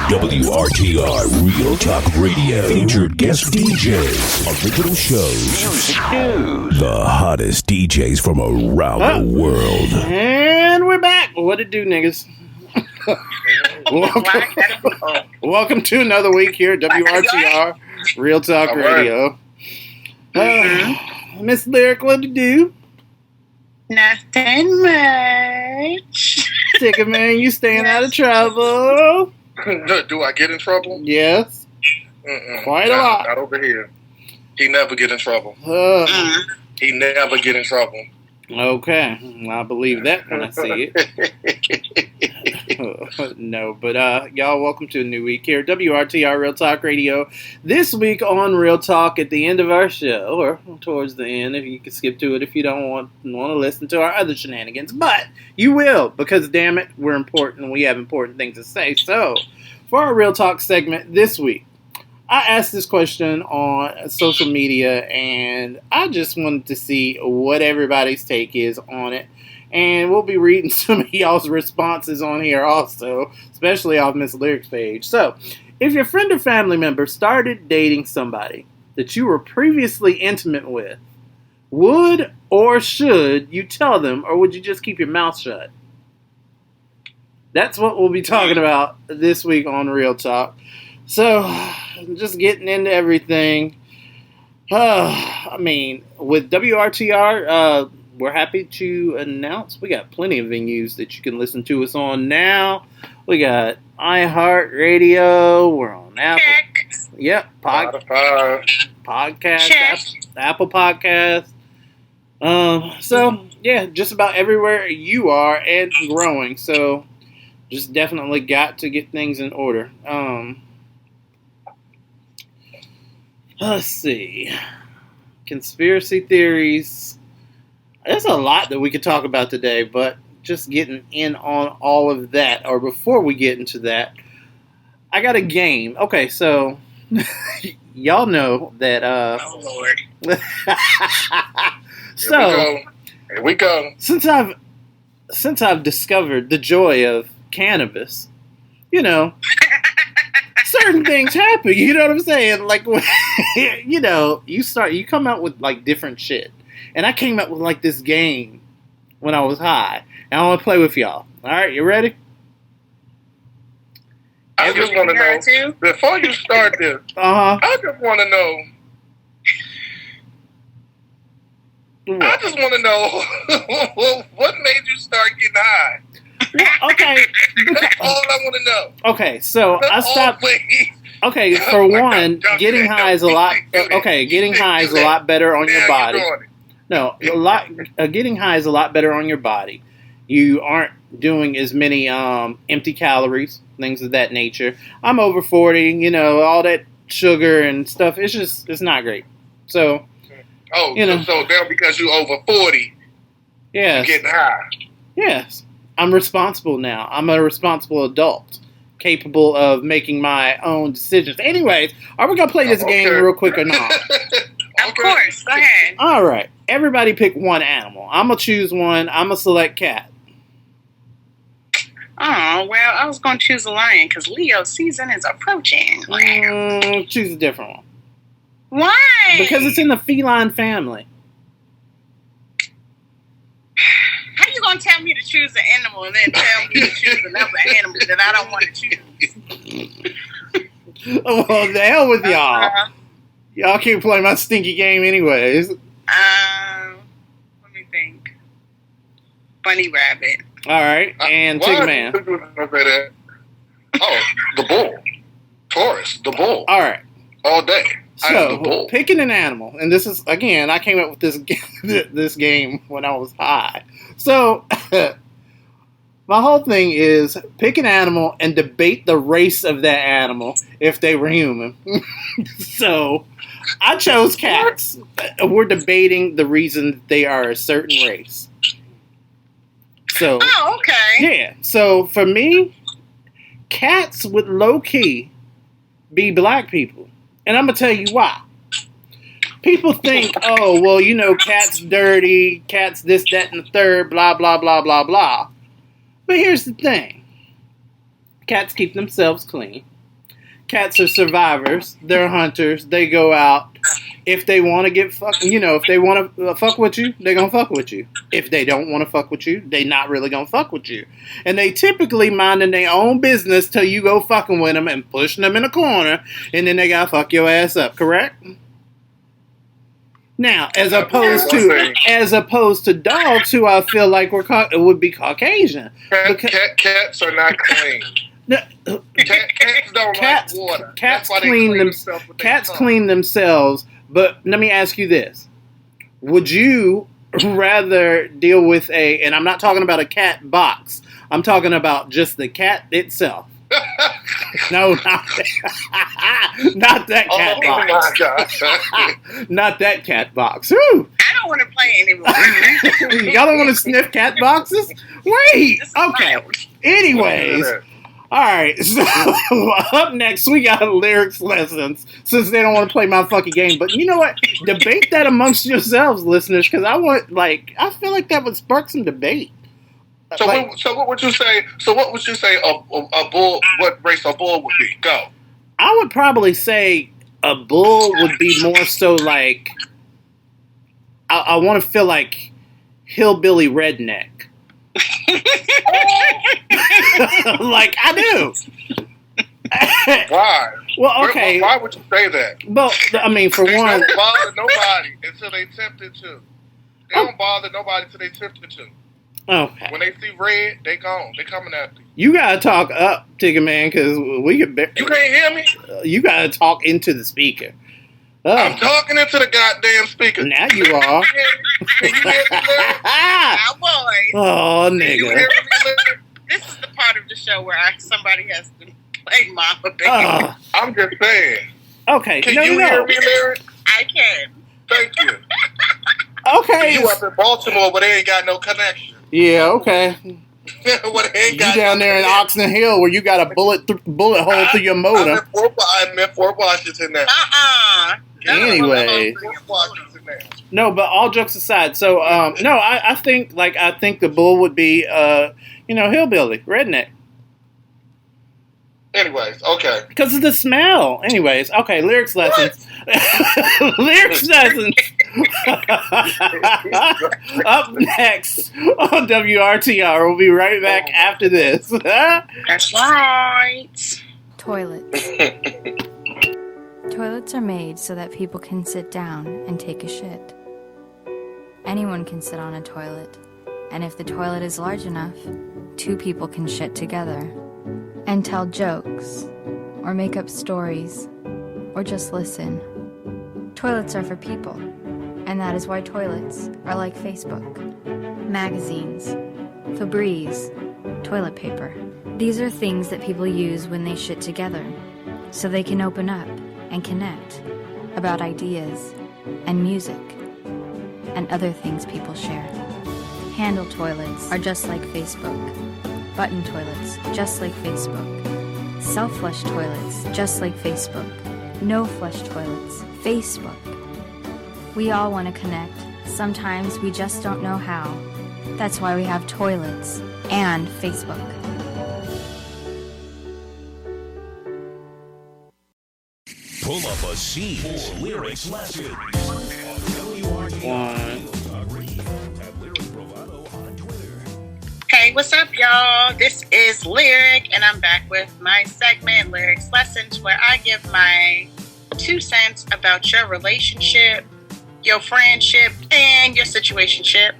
WRTR Real Talk Radio. Featured guest DJs. Original shows. Music news. The hottest DJs from around the world. And we're back. What it do, niggas? Welcome to another week here at WRTR Real Talk Radio. Miss Lyric, what to do? Nothing much. Tigga, man, you staying out of trouble. Do I get in trouble? Yes. Quite a lot. Not over here. He never get in trouble. He never get in trouble. Okay. I believe that when I see it. No, but y'all, welcome to a new week here at WRTR Real Talk Radio. This week on Real Talk, at the end of our show, or towards the end, if you can skip to it if you don't want to listen to our other shenanigans. But you will, because damn it, we're important and we have important things to say. So, for our Real Talk segment this week, I asked this question on social media, and I just wanted to see what everybody's take is on it. And we'll be reading some of y'all's responses on here also, especially off Miss Lyric's page. So, if your friend or family member started dating somebody that you were previously intimate with, would or should you tell them, or would you just keep your mouth shut? That's what we'll be talking about this week on Real Talk. So, just getting into everything. I mean, with WRTR, we're happy to announce we got plenty of venues that you can listen to us on now. We got iHeartRadio. We're on Apple. Check. Yep. Podcast. Apple Podcast. So, yeah, just about everywhere you are and growing. So, just definitely got to get things in order. Let's see. Conspiracy theories. There's a lot that we could talk about today, but just getting in on all of that, or before we get into that, I got a game. Okay, so y'all know that oh Lord. So Here we go. Since I've discovered the joy of cannabis, you know, certain things happen, you know what I'm saying? Like, you know, you come out with like different shit. And I came up with like this game when I was high. And I want to play with y'all. Alright, you ready? I just want to know, before you start this, I just want to know, I just want to know what made you start getting high? Well, okay. That's all I want to know. Okay, so I stopped. Okay, for one, getting high is a lot. Okay, getting high is a lot better on your body. No, getting high is a lot better on your body. You aren't doing as many empty calories, things of that nature. I'm over 40, you know, all that sugar and stuff. It's not great. So, you know, so now because you over 40, yes, you're getting high. Yes, I'm responsible now. I'm a responsible adult, capable of making my own decisions. Anyways, are we gonna play this game real quick or not? Of course, go ahead. All right, everybody pick one animal. I'm gonna choose one. I'm gonna select cat. Oh, well, I was going to choose a lion because Leo season is approaching. Choose a different one. Why? Because it's in the feline family. How you going to tell me to choose an animal and then tell me to choose another animal that I don't want to choose? Well, the hell with y'all. Y'all can't play my stinky game anyways. Let me think. Bunny rabbit. All right, and Tigga man. Oh, the bull. Taurus, the bull. All right. All day. So, picking an animal, and this is, again, I came up with this game when I was high. So, my whole thing is pick an animal and debate the race of that animal if they were human. So, I chose cats. We're debating the reason they are a certain race. So, oh, okay. Yeah. So, for me, cats would low-key be black people. And I'm going to tell you why. People think, oh, well, you know, cats dirty, cats this, that, and the third, blah, blah, blah, blah, blah. But here's the thing. Cats keep themselves clean. Cats are survivors. They're hunters. They go out. If they want to get fucked, if they want to fuck with you, they're going to fuck with you. If they don't want to fuck with you, they not really going to fuck with you. And they typically minding their own business till you go fucking with them and pushing them in a corner, and then they got to fuck your ass up, correct? Now, as opposed to dogs, who I feel like would be Caucasian. Cats are not clean. Cats don't like water. Cats clean themselves. But let me ask you this: would you rather deal with and I'm not talking about a cat box. I'm talking about just the cat itself. No, not that cat box. My God. Not that cat box. Whew. I don't want to play anymore. Y'all don't want to sniff cat boxes? Wait. Okay. Anyways. All right. So up next, we got lyrics lessons since they don't want to play my fucking game. But you know what? Debate that amongst yourselves, listeners, because I feel like that would spark some debate. So what would you say? So what would you say a bull? What race a bull would be? Go. I would probably say a bull would be more so like I want to feel like hillbilly redneck. Like I do. Why? Well, okay. Why would you say that? Well, I mean, for they one, don't bother nobody until they tempted to. They don't bother nobody until they tempted to. Okay. When they see red, they gone. They coming after you. You gotta talk up, Tigga man, because we could. You can't hear me. You gotta talk into the speaker. I'm talking into the goddamn speaker. Now you are. Can you hear me? Now, boys. Oh, nigga. This is the part of the show where somebody has to play Mama Baby. I'm just saying. Okay. Can you hear me, Larry? I can. Thank you. Okay. You up in Baltimore, but they ain't got no connection. Yeah. Okay. You down there in Oxon Hill where you got a bullet hole through your motor. I'm in Fort Washington now. Anyway. No, but all jokes aside, so no, I think the bull would be hillbilly, redneck. Anyways, okay. Because of the smell. Anyways, okay, lyrics lessons. Lyrics lessons. Up next on WRTR. We'll be right back after this. That's right. Toilets. Toilets are made so that people can sit down and take a shit. Anyone can sit on a toilet, and if the toilet is large enough, two people can shit together and tell jokes, or make up stories, or just listen. Toilets are for people, and that is why toilets are like Facebook, magazines, Febreze, toilet paper. These are things that people use when they shit together, so they can open up and connect about ideas and music and other things people share. Handle toilets are just like Facebook. Button toilets, just like Facebook. Self-flush toilets, just like Facebook. No-flush toilets, Facebook. We all want to connect. Sometimes we just don't know how. That's why we have toilets and Facebook. Pull up a seat for lyrics lessons. Hey, what's up, y'all? This is Lyric, and I'm back with my segment, Lyrics Lessons, where I give my 2 cents about your relationship, your friendship, and your situationship.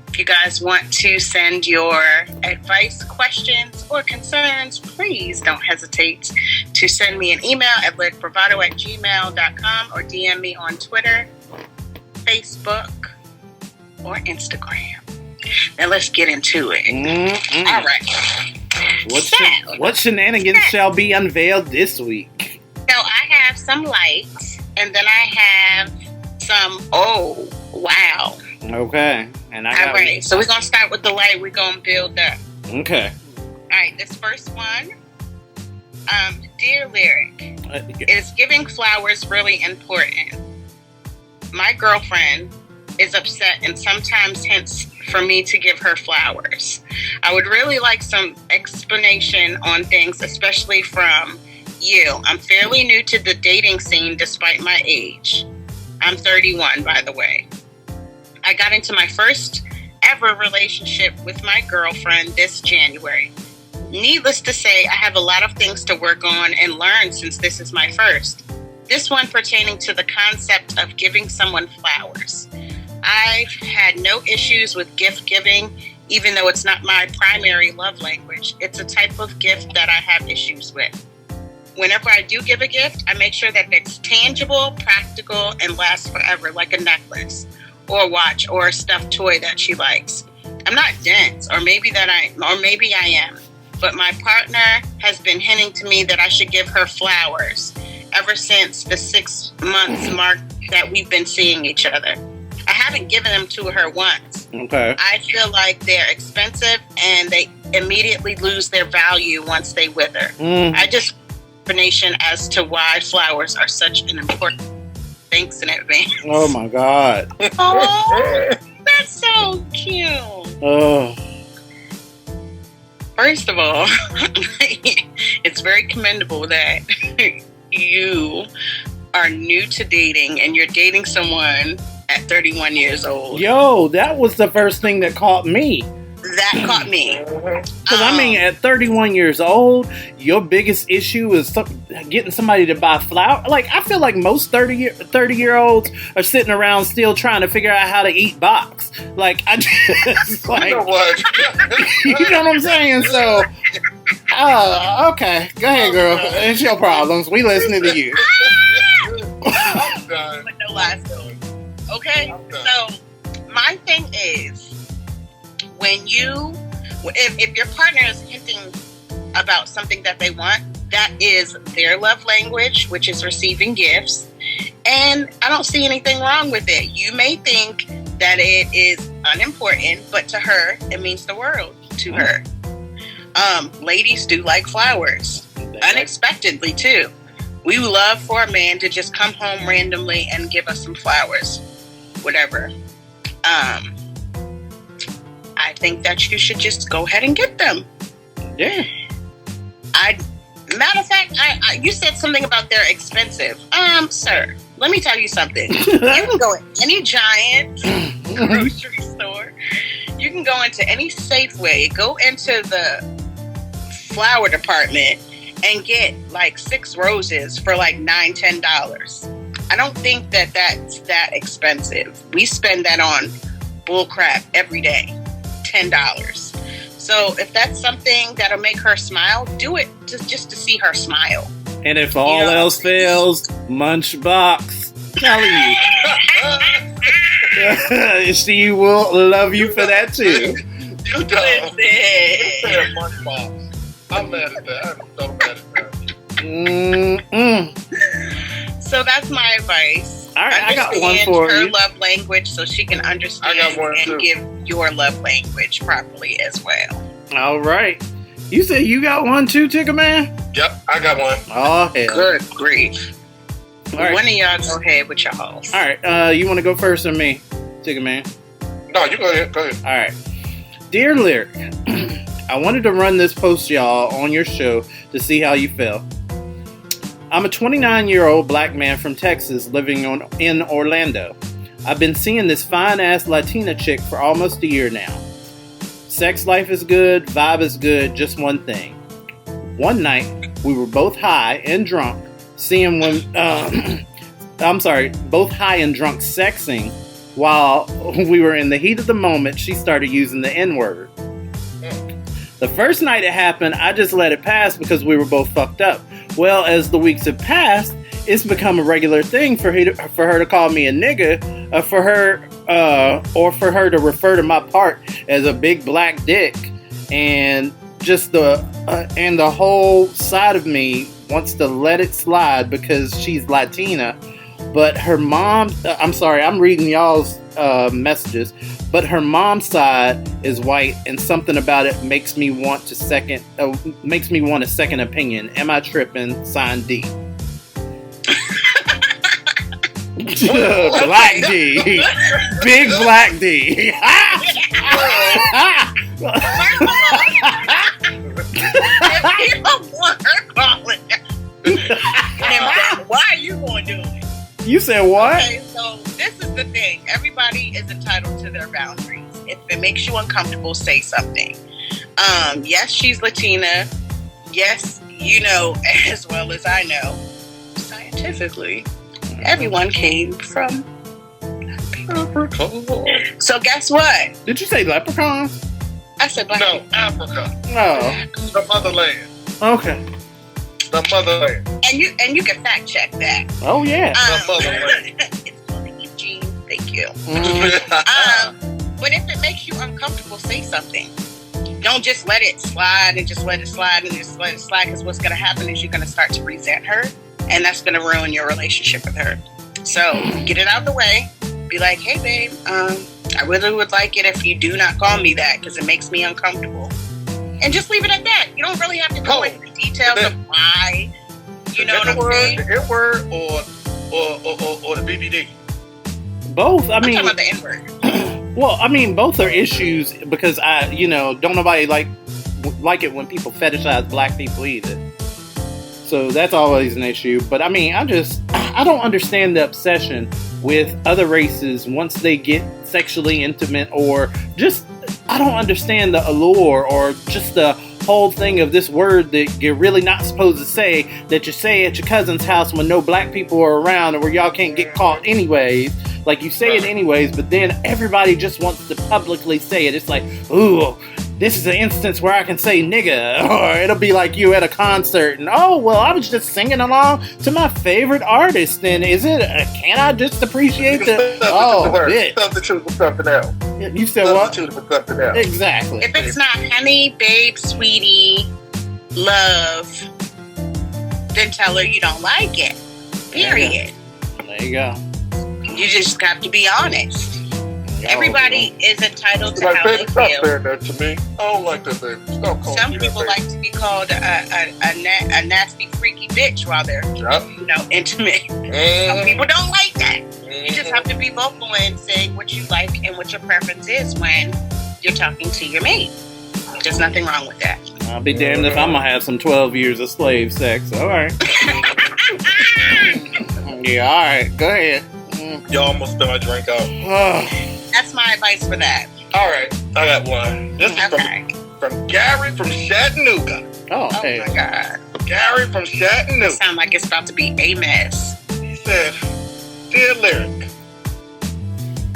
If you guys want to send your advice, questions, or concerns, please don't hesitate to send me an email at lyricbravado@gmail.com or DM me on Twitter, Facebook, or Instagram. Now let's get into it. Mm-mm. All right. What shenanigans shall be unveiled this week? So I have some lights, and then I have some, oh, wow. Okay. And I got all right. So we're going to start with the light. We're going to build up. Okay. All right. This first one. Dear Lyric, is giving flowers really important? My girlfriend is upset and sometimes hints for me to give her flowers? I would really like some explanation on things, especially from you. I'm fairly new to the dating scene despite my age. I'm 31, by the way. I got into my first ever relationship with my girlfriend this January. Needless to say, I have a lot of things to work on and learn since this is my first. This one pertaining to the concept of giving someone flowers. I've had no issues with gift giving, even though it's not my primary love language. It's a type of gift that I have issues with. Whenever I do give a gift, I make sure that it's tangible, practical, and lasts forever, like a necklace or a watch or a stuffed toy that she likes. I'm not dense, or maybe I am, but my partner has been hinting to me that I should give her flowers ever since the 6 months mark that we've been seeing each other. I haven't given them to her once. Okay. I feel like they're expensive and they immediately lose their value once they wither. I just explanation as to why flowers are such an important. Thanks in advance. Oh my God. Oh, that's so cute. Oh. First of all, it's very commendable that you are new to dating and you're dating someone at 31 years old. Yo, that was the first thing that caught me. That caught me. Because, I mean, at 31 years old, your biggest issue is getting somebody to buy flowers. Like, I feel like most 30-year-olds are sitting around still trying to figure out how to eat box. Like, I just, like... You know what? You know what I'm saying? So, okay. Go ahead, girl. It's your problems. We listening to you. I'm done. With no last story. Okay? So, my thing is, if your partner is hinting about something that they want, that is their love language, which is receiving gifts. And I don't see anything wrong with it. You may think that it is unimportant, but to her, it means the world to her. Ladies do like flowers. Unexpectedly, too. We love for a man to just come home randomly and give us some flowers. Whatever. I think that you should just go ahead and get them. Yeah. Matter of fact, you said something about they're expensive. Sir, let me tell you something. You can go in any giant grocery store. You can go into any Safeway, go into the flower department and get like 6 roses for like $9-10. I don't think that that's that expensive. We spend that on bullcrap every day. $10. So if that's something that'll make her smile, do it just to see her smile. And if all else fails, Munchbox. Telling you. She will love you for that too. You dumb. Listen. Munchbox. I'm mad at that. I'm so mad at that. So that's my advice. All right, I got one for her you. love language so she can understand and give your love language properly as well. All right. You said you got one too, Tigga Man? Yep, I got one. Oh, hell. Good grief. All right. One of y'all go ahead with y'all. All right. You want to go first or me, Tigga Man? No, you go ahead. Go ahead. All right. Dear Lyric, I wanted to run this post, y'all, on your show to see how you felt. I'm a 29-year-old black man from Texas living in Orlando. I've been seeing this fine-ass Latina chick for almost a year now. Sex life is good, vibe is good, just one thing. One night, we were both high and drunk, both high and drunk sexing. While we were in the heat of the moment, she started using the N-word. The first night it happened, I just let it pass because we were both fucked up. Well, as the weeks have passed, it's become a regular thing for her to call me a nigga, for her to refer to my part as a big black dick, and just the whole side of me wants to let it slide because she's Latina, but her mom. I'm reading y'all's messages, but her mom's side is white, and something about it makes me want a second opinion. Am I tripping? Sign D. Black D. Big black D. If you don't want her calling, then why are you going to do it? You said what? Okay, so this is the thing. Everybody is entitled to their boundaries. If it makes you uncomfortable, say something. Yes, she's Latina. Yes, you know as well as I know, scientifically, everyone came from leprechauns. So guess what? Did you say leprechauns? I said black No, people. Africa. Oh, The motherland. okay. The motherland. And you can fact check that. Oh, yeah. The motherland. It's called Eugene. Thank you. Mm. But if it makes you uncomfortable, say something. Don't just let it slide and just let it slide and just let it slide, because what's going to happen is you're going to start to resent her, and that's going to ruin your relationship with her. So get it out of the way. Be like, hey, babe, I really would like it if you do not call me that, because it makes me uncomfortable. And just leave it at that. You don't really have to go into the details of why. You know what I'm saying? The N-word or the BBD? Both. I I'm mean, talking about the N-word. well, I mean, both are issues because don't nobody like it when people fetishize black people either. So that's always an issue. But I mean, I don't understand the obsession with other races once they get sexually intimate, or just, I don't understand the allure or just the whole thing of this word that you're really not supposed to say, that you say at your cousin's house when no black people are around and where y'all can't get caught anyways. Like, you say it anyways, but then everybody just wants to publicly say it. It's like, ooh, this is an instance where I can say nigga, or it'll be like you at a concert, and oh, well, I was just singing along to my favorite artist, and can I just appreciate the, oh, bitch. Substitute for something else. You said what? Substitute for something else. Exactly. If it's not honey, babe, sweetie, love, then tell her you don't like it. Period. There you go. You just have to be honest. Everybody is entitled to Like, how baby, they stop feel. saying that to me. I don't like that, baby. Stop calling Some me people that, like to be called a nasty, freaky bitch while they're, intimate. Some people don't like that. You just have to be vocal and say what you like and what your preference is when you're talking to your mate. There's nothing wrong with that. I'll be damned if I'm gonna have some 12 years of slave sex. All right. Yeah, all right. Go ahead. Y'all almost spit my drink out. That's my advice for that. All right, I got one. This is from Gary from Chattanooga. Oh, Oh hey. my God. Gary from Chattanooga. Sound like it's about to be a mess. He said, "Dear Lyric,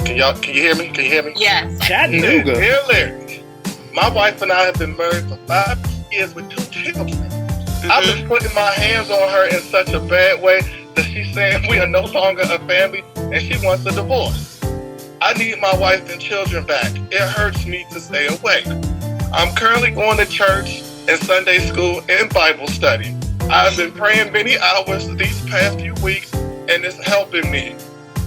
can you hear me? Can you hear me? Yes. Chattanooga. Dear Lyric, my wife and I have been married for 5 years with 2 children. I've been putting my hands on her in such a bad way that she's saying we are no longer a family and she wants a divorce. I need my wife and children back. It hurts me to stay away. I'm currently going to church and Sunday school and Bible study. I've been praying many hours these past few weeks and it's helping me.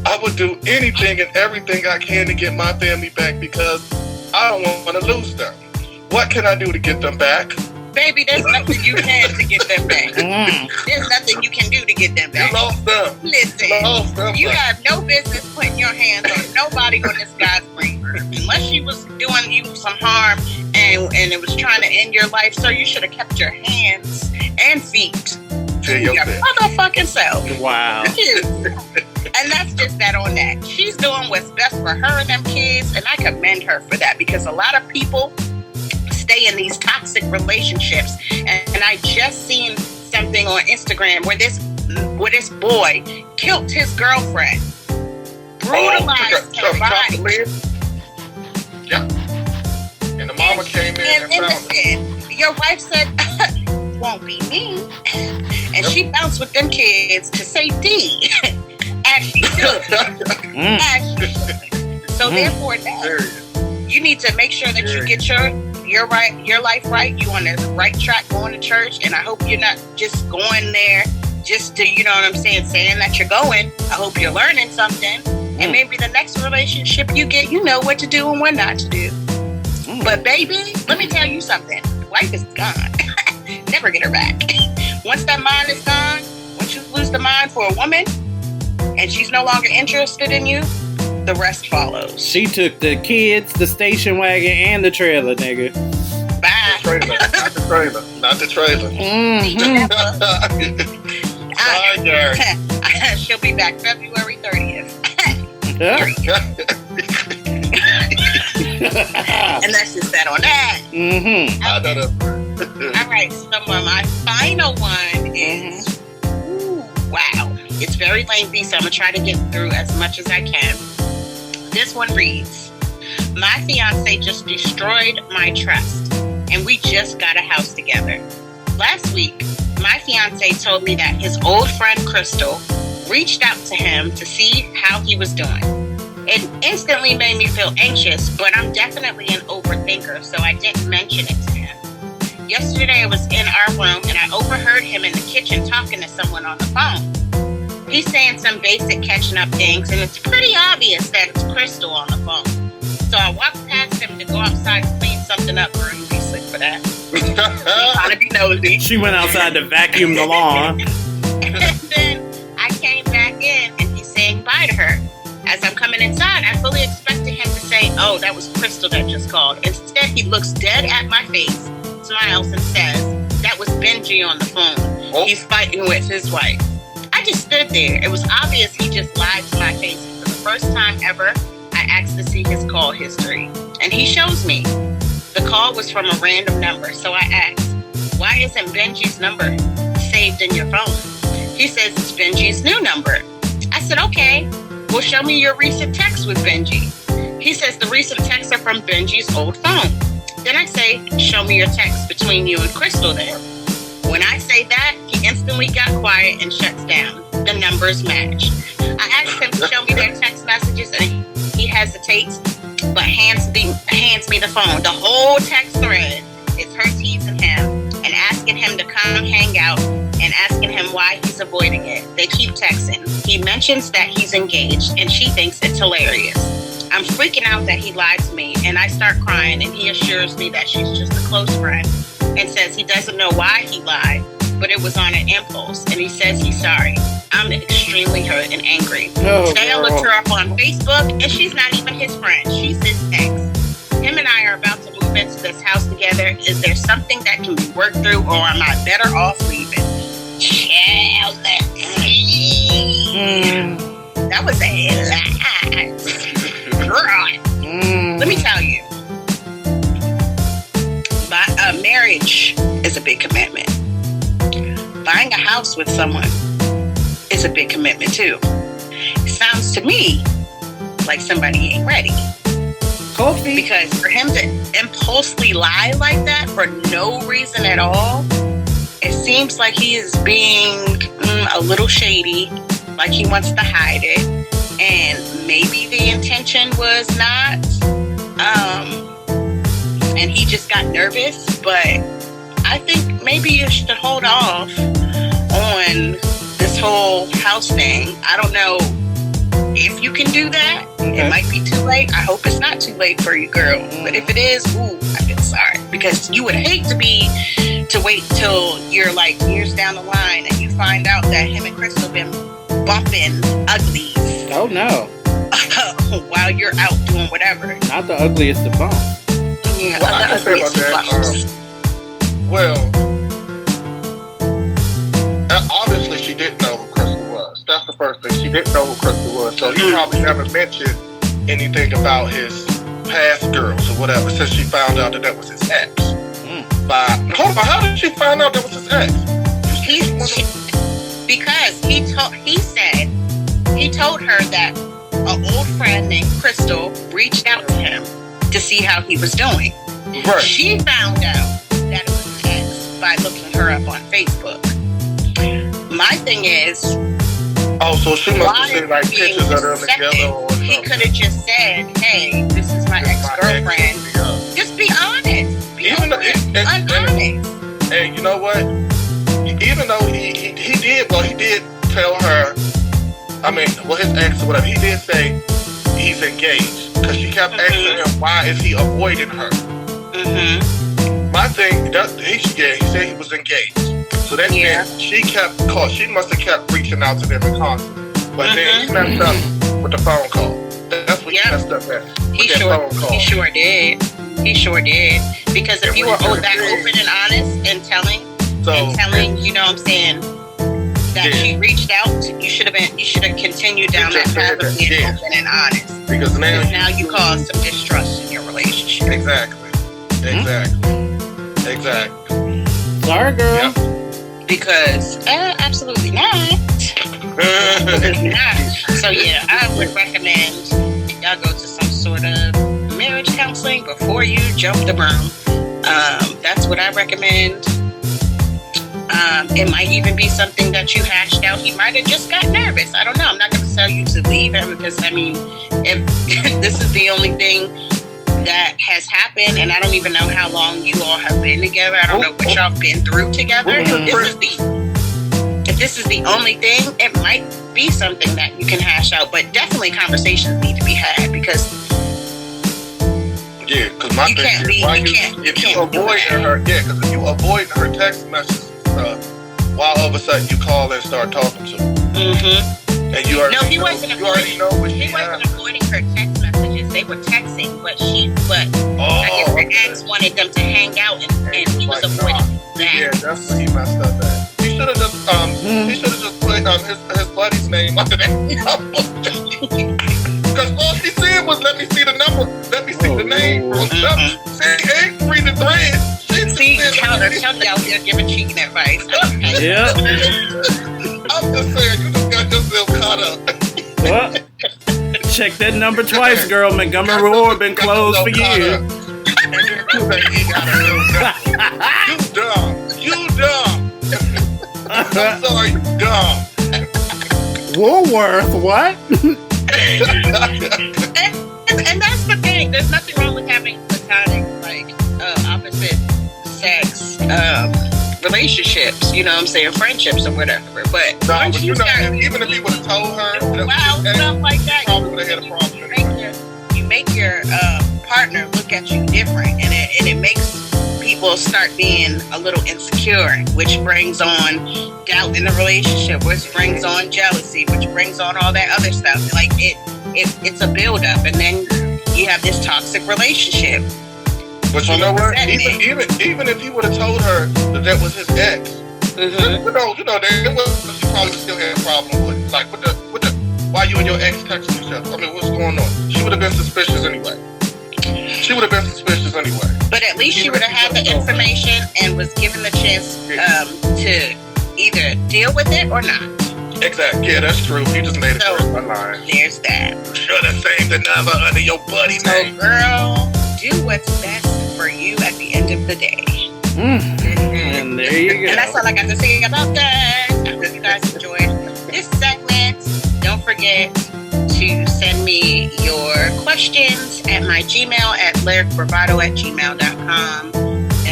I would do anything and everything I can to get my family back because I don't want to lose them. What can I do to get them back?" Baby, there's nothing you can to get them back. There's nothing you can do to get them back. You lost them. Listen, Lost them. you have no business putting your hands on nobody on this guy's brain. Unless she was doing you some harm and it was trying to end your life, so you should have kept your hands and feet to your motherfucking self. Wow. And that's just that on that. She's doing what's best for her and them kids, and I commend her for that, because a lot of people stay in these toxic relationships. And I just seen something on Instagram where this boy killed his girlfriend, brutalized her body. Yeah. And the mama came in and found her. Your wife said, "Won't be me," and she bounced with them kids to safety. As she should. As she should. So therefore, now you need to make sure that you get your life right. You on the right track going to church, and I hope you're not just going there just to, you know what I'm saying that you're going. I hope you're learning something, and maybe the next relationship you get, you know what to do and what not to do. But baby, let me tell you something. Life is gone. Never get her back. Once that mind is gone, once you lose the mind for a woman, and she's no longer interested in you, The rest follows. She took the kids, the station wagon, and the trailer, nigga. Bye. Not the trailer. Not the trailer. Mm-hmm. She'll be back February 30th. And that's just that on that. Mm-hmm. All right, so my final one is, wow. It's very lengthy, so I'm going to try to get through as much as I can. This one reads, my fiance just destroyed my trust, and we just got a house together. Last week, my fiance told me that his old friend Crystal reached out to him to see how he was doing. It instantly made me feel anxious, but I'm definitely an overthinker, so I didn't mention it to him. Yesterday, I was in our room, and I overheard him in the kitchen talking to someone on the phone. He's saying some basic catching up things, and it's pretty obvious that it's Crystal on the phone. So I walked past him to go outside to clean something up, or he'd be sick for that. He's trying to be nosy. She went outside to vacuum the lawn. And then I came back in, and he's saying bye to her. As I'm coming inside, I fully expected him to say, oh, that was Crystal that just called. Instead, he looks dead at my face, smiles, and says, that was Benji on the phone. Oh. He's fighting with his wife. I just stood there. It was obvious he just lied to my face. For the first time ever, I asked to see his call history. And he shows me. The call was from a random number, so I asked, why isn't Benji's number saved in your phone? He says it's Benji's new number. I said, okay, well, show me your recent texts with Benji. He says the recent texts are from Benji's old phone. Then I say, show me your texts between you and Crystal then. When I say that, he instantly got quiet and shuts down. The numbers match. I asked him to show me their text messages, and he hesitates, but hands me the phone. The whole text thread is her teasing him and asking him to come hang out and asking him why he's avoiding it. They keep texting. He mentions that he's engaged, and she thinks it's hilarious. I'm freaking out that he lied to me, and I start crying, and he assures me that she's just a close friend and says he doesn't know why he lied, but it was on an impulse, and he says he's sorry. I'm extremely hurt and angry. Today I looked her up on Facebook, and she's not even his friend. She's his ex. Him and I are about to move into this house together. Is there something that can be worked through, or am I better off leaving? Child, let's see. That was a lot. Girl. Let me tell you. Marriage is a big commitment. Buying a house with someone is a big commitment too. It sounds to me like somebody ain't ready. Coffee. Because for him to impulsively lie like that for no reason at all, it seems like he is being a little shady, like he wants to hide it. And maybe the intention was not, and he just got nervous, but I think maybe you should hold off on this whole house thing. I don't know if you can do that. Okay. It might be too late. I hope it's not too late for you, girl. But if it is, I feel sorry. Because you would hate to wait till you're like years down the line and you find out that him and Crystal been bumping uglies. Oh, no. While you're out doing whatever. Not the ugliest of bumps. Yeah, well, I can say about that. Obviously she didn't know who Crystal was. That's the first thing. She didn't know who Crystal was. So he probably never mentioned anything about his past girls or whatever since she found out that was his ex. Hold on, how did she find out that was his ex? Because he told her that an old friend named Crystal reached out to him to see how he was doing. Right. She found out that it was his ex by looking her up on Facebook. My thing is, so she must have seen like pictures of them together or something. He could have just said, hey, this is my ex-girlfriend. Just be honest. Honest. And you know what? Even though he did tell her, his ex or whatever, he did say he's engaged. Because she kept asking him, why is he avoiding her? My thing, he said he was engaged. So that meant she must have kept reaching out to them in concert. But then he messed up with the phone call. That's what you messed up at. He sure did. He sure did. Because if you were that open and honest and telling, you know what I'm saying, that she reached out, you should have continued down that path of being open and honest. Because now you cause some distrust in your relationship. Exactly. Sorry, girl. Yeah. Because absolutely not. So yeah, I would recommend y'all go to some sort of marriage counseling before you jump the broom. That's what I recommend. It might even be something that you hashed out. He might have just got nervous. I don't know. I'm not going to tell you to leave him because, I mean, if this is the only thing that has happened, and I don't even know how long you all have been together. I don't know what y'all have been through together. If this is the only thing, it might be something that you can hash out, but definitely conversations need to be had because because my thing is, if you avoid her text messages and stuff, while all of a sudden you call and start talking to her, and you already he wasn't avoiding her text messages. They were texting, but I guess the ex wanted them to hang out, and he was avoiding that. Yeah, that's what he messed up at. He should have just put his buddy's name under that. Because all she said was, let me see the number, let me see the name. She ain't read the thread. Tell y'all here giving cheating advice. Yeah. I'm just saying, you just got yourself caught up. Well, check that number twice, girl. Montgomery Road been closed for years. You dumb. I'm sorry, you dumb. Woolworth, what? and that's the thing. There's nothing wrong with having platonic, opposite sex relationships. You know what I'm saying? Friendships or whatever. But once you start, even if he would have told her, stuff like that, probably would have had a problem. You make your partner look at you different, and it makes people start being a little insecure, which brings on doubt in the relationship, which brings on jealousy, which brings on all that other stuff. Like it's a buildup, and then you have this toxic relationship. But you know what? Even if he would have told her that was his ex, she probably still had a problem with why you and your ex texting each other. I mean, what's going on? She would have been suspicious anyway. But at least she would have had the information and was given the chance to either deal with it or not. Exactly. Yeah, that's true. You just made it worse by lying. There's that. You should have saved the number under your buddy's name. Girl, do what's best for you at the end of the day. And there you go. And that's all I got to say about that. I hope you guys enjoyed this segment. Don't forget to send me your questions at my Gmail at lyricbravado@gmail.com.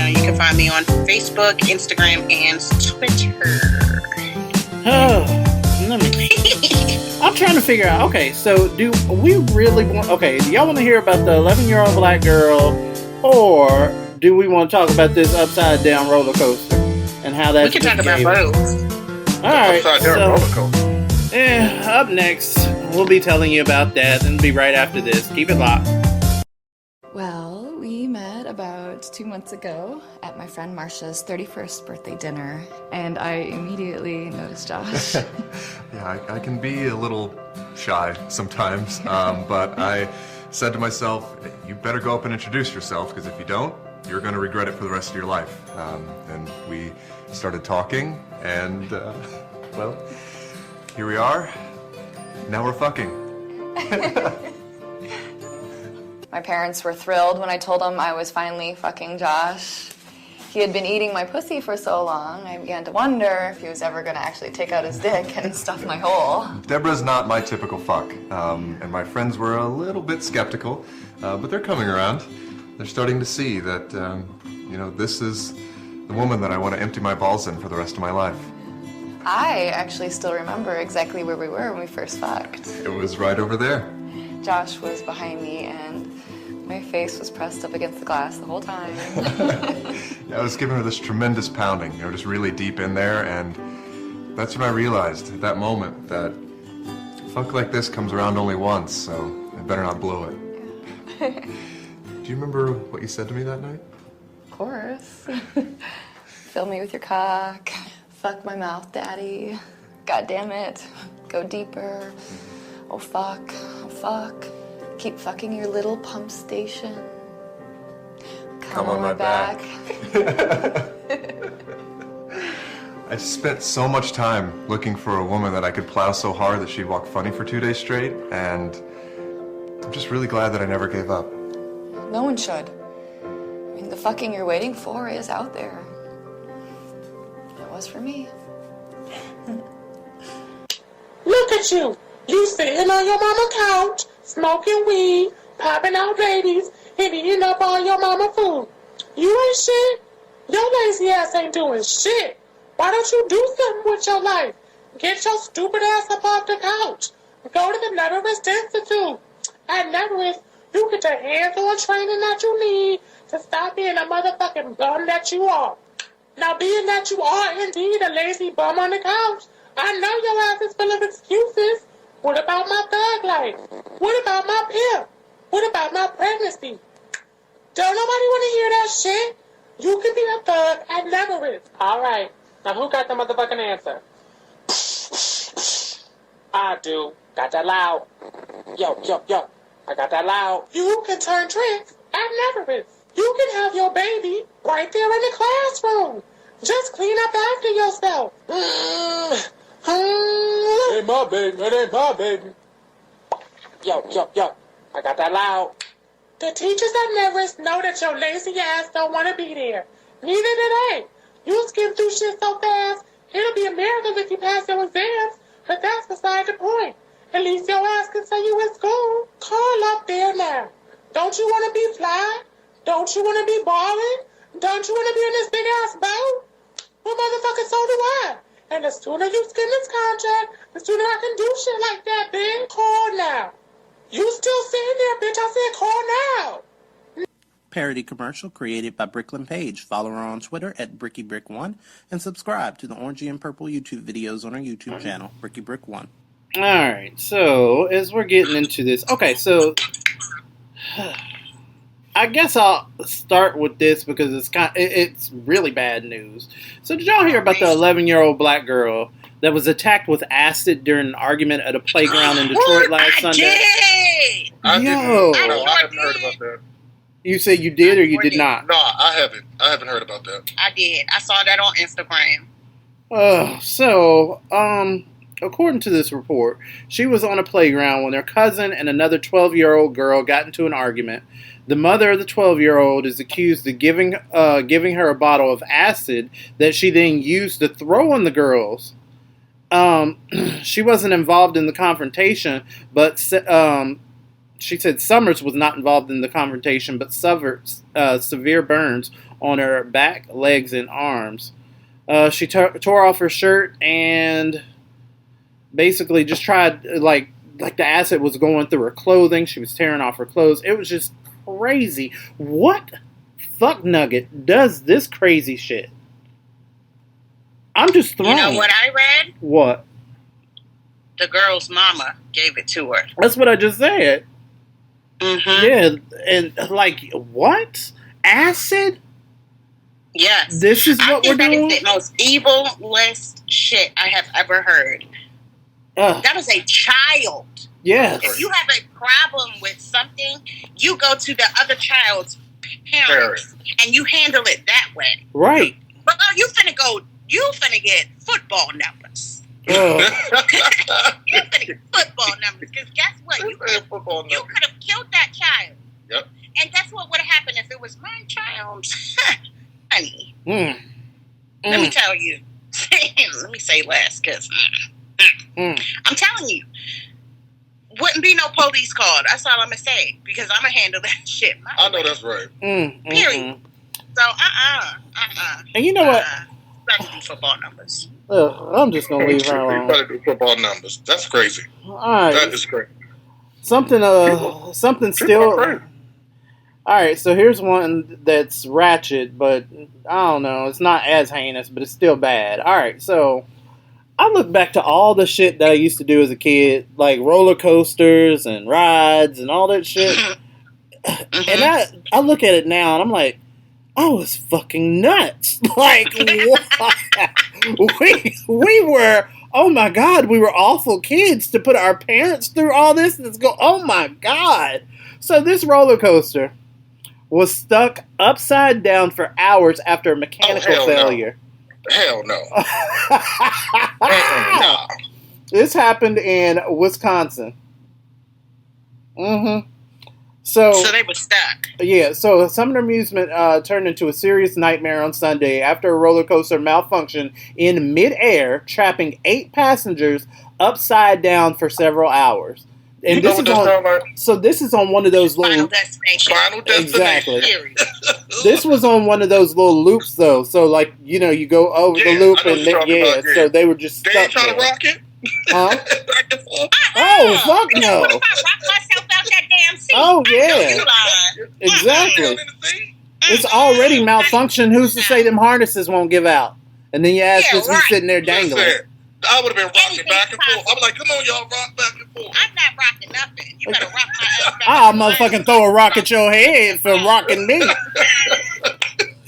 You can find me on Facebook, Instagram, and Twitter. I'm trying to figure out. Okay, so do we really want? Okay, do y'all want to hear about the 11-year-old black girl, or do we want to talk about this upside down roller coaster and how that's? We can talk about both. All right, upside down roller coaster. Up next, we'll be telling you about that, and be right after this. Keep it locked. Well, we met about 2 months ago at my friend Marsha's 31st birthday dinner, and I immediately noticed Josh. Yeah, I can be a little shy sometimes, but I said to myself, you better go up and introduce yourself, because if you don't, you're going to regret it for the rest of your life. And we started talking, and, well, here we are. Now we're fucking. My parents were thrilled when I told them I was finally fucking Josh. He had been eating my pussy for so long, I began to wonder if he was ever going to actually take out his dick and stuff my hole. Deborah's not my typical fuck, and my friends were a little bit skeptical, but they're coming around. They're starting to see that, this is the woman that I want to empty my balls in for the rest of my life. I actually still remember exactly where we were when we first fucked. It was right over there. Josh was behind me, and my face was pressed up against the glass the whole time. I was giving her this tremendous pounding, just really deep in there, and that's when I realized at that moment that fuck like this comes around only once, so better not blow it. Do you remember what you said to me that night? Of course. Fill me with your cock. Fuck my mouth, daddy. God damn it. Go deeper. Oh fuck. Oh fuck. Keep fucking your little pump station. Come on my back. I spent so much time looking for a woman that I could plow so hard that she'd walk funny for 2 days straight, and I'm just really glad that I never gave up. No one should. I mean, the fucking you're waiting for is out there. It was for me. Look at you. You sitting on your mama couch, smoking weed, popping out babies, and eating up all your mama food. You ain't shit. Your lazy ass ain't doing shit. Why don't you do something with your life? Get your stupid ass up off the couch. Go to the Neverest Institute. At Neverest, you get the hands-on training that you need to stop being a motherfucking bum that you are. Now, being that you are indeed a lazy bum on the couch, I know your ass is full of excuses. What about my thug life? What about my pimp? What about my pregnancy? Don't nobody want to hear that shit. You can be a thug at Neverest. All right. Now, who got the motherfucking answer? I do. Got that loud. Yo. I got that loud. You can turn tricks at Neverest. You can have your baby right there in the classroom. Just clean up after yourself. Ain't my baby. It ain't my baby. Yo. I got that loud. The teachers at Neverest know that your lazy ass don't want to be there. Neither do they. You skim through shit so fast, it'll be a miracle if you pass your exams, but that's beside the point. At least your ass can say you in school. Call up there now. Don't you want to be fly? Don't you want to be balling? Don't you want to be in this big ass boat? Well, motherfucker, so do I. And the sooner you skim this contract, the sooner I can do shit like that, bitch. Call now. You still sitting there, bitch. I said call now. Parody commercial created by Bricklin Page. Follow her on Twitter at BrickyBrick1 and subscribe to the Orangey and Purple YouTube videos on our YouTube channel, BrickyBrick1. Alright, so as we're getting into this, okay, so I guess I'll start with this because it's really bad news. So did y'all hear about the 11-year-old black girl that was attacked with acid during an argument at a playground in Detroit last Sunday? I haven't heard about that. You said you did or you did not? No, I haven't. I haven't heard about that. I did. I saw that on Instagram. According to this report, she was on a playground when her cousin and another 12-year-old girl got into an argument. The mother of the 12-year-old is accused of giving her a bottle of acid that she then used to throw on the girls. She wasn't involved in the confrontation, but she said Summers was not involved in the confrontation, but suffered severe burns on her back, legs, and arms. She tore off her shirt and basically just tried, like the acid was going through her clothing. She was tearing off her clothes. It was just crazy. What fuck nugget does this crazy shit? I'm just thrown. You know what I read? What? The girl's mama gave it to her. That's what I just said. Mm-hmm. Yeah, and like, what? Acid? Yes. This is what we're doing? That is the most evilest shit I have ever heard. That was a child. Yes. If you have a problem with something, you go to the other child's parents and you handle it that way. Right. But you finna get football numbers. You finna get football numbers, because guess what? You could have killed that child. Yep. And guess what would have happened if it was my child? Honey. Let me tell you. Let me say less, because I'm telling you, wouldn't be no police called. That's all I'm going to say, because I'm going to handle that shit. I know that's right. Period. So, And you know what? Better do football numbers. I'm just going to leave her alone. Better do football numbers. That's crazy. All right. That is crazy. Something still... All right, so here's one that's ratchet, but I don't know. It's not as heinous, but it's still bad. All right, so I look back to all the shit that I used to do as a kid, like roller coasters and rides and all that shit. And I look at it now and I'm like, I was fucking nuts. Like, what? we were, oh my God, we were awful kids to put our parents through all this. And go, oh my God. So this roller coaster was stuck upside down for hours after a mechanical failure. Hell no. No. This happened in Wisconsin. Mm-hmm. So they were stuck. Yeah, so Summer Amusement turned into a serious nightmare on Sunday after a roller coaster malfunctioned in midair, trapping 8 passengers upside down for several hours. And this is on one of those little Final Destination. Exactly. This was on one of those little loops though. So like, you know, you go over the loop and so they were just stuck. They ain't trying to rock it? Huh? Oh, fuck no. What if I rock myself out that damn seat? Oh, yeah. Exactly. It's already malfunctioned. Who's to say them harnesses won't give out? And then your ass just be sitting there dangling. Listen, I would have been rocking back and forth. I'm like, come on, y'all, rock back and forth. I'm not rocking nothing. You better rock my ass back. I'll motherfucking throw a rock at your head for rocking me.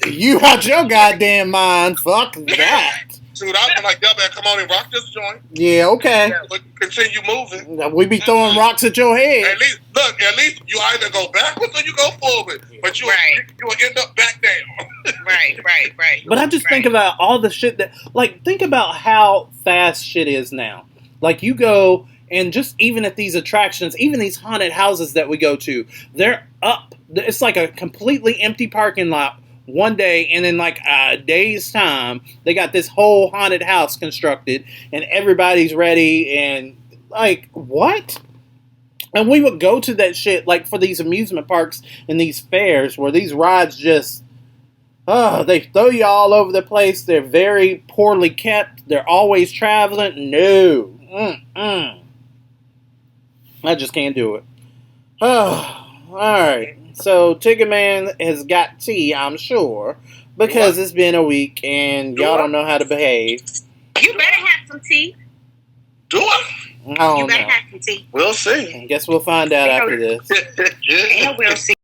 You out your goddamn mind. Fuck that. Dude, I'm like, y'all better come on and rock this joint. Yeah, okay. Continue moving. We be throwing rocks at your head. At least you either go backwards or you go forward. But you'll end up back down. Right. But I just think about all the shit that, like, think about how fast shit is now. Like, you go, and just even at these attractions, even these haunted houses that we go to, they're up. It's like a completely empty parking lot one day, and in like a day's time, they got this whole haunted house constructed, and everybody's ready, and like, what? And we would go to that shit, like, for these amusement parks and these fairs, where these rides just, they throw you all over the place, they're very poorly kept, they're always traveling, no, I just can't do it. Alright. So, Tigga Man has got tea, I'm sure, because it's been a week and y'all don't know how to behave. You better have some tea. Do I? You better have some tea. We'll see. I guess we'll find out after this. And we'll see.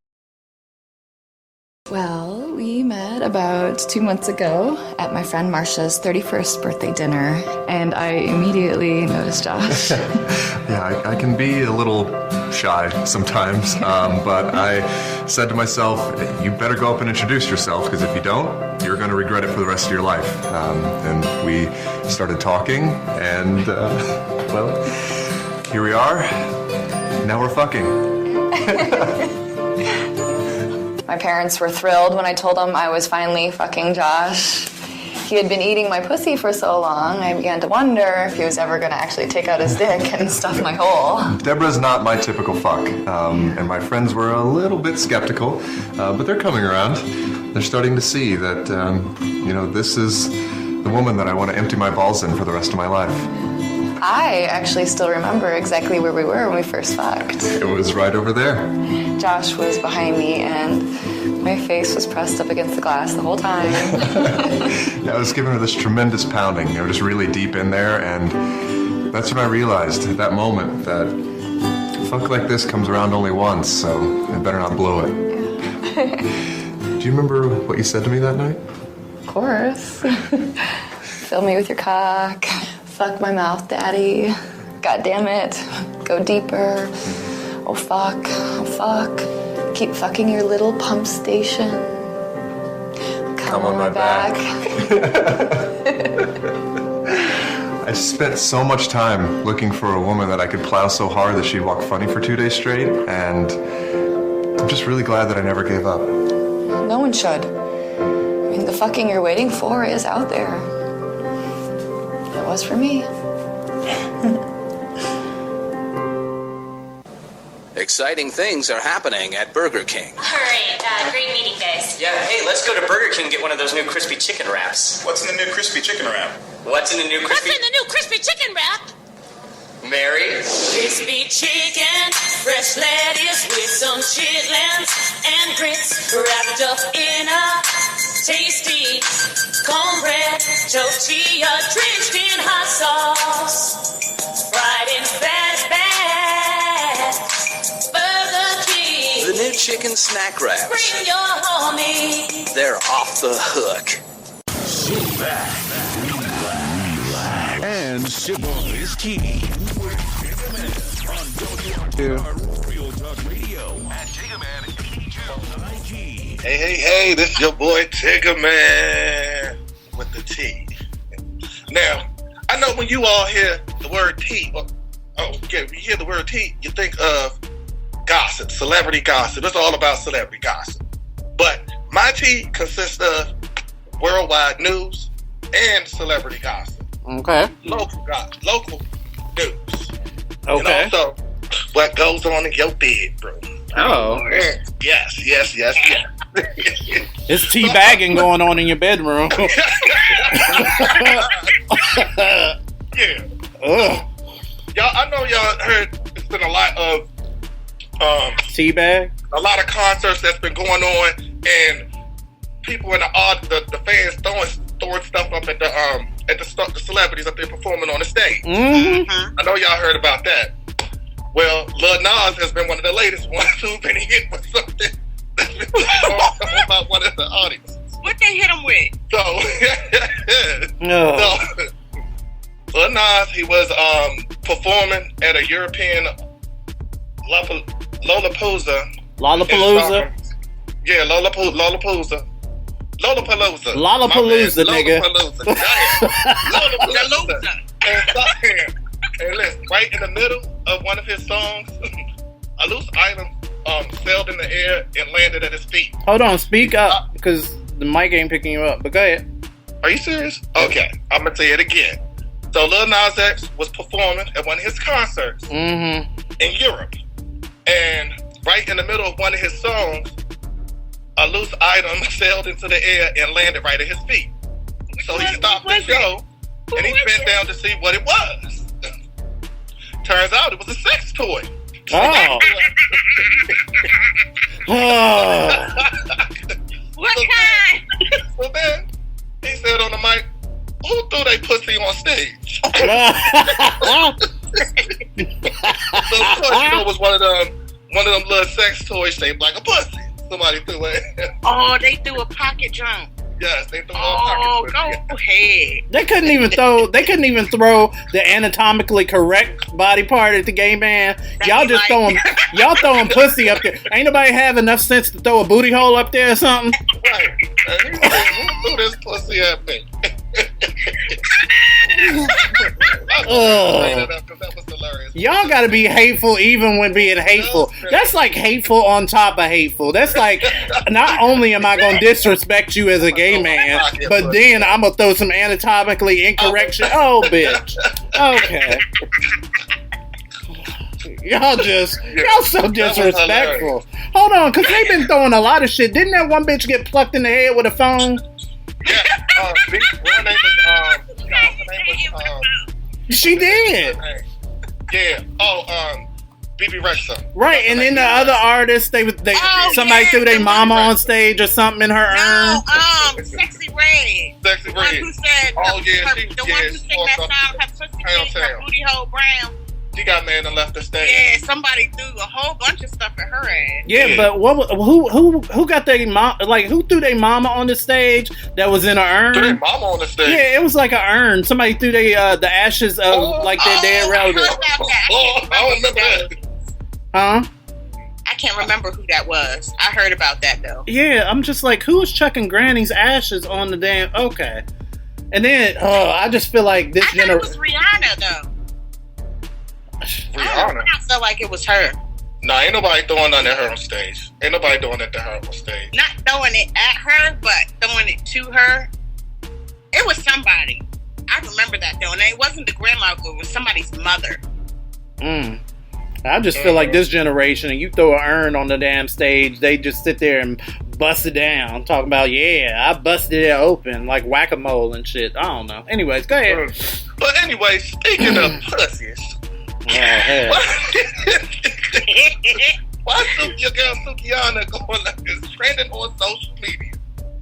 Well, we met about 2 months ago at my friend Marsha's 31st birthday dinner, and I immediately noticed Josh. Yeah, I can be a little shy sometimes, but I said to myself, you better go up and introduce yourself, because if you don't, you're going to regret it for the rest of your life. And we started talking, and, well, here we are. Now we're fucking. My parents were thrilled when I told them I was finally fucking Josh. He had been eating my pussy for so long, I began to wonder if he was ever going to actually take out his dick and stuff my hole. Deborah's not my typical fuck, and my friends were a little bit skeptical, but they're coming around. They're starting to see that, this is the woman that I want to empty my balls in for the rest of my life. I actually still remember exactly where we were when we first fucked. It was right over there. Josh was behind me, and my face was pressed up against the glass the whole time. Yeah, I was giving her this tremendous pounding. They were just really deep in there, and that's when I realized at that moment that fuck like this comes around only once, so I better not blow it. Do you remember what you said to me that night? Of course. Fill me with your cock. Fuck my mouth, daddy. God damn it. Go deeper. Oh fuck. Oh fuck. Keep fucking your little pump station. Come on my back. I spent so much time looking for a woman that I could plow so hard that she'd walk funny for 2 days straight, and I'm just really glad that I never gave up. No one should. I mean, the fucking you're waiting for is out there. It was for me. Exciting things are happening at Burger King. All right, great meeting, guys. Yeah, hey, let's go to Burger King and get one of those new crispy chicken wraps. What's in the new crispy chicken wrap? What's in the new crispy... What's in the new crispy chicken wrap? Mary? Crispy chicken, fresh lettuce with some chitlins and grits wrapped up in a tasty cornbread tortilla drenched in hot sauce, fried in fat back. Burger King. The new chicken snack wraps. Bring your homie. They're off the hook. Sit back, relax, and sip on this tea. With Tigga Man on WRTR Real Talk Radio and Tigga Man on IG. Hey, this is your boy Tigga Man with the T. Now, I know when you all hear the word T, when you hear the word T, you think of gossip, celebrity gossip. It's all about celebrity gossip. But my T consists of worldwide news and celebrity gossip. Okay. Local news. Okay. And also what goes on in your bed, bro. Oh. Yes. It's teabagging going on in your bedroom. Yeah. Ugh. Y'all, I know y'all heard it's been a lot of Teabag? a lot of concerts that's been going on, and people in the fans throwing stuff up at the celebrities up there performing on the stage. Mm-hmm. I know y'all heard about that. Well, Lil Nas has been one of the latest ones who's been hit with something that's been talking about one of the audiences. What they hit him with? So Lil Nas, he was performing at a European Lollapalooza. Yeah, Lollapalooza, nigga. Lollapalooza. And listen, right in the middle of one of his songs, a loose item sailed in the air and landed at his feet. Hold on, speak up, because the mic ain't picking you up, but go ahead. Are you serious? Okay, I'm going to say it again. So Lil Nas X was performing at one of his concerts in Europe. And right in the middle of one of his songs, a loose item sailed into the air and landed right at his feet. So he stopped the show and he bent down to see what it was. Turns out it was a sex toy. Oh. What kind? So then he said on the mic, "Who threw they pussy on stage?" So of course, it was one of them little sex toys shaped like a pussy. Somebody threw it. Oh, they threw a pocket jump. Yes, they threw all pocket pussy. Go ahead. They couldn't even throw the anatomically correct body part at the gay man. Y'all just throwing pussy up there. Ain't nobody have enough sense to throw a booty hole up there or something? Right. And he said, "Who threw this pussy at me?" That was hilarious. Y'all gotta be hateful even when being hateful. That's like hateful on top of hateful. That's like, not only am I gonna disrespect you as a gay man, but then I'm gonna throw some anatomically incorrect shit. Oh, bitch. Okay. Y'all so disrespectful. Hold on, because they've been throwing a lot of shit. Didn't that one bitch get plucked in the head with a phone? Yeah, her name was she did. Yeah. BB Rexha. Right, and then the other artists, somebody threw their mama on stage or something in her urn. Sexy Red. Sexy Red. The one who said, one who sang that song, her pussy pink, her booty hole brown. She got mad and left the stage. Yeah, somebody threw a whole bunch of stuff at her ass. Yeah, but who got their mom? Like, who threw their mama on the stage that was in an urn? Threw their mama on the stage. Yeah, it was like an urn. Somebody threw the ashes of their dead relative. I don't remember that. Huh? I can't remember who that was. I heard about that though. Yeah, I'm just like, who is chucking Granny's ashes on the damn? Okay, and then I just feel like this generation. It was Rihanna though. Rihanna. I felt like it was her. Nah, ain't nobody throwing nothing at her on stage. Ain't nobody doing it to her on stage. Not throwing it at her, but throwing it to her. It was somebody. I remember that though, and it wasn't the grandma. It was somebody's mother. I just feel like this generation, and you throw an urn on the damn stage, they just sit there and bust it down, talking about, yeah, I busted it open like whack-a-mole and shit. I don't know. Anyways, go ahead. But anyway, speaking of pussies, why your girl Sukihana going like this, trending on social media?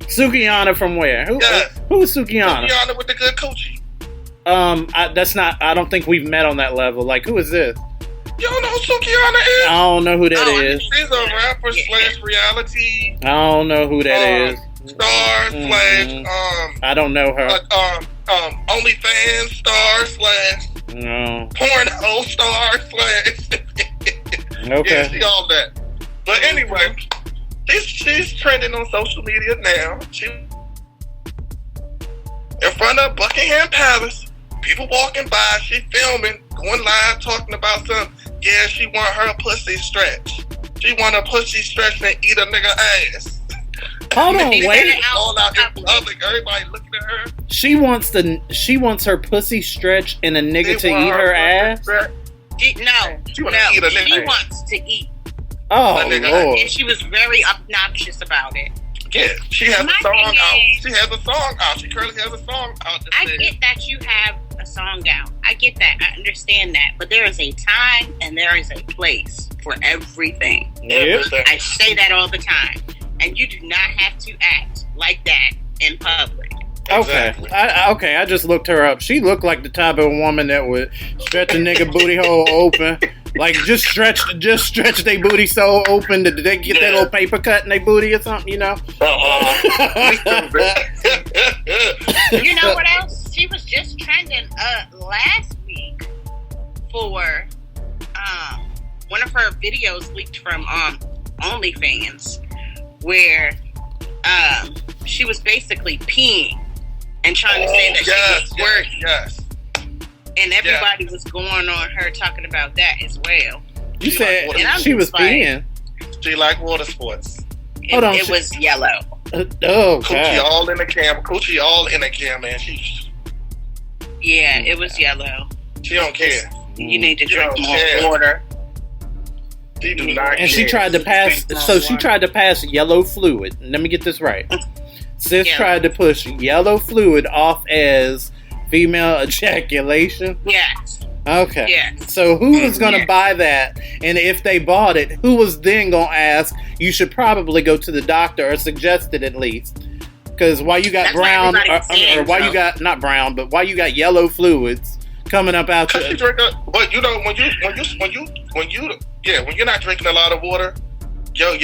Sukihana from where? Who's Sukihana? Sukihana with the good coochie. That's not. I don't think we've met on that level. Like, who is this? You don't know who Sukihana is? I don't know who that is. She's a rapper slash reality. I don't know who that is. Star slash I don't know her. OnlyFans star slash porno star slash. Okay. Yeah, she all that. But anyway, she's trending on social media now. She in front of Buckingham Palace. People walking by. She filming, going live, talking about something. Yeah, she want her pussy stretch. She want her pussy stretch and eat a nigga ass. Hold on, wait. All out in public, everybody looking at her. She wants her pussy stretch and a nigga to eat her ass? She wants to eat. Oh, Lord. And she was very obnoxious about it. Yeah, she has a song out. She has a song out. She currently has a song out. I get that you have a song out. I get that. I understand that. But there is a time and there is a place for everything. Yep. I say that all the time. And you do not have to act like that in public. Exactly. Okay, I just looked her up. She looked like the type of woman that would stretch a nigga booty hole open. Like, just stretch their booty so open that they get that little paper cut in their booty or something, you know? You know what else? She was just trending last week for one of her videos leaked from OnlyFans, where she was basically peeing and trying to say that she was squirting. Yes. And everybody was going on her talking about that as well. You said she was peeing. She liked water sports. It was yellow. Coochie all in the cam. Coochie all in the cam, man. Yeah, it was yellow. She don't care. You need to drink more water. She do not care. And she tried to pass. So she tried to pass yellow fluid. Let me get this right. Sis tried to push yellow fluid off as female ejaculation. Yes. Okay. Yes. So who was going to buy that? And if they bought it, who was then going to ask, you should probably go to the doctor, or suggest it at least? Because why you got brown, or why you got, not brown, but why you got yellow fluids coming up out your... But you know, when you're not drinking a lot of water, your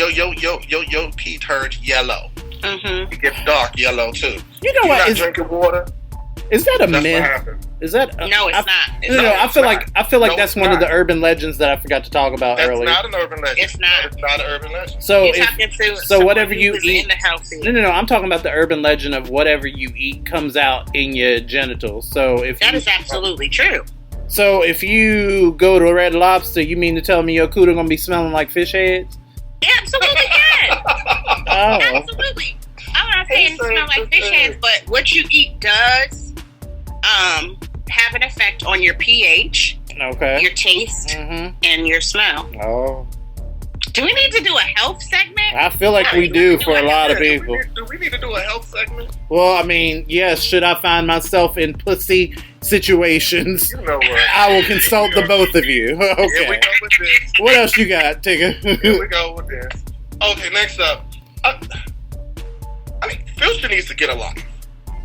pee turns yellow. Mm-hmm. It gets dark yellow too. You know what? You're not drinking water. Is that a myth? Is that no? It's not. I feel like that's one of the urban legends that I forgot to talk about earlier. That's not an urban legend. It's not. It's not an urban legend. So whatever you eat. No. I'm talking about the urban legend of whatever you eat comes out in your genitals. So that is absolutely true. So if you go to Red Lobster, you mean to tell me your cooter gonna be smelling like fish heads? Yeah, absolutely, yeah. Oh. Absolutely. I'm not saying it smells like fish heads, but what you eat does have an effect on your pH, your taste, and your smell. Oh. Do we need to do a health segment? I feel like we do for a lot of people. Do we need to do a health segment? Well, I mean, yes, should I find myself in pussy situations, you know what? I will consult the both of you. Okay. Here we go with this. What else you got, Tigga? Here we go with this. Okay, next up. Future needs to get a life.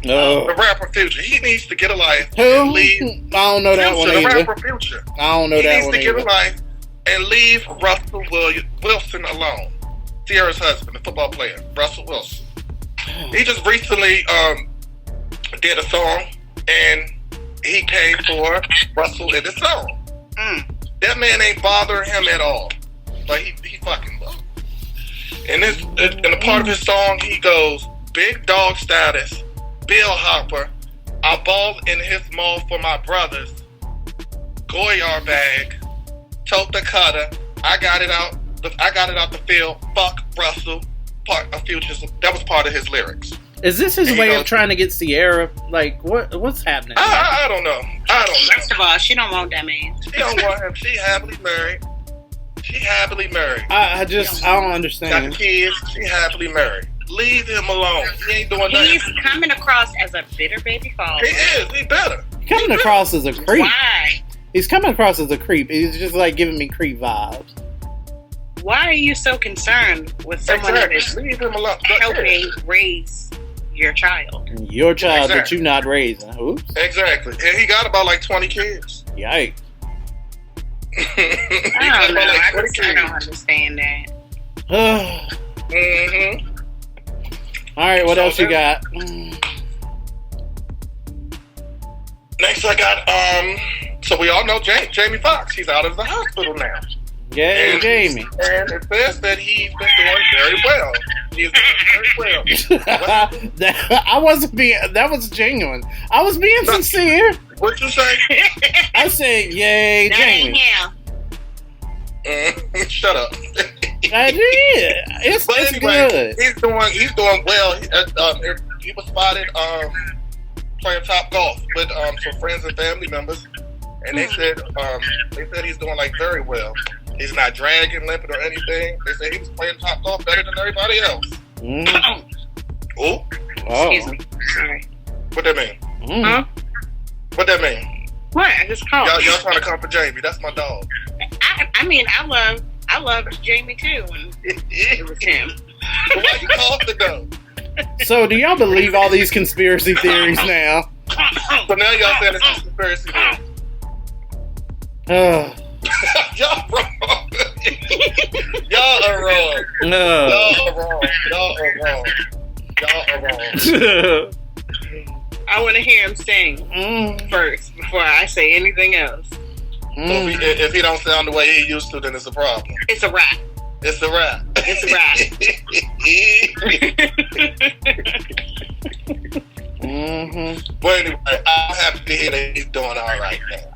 No. The rapper Future. He needs to get a life. Who? I don't know that one either. The rapper Future. I don't know that one either. He needs to get a life and leave Russell Wilson alone. Sierra's husband, the football player, Russell Wilson. He just recently did a song, and he paid for Russell in the song. That man ain't bothering him at all. But he fucking loves. In a part of his song, he goes, "Big dog status, Bill Hopper. I balled in his mall for my brothers. Goyard bag, tote the cutter. I got it out the field. Fuck Russell." Part of Future's. That was part of his lyrics. Is this his way of trying to get Sierra? Like, what's happening? I don't know. First of all, she don't want that man. She don't want him. She happily married. I don't understand. Got kids. She happily married. Leave him alone. He ain't doing nothing. He's coming across as a bitter baby father. He is. He better. Coming across as a creep. Why? He's coming across as a creep. He's just like giving me creep vibes. Why are you so concerned with someone that is Leave him alone. helping raise your child. Your child that you're not raising. Oops. Exactly. And he got about like 20 kids. Yikes. I don't know. I don't understand that. Mm-hmm. All right, what else you got? Next, I got so we all know Jamie Foxx. He's out of the hospital now. Yeah, Jamie. And it says that he's been doing very well. He's doing very well. I wasn't being. That was genuine. I was being sincere. What'd you say? I said, "Yay, Jamie." Shut up. I did. It's good. He's doing well. He was spotted playing top golf with some friends and family members, and they said he's doing like very well. He's not dragging, limping, or anything. They said he was playing top golf better than everybody else. Oh. Excuse me. Sorry. What that mean? Huh? What that mean? What? I just called. Y'all trying to come for Jamie? That's my dog. I mean, I love Jamie too. And it was him. So why you coughing though? So, do y'all believe all these conspiracy theories now? So now y'all saying it's a conspiracy theory. Y'all wrong. Y'all are wrong. No. Y'all are wrong. Y'all are wrong. Y'all are wrong. I want to hear him sing first before I say anything else. So if he don't sound the way he used to, then it's a problem. It's a rap. It's a rap. It's a rap. But anyway, I'm happy to hear that he's doing all right now.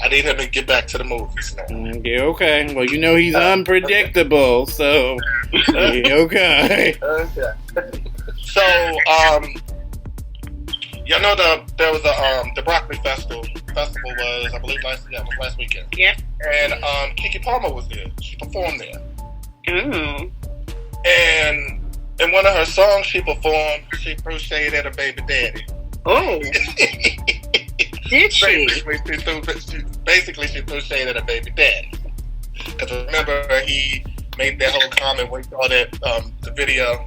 I need him to get back to the movies now. Yeah, okay. Well, you know he's unpredictable, so okay. Okay. So, y'all know there was the Broccoli Festival was, I believe, last weekend. Yeah. And Keke Palmer was there. She performed there. Mm. And in one of her songs she performed, she threw shade at her baby daddy. Oh. Did she? Basically, she threw shade at her baby daddy. Because remember, he made that whole comment when he saw that the video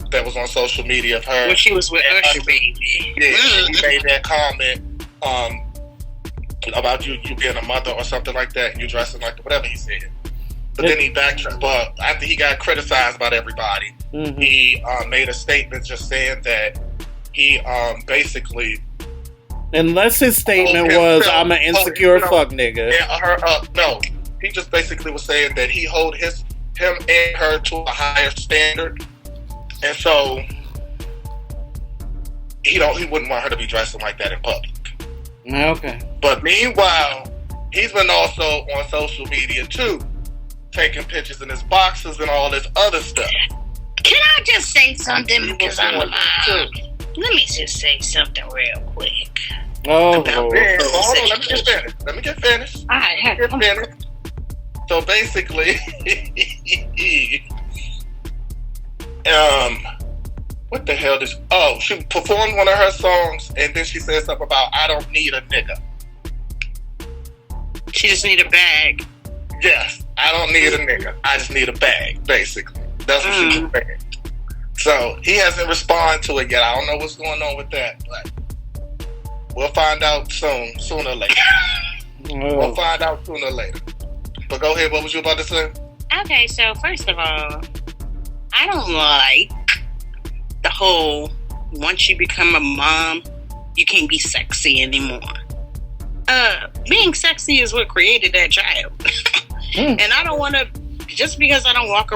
that was on social media of her when she was with Usher, baby. Yeah, he made that comment about you being a mother or something like that, and you dressing like whatever he said. But then he backtracked. But after he got criticized by everybody, he made a statement just saying that he basically. Unless his statement was, "I'm an insecure fuck nigga." No, he just basically was saying that he hold him and her to a higher standard, and so he wouldn't want her to be dressing like that in public. Okay. But meanwhile, he's been also on social media too, taking pictures in his boxes and all this other stuff. Can I just say something because I'm a mom? Let me just say something real quick. Oh, hold on. Let me get finished. All right. So basically, what the hell did she performed one of her songs and then she said something about I don't need a nigga. She just need a bag. Yes, I don't need a nigga. I just need a bag, basically. That's what she was saying. So he hasn't responded to it yet. I don't know what's going on with that, but we'll find out sooner or later. We'll find out sooner or later. But go ahead, what was you about to say? Okay, so first of all, I don't like the whole once you become a mom, you can't be sexy anymore. Being sexy is what created that child. And I don't want to, just because I don't want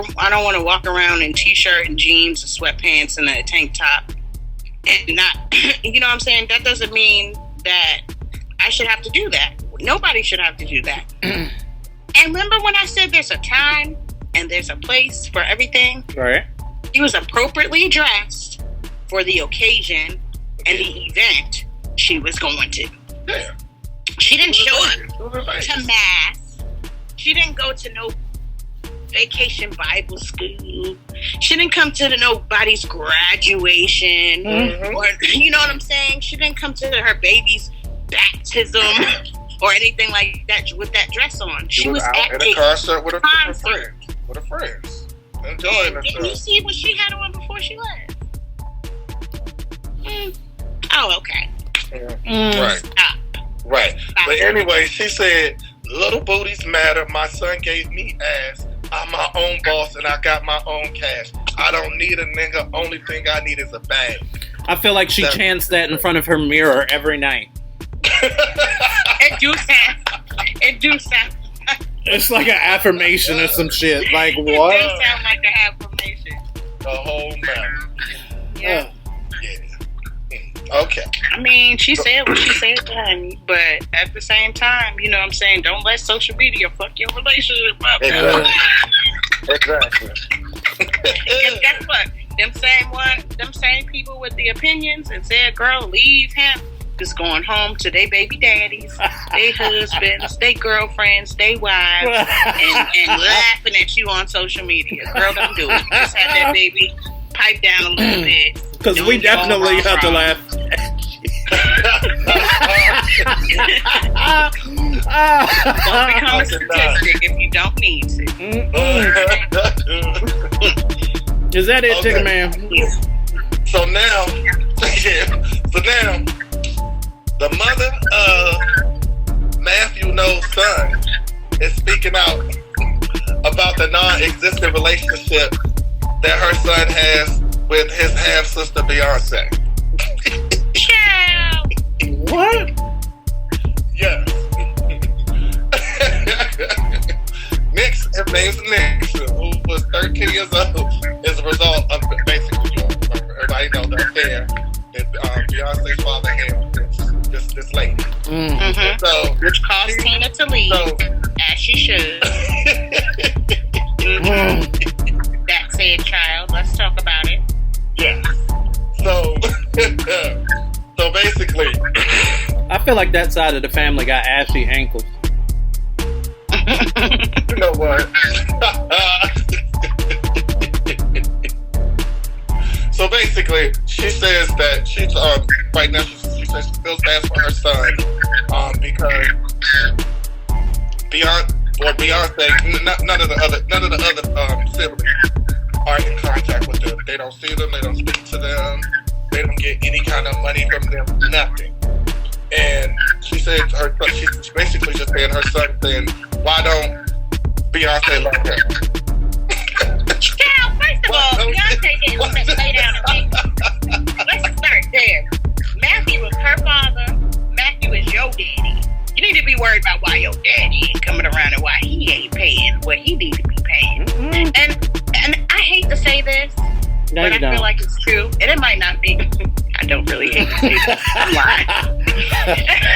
to walk around in t-shirt and jeans and sweatpants and a tank top and not, you know what I'm saying? That doesn't mean that I should have to do that. Nobody should have to do that. And remember when I said there's a time and there's a place for everything? Right. He was appropriately dressed for the occasion and the event she was going to. Yeah. She didn't show up to mass. She didn't go to no vacation Bible school. She didn't come to nobody's graduation. Or, you know what I'm saying? She didn't come to her baby's baptism or anything like that with that dress on. She was out at in a concert with her concert. With her friends. Enjoying herself. Didn't you see what she had on before she left? Oh, okay. Right. Stop. Right. But anyway, she said, little booties matter. My son gave me ass. I'm my own boss and I got my own cash. I don't need a nigga. Only thing I need is a bag. I feel like she chants that in front of her mirror every night. It do sound. It's like an affirmation or some shit. Like, what? It do sound like an affirmation. The whole matter. Yeah. Okay. I mean, she said what she said, honey, but at the same time, you know what I'm saying? Don't let social media fuck your relationship up. Exactly. Because guess what? Them same people with the opinions and said, girl, leave him. Just going home to their baby daddies, their husbands, their girlfriends, their wives, and laughing at you on social media. Girl, don't do it. Just have that baby pipe down a little bit. Because we definitely have to laugh. Don't become a statistic if you don't need to. Is that it, Tigga Man? So now, the mother of Matthew No's son is speaking out about the non-existent relationship that her son has with his half-sister Beyonce. What? Yes. His name's Nick, who was 13 years old, as a result of basically, everybody know the affair that Beyonce's father had with this lady. Mm-hmm. So, which caused Tina to leave, as she should. That said child, let's talk about it. Yeah. So basically, I feel like that side of the family got ashy ankles. You know what? So basically, she says that she's right now. She says she feels bad for her son because Beyonce, none of the other siblings are in contact with them. They don't see them. They don't speak to them. They don't get any kind of money from them. Nothing. And she said she's basically just saying her son saying, why don't Beyonce love her? Child, first of all, Beyonce didn't lay down and think. Let's start there. Matthew was her father. Matthew is your daddy. You need to be worried about why your daddy ain't coming around and why he ain't paying what he need to be paying. Mm-hmm. And I hate to say this, but I feel like it's true. And it might not be. I don't really hate to say this. I'm lying.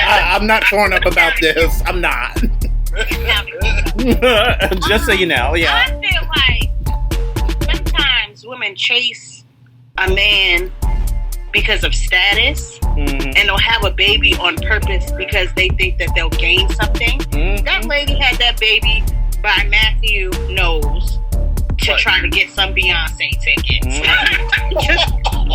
I'm not torn up about this. I'm not. Just so you know, yeah. I feel like sometimes women chase a man because of status, and they'll have a baby on purpose because they think that they'll gain something. Mm-hmm. That lady had that baby by Matthew Knowles to try to get some Beyonce tickets. I'm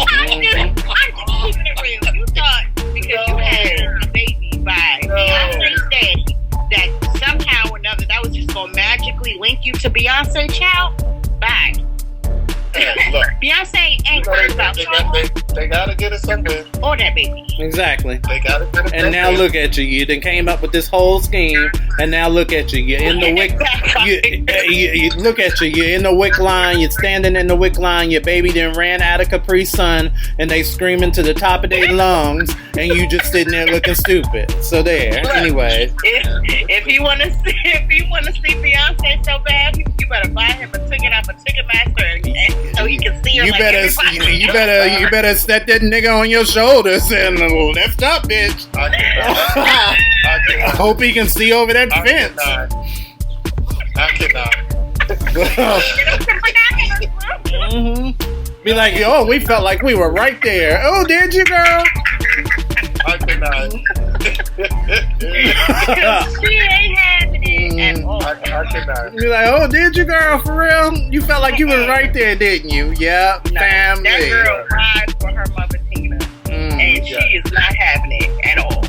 keeping it real. You thought because you had a baby by Beyonce's daddy that somehow or another that was just going to magically link you to Beyonce, child? Bye. Beyonce ain't worried about they gotta get it somewhere. Or that baby. Exactly. They gotta get it. And now look at you. You done came up with this whole scheme, and now look at you. You're in the wick. You look at you. You're in the wick line. You're standing in the wick line. Your baby done ran out of Capri Sun, and they screaming to the top of their lungs, and you just sitting there looking stupid. So there. Anyway. If you wanna see Beyonce so bad, you better buy him a ticket off a Ticketmaster so he can see her. You better set that nigga on your shoulders and lift up, bitch. I hope he can see over that fence. I cannot. Be like, oh, we felt like we were right there. Oh, did you, girl? I cannot. She ain't having it at all. I cannot. Be like, oh, did you, girl? For real? You felt like you were right there, didn't you? Yeah, family. That girl rides for her mother, Tina, and she is not having it at all.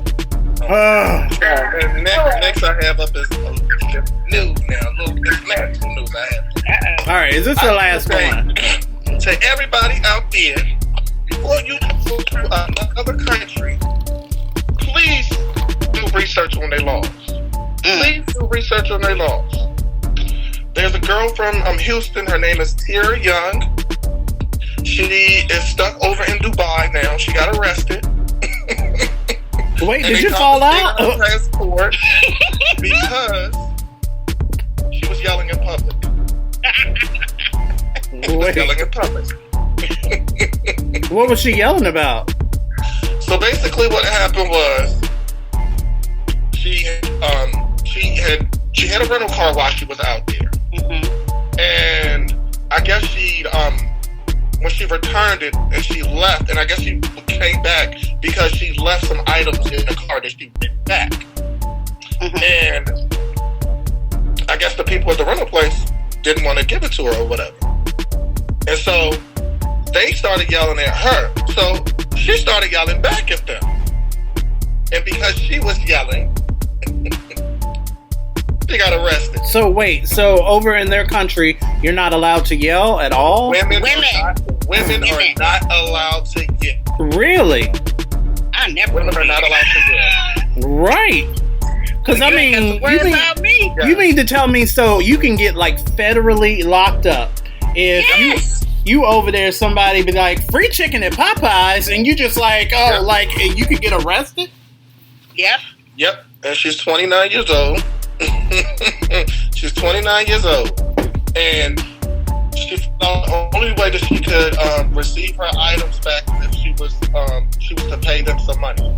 Next I have up is news now. This last news I have. All right, is this the last one? To everybody out there, before you go to another country, please do research on their laws. Please do research on their laws. There's a girl from Houston. Her name is Titter Young. She is stuck over in Dubai now. She got arrested. Wait, did you fall out? Her passport because she was yelling in public. Yelling in public. What was she yelling about? So basically, what happened was she had a rental car while she was out there, and I guess when she returned it and she left, and I guess she came back because she left some items in the car that she went back, and I guess the people at the rental place didn't want to give it to her or whatever, and so they started yelling at her. So she started yelling back at them, and because she was yelling, she got arrested. So wait, so over in their country, you're not allowed to yell at all? Women are not allowed to yell. Really? Women are not allowed to yell. Right. Because I mean, you mean to tell me so you can get like federally locked up if you over there, somebody be like free chicken at Popeyes, and you just like like you could get arrested? Yep. And she's 29 years old. She's 29 years old, and she the only way that she could receive her items back if she was to pay them some money.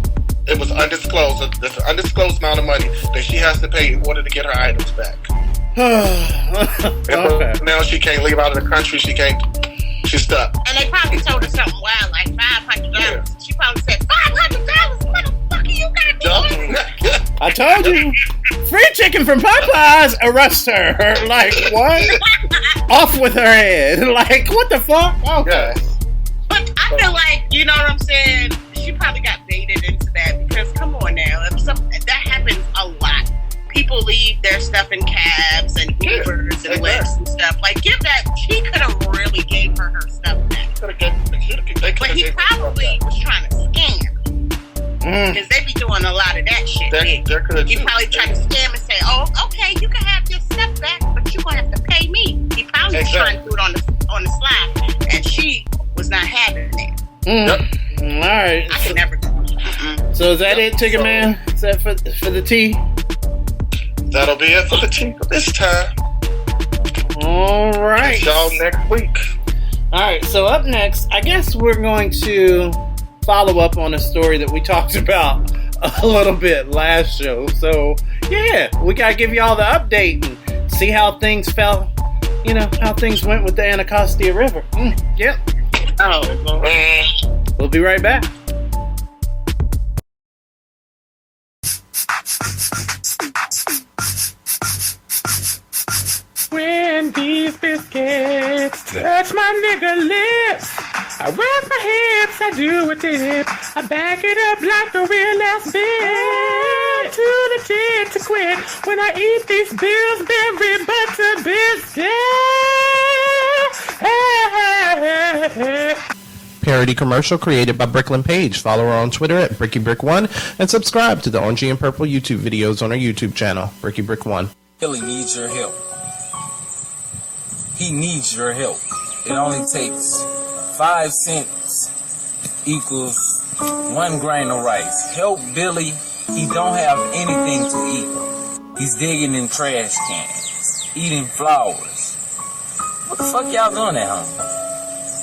It was undisclosed. There's an undisclosed amount of money that she has to pay in order to get her items back. Okay. Now she can't leave out of the country. She's stuck. And they probably told her something wild, like $500. Yeah. She probably said, $500? What the fuck are you got doing? I told you. Free chicken from Popeyes, arrest her. Like, what? Off with her head. Like, what the fuck? Okay. But I feel like, you know what I'm saying? She probably got baited into that because, come on now, that happens a lot. People leave their stuff in cabs and Ubers and Lyfts and stuff. Like, give that. She could have really gave her stuff back. But he probably was trying to scam. Because they be doing a lot of that shit. He probably tried to scam and say, "Oh, okay, you can have your stuff back, but you're gonna have to pay me." He probably was trying to do it on the slide, and she was not having it. All right. I can never do it. So is that it, Tigga Man? Is that for the tea? That'll be it for the tea for this time. All right. Y'all next week. All right. So up next, I guess we're going to follow up on a story that we talked about a little bit last show. So yeah, we gotta give y'all the update and see how things fell. You know how things went with the Anacostia River. Yep. We'll be right back. When these biscuits touch my nigga lips, I rub my hips, I do a dip, I back it up like a real ass bitch. Too legit to quit when I eat these Pillsbury butter biscuits. Parody commercial created by Bricklyn Page. Follow her on Twitter at BrickyBrick1 and subscribe to the Orangey and Purple YouTube videos on her YouTube channel, BrickyBrick1. Billy needs your help. He needs your help. It only takes 5 cents equals 1 grain of rice. Help Billy. He don't have anything to eat. He's digging in trash cans, eating flowers. What the fuck y'all doing at home?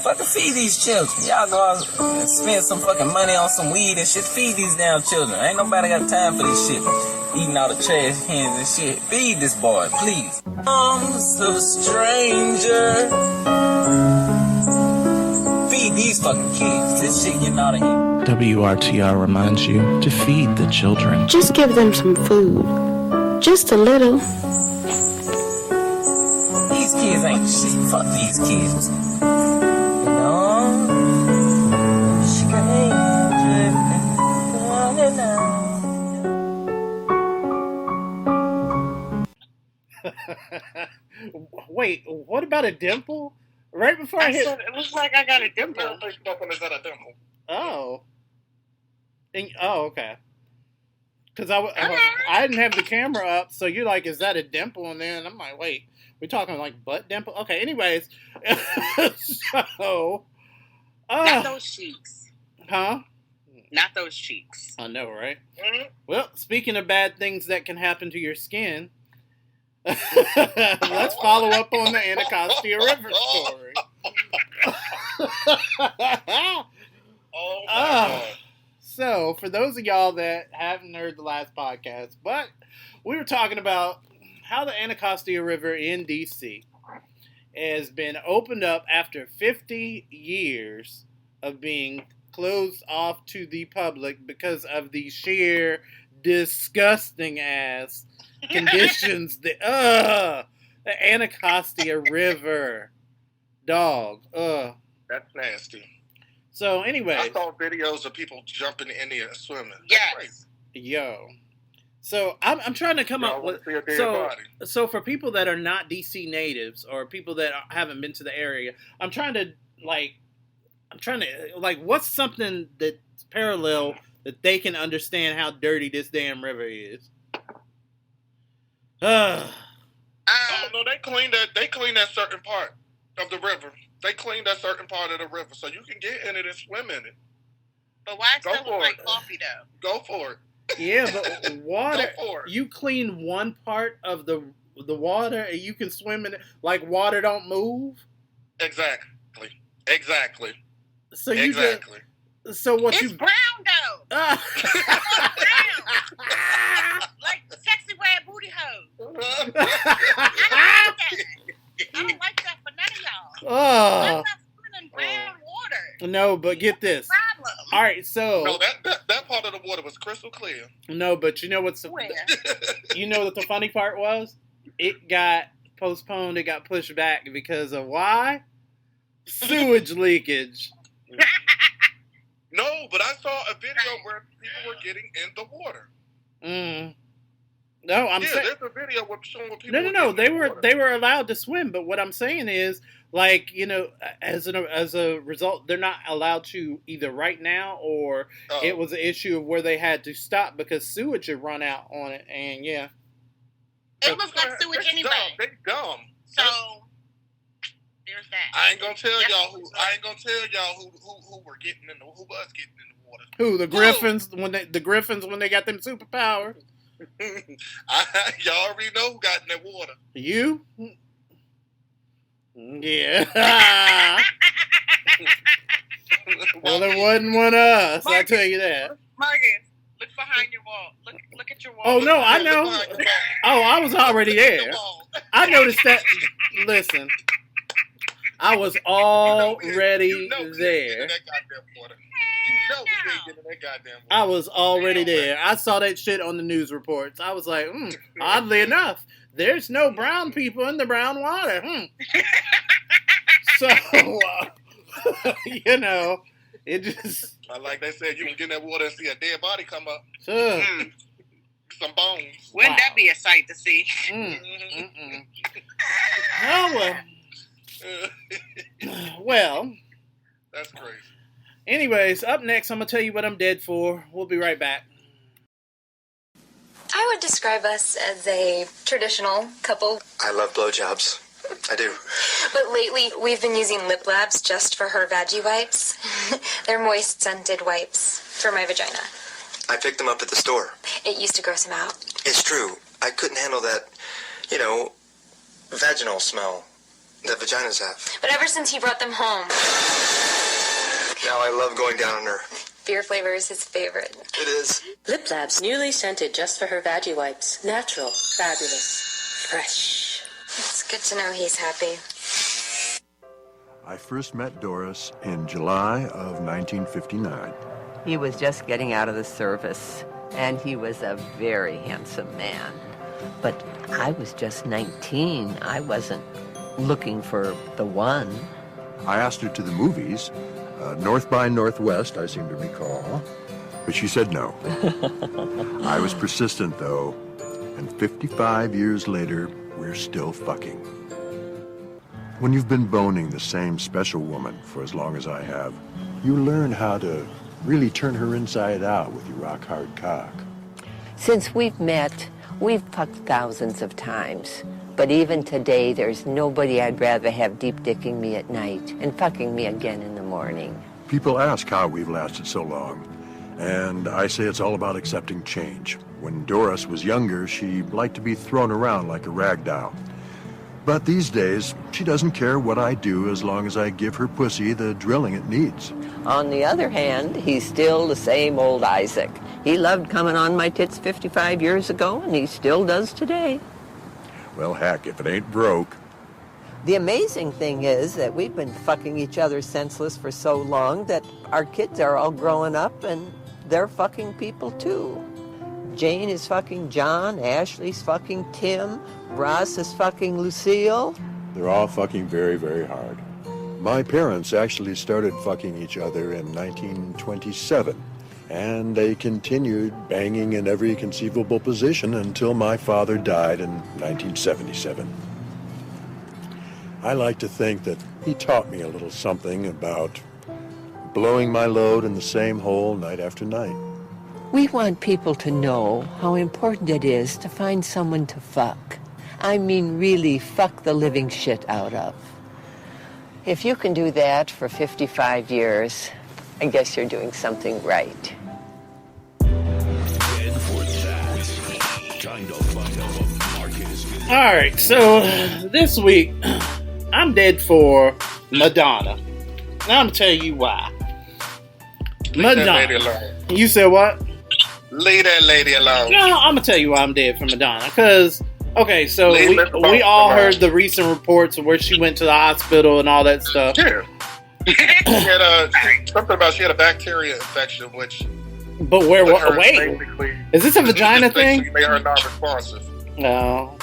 Fucking feed these children. Y'all go out and spend some fucking money on some weed and shit. Feed these damn children. Ain't nobody got time for this shit. Eating all the trash cans and shit. Feed this boy, please. Arms of a stranger. Feed these fucking kids. This shit getting out of here. WRTR reminds you to feed the children. Just give them some food. Just a little. These kids ain't shit. Fuck these kids. Wait, what about a dimple? Right before I hit. Said, it looks like I got a dimple. Is that a dimple? Oh. Okay. Because I didn't have the camera up, so you're like, is that a dimple? And then I'm like, wait, we're talking like butt dimple? Okay, anyways. So. Not those cheeks. Huh? Not those cheeks. I know, right? Mm-hmm. Well, speaking of bad things that can happen to your skin, let's follow up on the Anacostia River story. Oh, my God. So, for those of y'all that haven't heard the last podcast, but we were talking about how the Anacostia River in D.C. has been opened up after 50 years of being closed off to the public because of the sheer disgusting ass conditions. The Anacostia River, dog. That's nasty. So anyway, I saw videos of people jumping in there and swimming. Yes. Yo. So I'm trying to come up with so for people that are not DC natives or people that haven't been to the area, I'm trying to what's something that's parallel that they can understand how dirty this damn river is. Oh no, they clean that certain part of the river. They clean that certain part of the river, so you can get in it and swim in it. But why does it look like coffee though? Go for it. Yeah, but water. You clean one part of the water, and you can swim in it like water don't move. Exactly. So you exactly. So what? It's brown though. It's brown. Like sexy red booty hose. I don't like that for none of y'all. I'm not swimming in brown water. No, but get this. All right, so no, that part of the water was crystal clear. No, but you know what's you know what the funny part was? It got postponed. It got pushed back because of why? Sewage leakage. No, but I saw a video where people were getting in the water. No, I'm saying there's a video showing people. No. They were allowed to swim, but what I'm saying is, like, you know, as a result, they're not allowed to either right now or it was an issue of where they had to stop because sewage had run out on it, and yeah. It looks like sewage anyway. They dumb. So there's that. I ain't gonna tell y'all who were getting in the who was getting in the water. Who the Griffins when they got them superpowers. Y'all already know who got in that water. You? Yeah. Well, there wasn't one of us. I'll tell you that. Marcus, look behind your wall. Look at your wall. Oh no, I know. Oh, I was already there. I noticed that. Listen, I was already there. I was already there. I saw that shit on the news reports. I was like, oddly enough, there's no brown people in the brown water. So, you know, it just... Like they said, you can get in that water and see a dead body come up. Some bones. Wouldn't that be a sight to see? Oh, well. That's crazy. Anyways, up next, I'm going to tell you what I'm dead for. We'll be right back. I would describe us as a traditional couple. I love blowjobs. I do. But lately, we've been using lip labs just for her veggie wipes. They're moist, scented wipes for my vagina. I picked them up at the store. It used to gross him out. It's true. I couldn't handle that, vaginal smell that vaginas have. But ever since he brought them home... Now I love going down on her. Beer flavor is his favorite. It is. Lip Labs, newly scented just for her veggie wipes. Natural, fabulous, fresh. It's good to know he's happy. I first met Doris in July of 1959. He was just getting out of the service, and he was a very handsome man. But I was just 19. I wasn't looking for the one. I asked her to the movies. North by Northwest, I seem to recall. But she said no. I was persistent, though. And 55 years later, we're still fucking. When you've been boning the same special woman for as long as I have, you learn how to really turn her inside out with your rock-hard cock. Since we've met, we've fucked thousands of times. But even today, there's nobody I'd rather have deep dicking me at night and fucking me again in the morning. People ask how we've lasted so long, and I say it's all about accepting change. When Doris was younger, she liked to be thrown around like a rag doll. But these days, she doesn't care what I do as long as I give her pussy the drilling it needs. On the other hand, he's still the same old Isaac. He loved coming on my tits 55 years ago, and he still does today. Well, heck, if it ain't broke. The amazing thing is that we've been fucking each other senseless for so long that our kids are all growing up and they're fucking people too. Jane is fucking John, Ashley's fucking Tim, Ross is fucking Lucille. They're all fucking very, very hard. My parents actually started fucking each other in 1927, and they continued banging in every conceivable position until my father died in 1977. I like to think that he taught me a little something about blowing my load in the same hole night after night. We want people to know how important it is to find someone to fuck. I mean, really fuck the living shit out of. If you can do that for 55 years, I guess you're doing something right. Alright, so this week, I'm dead for Madonna. Now I'm gonna tell you why. Leave that lady alone. You said what? Leave that lady alone. No, I'm gonna tell you why I'm dead for Madonna. Because, okay, so we all heard the recent reports of where she went to the hospital and all that stuff. Yeah. She had something about she had a bacteria infection, which. But wait, is this a vagina thing? Made her non-responsive. No.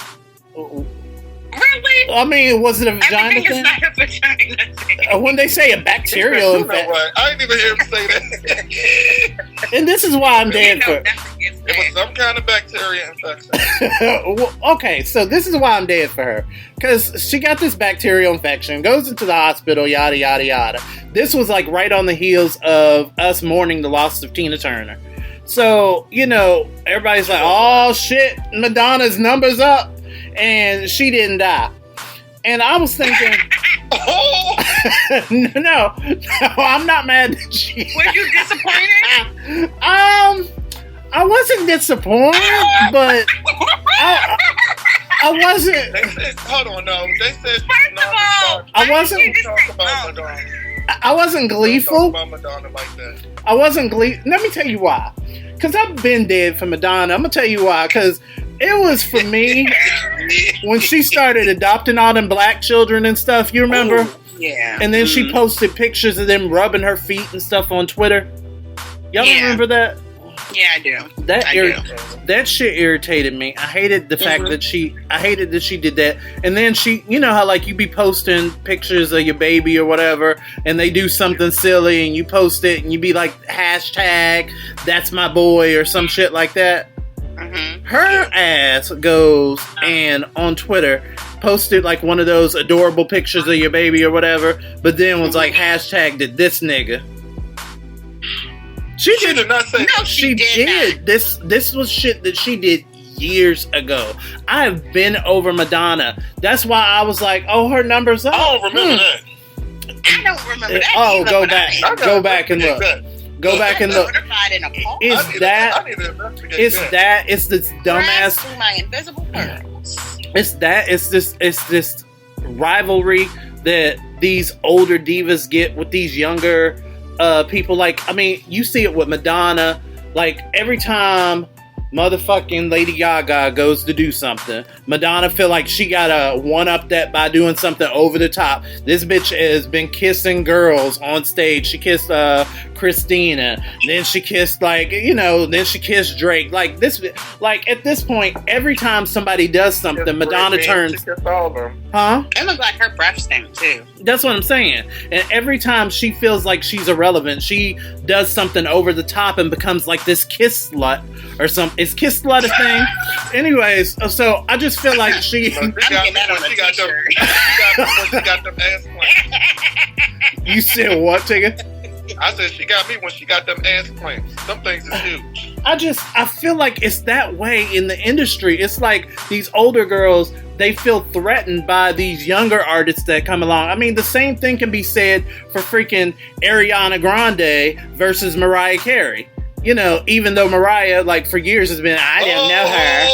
Really? I mean, was it a vagina Everything thing? is not a vagina thing. When they say a bacterial infection. I didn't even hear him say that. And this is why I'm dead for. It was some kind of bacteria infection. Well, okay, so this is why I'm dead for her. Because she got this bacterial infection, goes into the hospital, yada, yada, yada. This was like right on the heels of us mourning the loss of Tina Turner. So, you know, everybody's like, oh shit, Madonna's numbers up. And she didn't die. And I was thinking, no, I'm not mad that she. Were you disappointed? I wasn't disappointed, but I wasn't. They said, hold on, no. They said first of all, I wasn't. I wasn't gleeful. About Madonna like that. I wasn't gleeful. Let me tell you why. Because I've been dead for Madonna. I'm gonna tell you why. Because it was for me when she started adopting all them black children and stuff. You remember? Ooh, yeah. And then she posted pictures of them rubbing her feet and stuff on Twitter. Y'all remember that? Yeah, I do. That shit irritated me. I hated the fact that she did that. And then she, you know how like you be posting pictures of your baby or whatever, and they do something silly and you post it and you be like hashtag that's my boy or some shit like that. Her ass goes and on Twitter posted like one of those adorable pictures of your baby or whatever, but then was like hashtagged this nigga. She did not say no, she did. This was shit that she did years ago. I have been over Madonna. That's why I was like, oh, her numbers up. I don't remember that. I don't remember that. Oh, go back. Go back and look. Go back and look. It's this dumbass. My invisible pearls. It's this rivalry that these older divas get with these younger people. Like, I mean, you see it with Madonna. Like, every time motherfucking Lady Gaga goes to do something, Madonna feel like she gotta one-up that by doing something over the top. This bitch has been kissing girls on stage. She kissed Christina, then she kissed then she kissed Drake. Like this, like at this point, every time somebody does something, Madonna turns. Huh? It looks like her breath stink too. That's what I'm saying. And every time she feels like she's irrelevant, she does something over the top and becomes like this kiss slut or something. Is kiss slut a thing? Anyways, so I just feel like she got got me when she got them ass clamps. You said what, Tigga? I said she got me when she got them ass clamps. Some things is huge. I feel like it's that way in the industry. It's like these older girls, they feel threatened by these younger artists that come along. I mean, the same thing can be said for freaking Ariana Grande versus Mariah Carey. You know, even though Mariah, like, for years has been, I don't know her.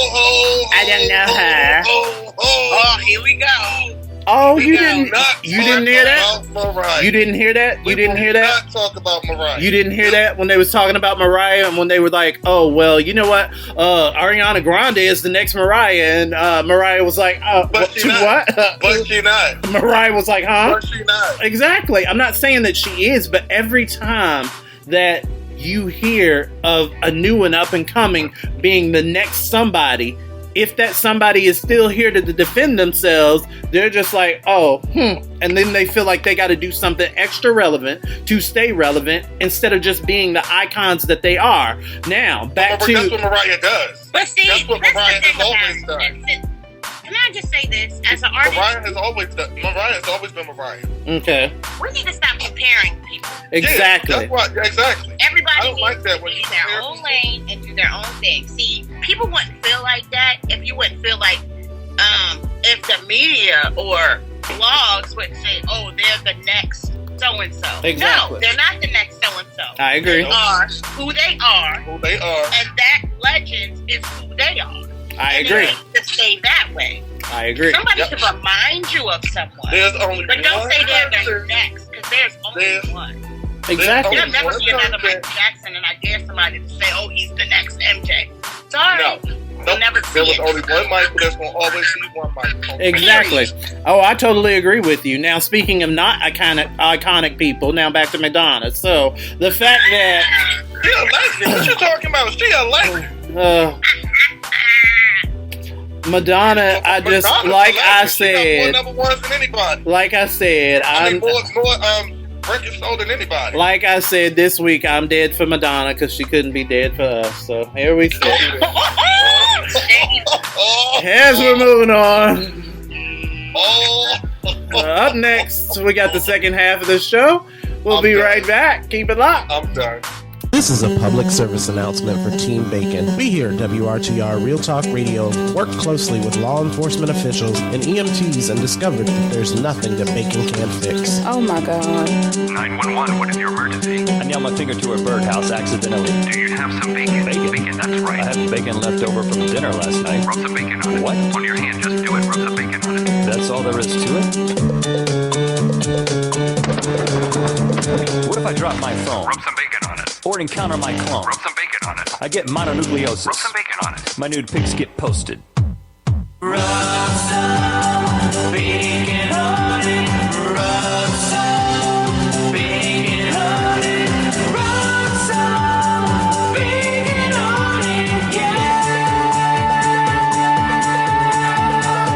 I don't know her. Oh, here we go. Oh, you didn't hear that? Mariah. You didn't hear that? You didn't hear that? Not talk about Mariah. You didn't hear that when they was talking about Mariah and when they were like, oh, well, you know what? Ariana Grande is the next Mariah. And Mariah was like, but she not. What? But she not. Mariah was like, huh? But she not. Exactly. I'm not saying that she is, but every time that you hear of a new and up and coming being the next somebody, if that somebody is still here to defend themselves, they're just like, and then they feel like they got to do something extra relevant to stay relevant instead of just being the icons that they are. Now, back to... That's what Mariah does. But see, that's what Mariah has always done. Can I just say this? As an artist... Mariah has always been Mariah. Okay. We need to stop comparing people. Exactly. Yeah, that's what, exactly. Everybody needs to be their own lane and do their own thing. See, people wouldn't feel like that if you wouldn't feel like if the media or blogs would say, oh, they're the next so-and-so. Exactly. No, they're not the next so-and-so. I agree. They are who they are. Who they are. And that legend is who they are. I agree. They need to stay that way. I agree. Somebody should remind you of someone. There's only but don't one say they're the person. next, because there's only one. Exactly. There'll never be another Michael Jackson, and I dare somebody to say, oh, he's the next MJ. Sorry. No. You'll never see there was it. only one Michael. There's going to always be one Michael. Exactly. Oh, I totally agree with you. Now, speaking of not iconic people, now back to Madonna. So, the fact that... She a legend. What you talking about? She a legend. Madonna, I just, like I said... She got more number ones than anybody. Like I said, more records sold than anybody. Like I said, this week, I'm dead for Madonna because she couldn't be dead for us. So, here we sit. As we're moving on. Up next, we got the second half of the show. We'll be right back. Keep it locked. I'm done. This is a public service announcement for Team Bacon. We here at WRTR Real Talk Radio work closely with law enforcement officials and EMTs and discovered that there's nothing that bacon can't fix. Oh my God. 911, what is your emergency? I nailed my finger to a birdhouse accidentally. Do you have some bacon? Bacon, that's right. I have bacon left over from dinner last night. Rub some bacon on it. What? On your hand, just do it. Rub some bacon on it. That's all there is to it? What if I drop my phone? Rub some bacon on it. Or encounter my clone? Rub some bacon on it. I get mononucleosis. Rub some bacon on it. My nude pics get posted. Rub some bacon on it. Rub some bacon on it. Rub some bacon on it, yeah.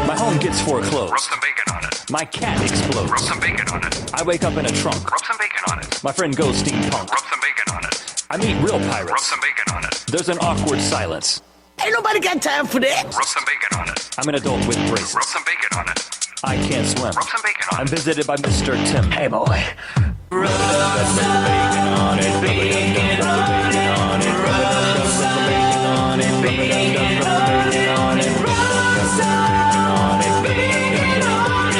My home gets foreclosed. Rub some bacon on it. My cat explodes. Rub some bacon on it. I wake up in a trunk. Rub some bacon on it. My friend goes steampunk. Rub some bacon on it. I meet real pirates. Rub some bacon on it. There's an awkward silence. Ain't nobody got time for that. Rub some bacon on it. I'm an adult with braces. Rub some bacon on it. I can't swim. Rub some bacon on it. I'm visited by Mr. Tim. Hey, boy. Rub some bacon on it. Bacon on it. Rub some bacon on it. Bacon on it. Rub some bacon on it.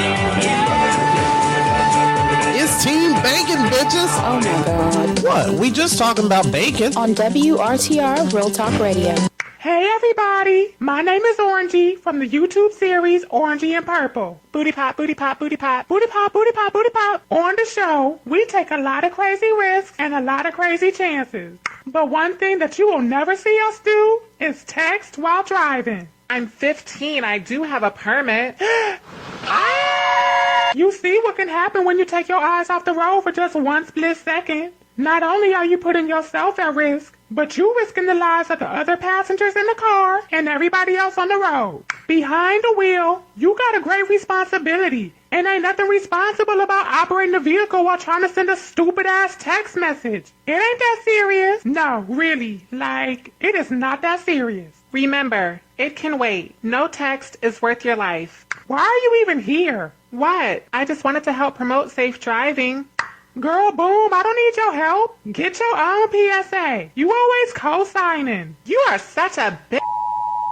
It's Team Bacon, bitches! Oh my God. What? We just talking about bacon? On WRTR Real Talk Radio. Hey everybody, my name is Orangey from the YouTube series Orangey and Purple. Booty pop, booty pop, booty pop, booty pop, booty pop, booty pop. On the show, we take a lot of crazy risks and a lot of crazy chances. But one thing that you will never see us do is text while driving. I'm 15, I do have a permit. You see what can happen when you take your eyes off the road for just one split second. Not only are you putting yourself at risk, but you risking the lives of the other passengers in the car and everybody else on the road. Behind the wheel, you got a great responsibility. And ain't nothing responsible about operating the vehicle while trying to send a stupid-ass text message. It ain't that serious. No, really. Like, it is not that serious. Remember, it can wait. No text is worth your life. Why are you even here? What? I just wanted to help promote safe driving. Girl, boom, I don't need your help. Get your own PSA. You always co-signing. You are such a bitch.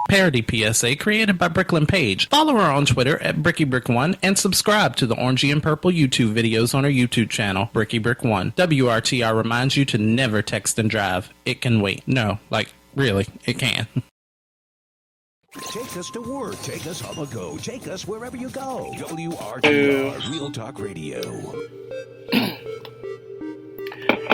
Parody PSA created by Bricklin Page. Follow her on Twitter at BrickyBrick1 and subscribe to the Orangey and Purple YouTube videos on her YouTube channel, BrickyBrick1. WRTR reminds you to never text and drive. It can wait. No, like, really, it can. Take us to work. Take us on the go. Take us wherever you go. WRTR Real Talk Radio.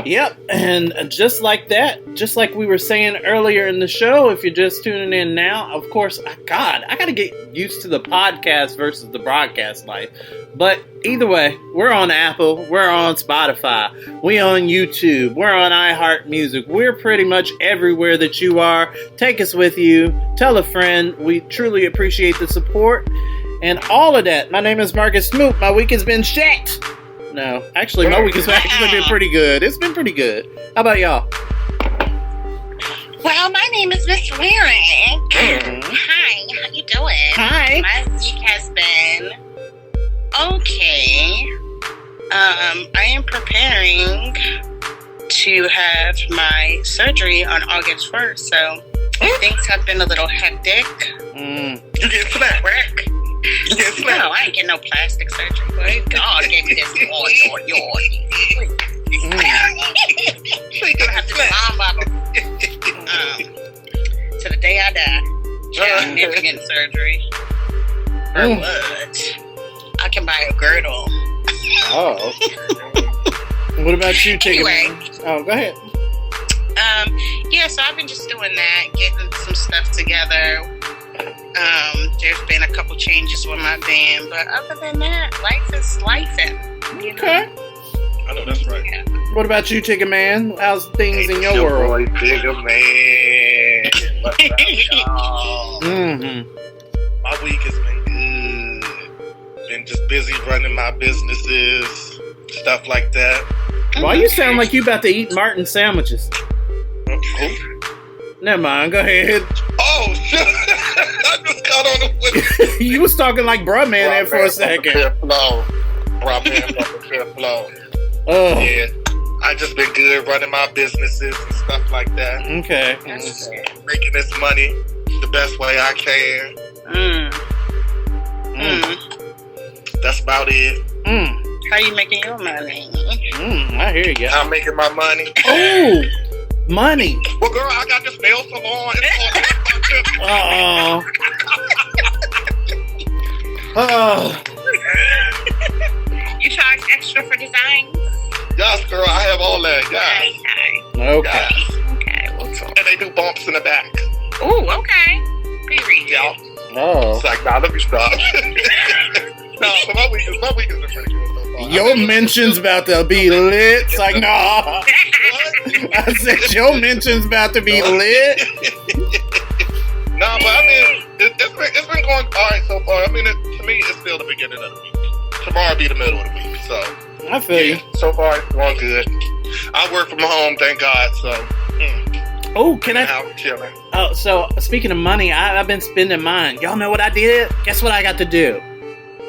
Yep, and just like that, just like we were saying earlier in the show, if you're just tuning in now, of course, God, I gotta get used to the podcast versus the broadcast life. But either way, we're on Apple, we're on Spotify, we're on YouTube, we're on iHeartMusic, we're pretty much everywhere that you are. Take us with you, tell a friend, we truly appreciate the support, and all of that. My name is Marcus Smoot, my week has been shit. No, actually, my week has actually been pretty good. It's been pretty good. How about y'all? Well, my name is Miss Lyric. Hi, how you doing? Hi. My week has been okay. I am preparing to have my surgery on August 1st, so things have been a little hectic. You get flat. Work. No, I ain't getting no plastic surgery, boy. God gave me this. You're gonna have to mom bubble. To the day I die. I'm never getting surgery. Or what? I can buy a girdle. Oh. What about you, Tigga? Anyway. Oh, go ahead. Yeah, so I've been just doing that, getting some stuff together. There's been a couple changes with my band, but other than that, life is lifing. Okay. I know that's right. Yeah. What about you, Tigga Man? How's things in your world? Boy, Tigga Man. What's up, y'all? My week has been good. Been just busy running my businesses, stuff like that. Why you sound like you about to eat Martin sandwiches? Okay. Never mind, go ahead. Oh, shit. I just got on the You was talking like bruh man there for a second. Bruh man from the fifth floor. Oh. Yeah. I just been good running my businesses and stuff like that. Okay. Making this money the best way I can. That's about it. How you making your money? I hear you. I'm making my money. Oh, money. Well, girl, I got this nail salon. You charge extra for design? Yes, girl, I have all that. Yes. Okay. Yes. Okay, we'll talk. And they do bumps in the back. Ooh, okay. Period. Yeah. Oh. It's like, nah, let me stop. No, so my week has been pretty good so far. Your mention's about to be lit. It's like, nah. I said your mention's about to be lit. No, but I mean, it's been going all right so far. I mean, to me, it's still the beginning of the week. Tomorrow will be the middle of the week, so. I feel you. So far, it's going good. I work from home, thank God, so. Oh, can I? I'm chilling. Oh, so speaking of money, I've been spending mine. Y'all know what I did? Guess what I got to do?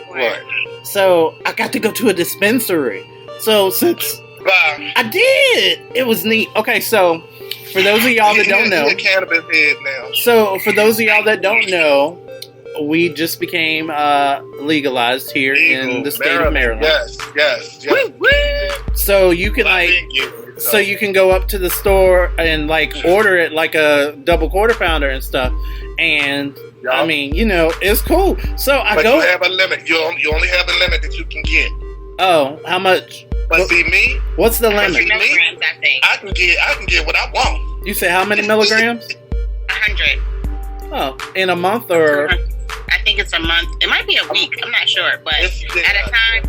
What? So I got to go to a dispensary. So since I did, it was neat. Okay, so for those of y'all that don't know, He's a cannabis head now. so for those of y'all that don't know, we just became legalized here in the state of Maryland. Yes. So you can so you can go up to the store and like order it like a double quarter pounder and stuff. And I mean, you know, it's cool. So But you have a limit. You only have a limit that you can get. Oh, how much? But see me. What's the limit? Milligrams, I think. I can get what I want. You say how many milligrams? 100. Oh, in a month or? I think it's a month. It might be a week. I'm not sure, but at a time,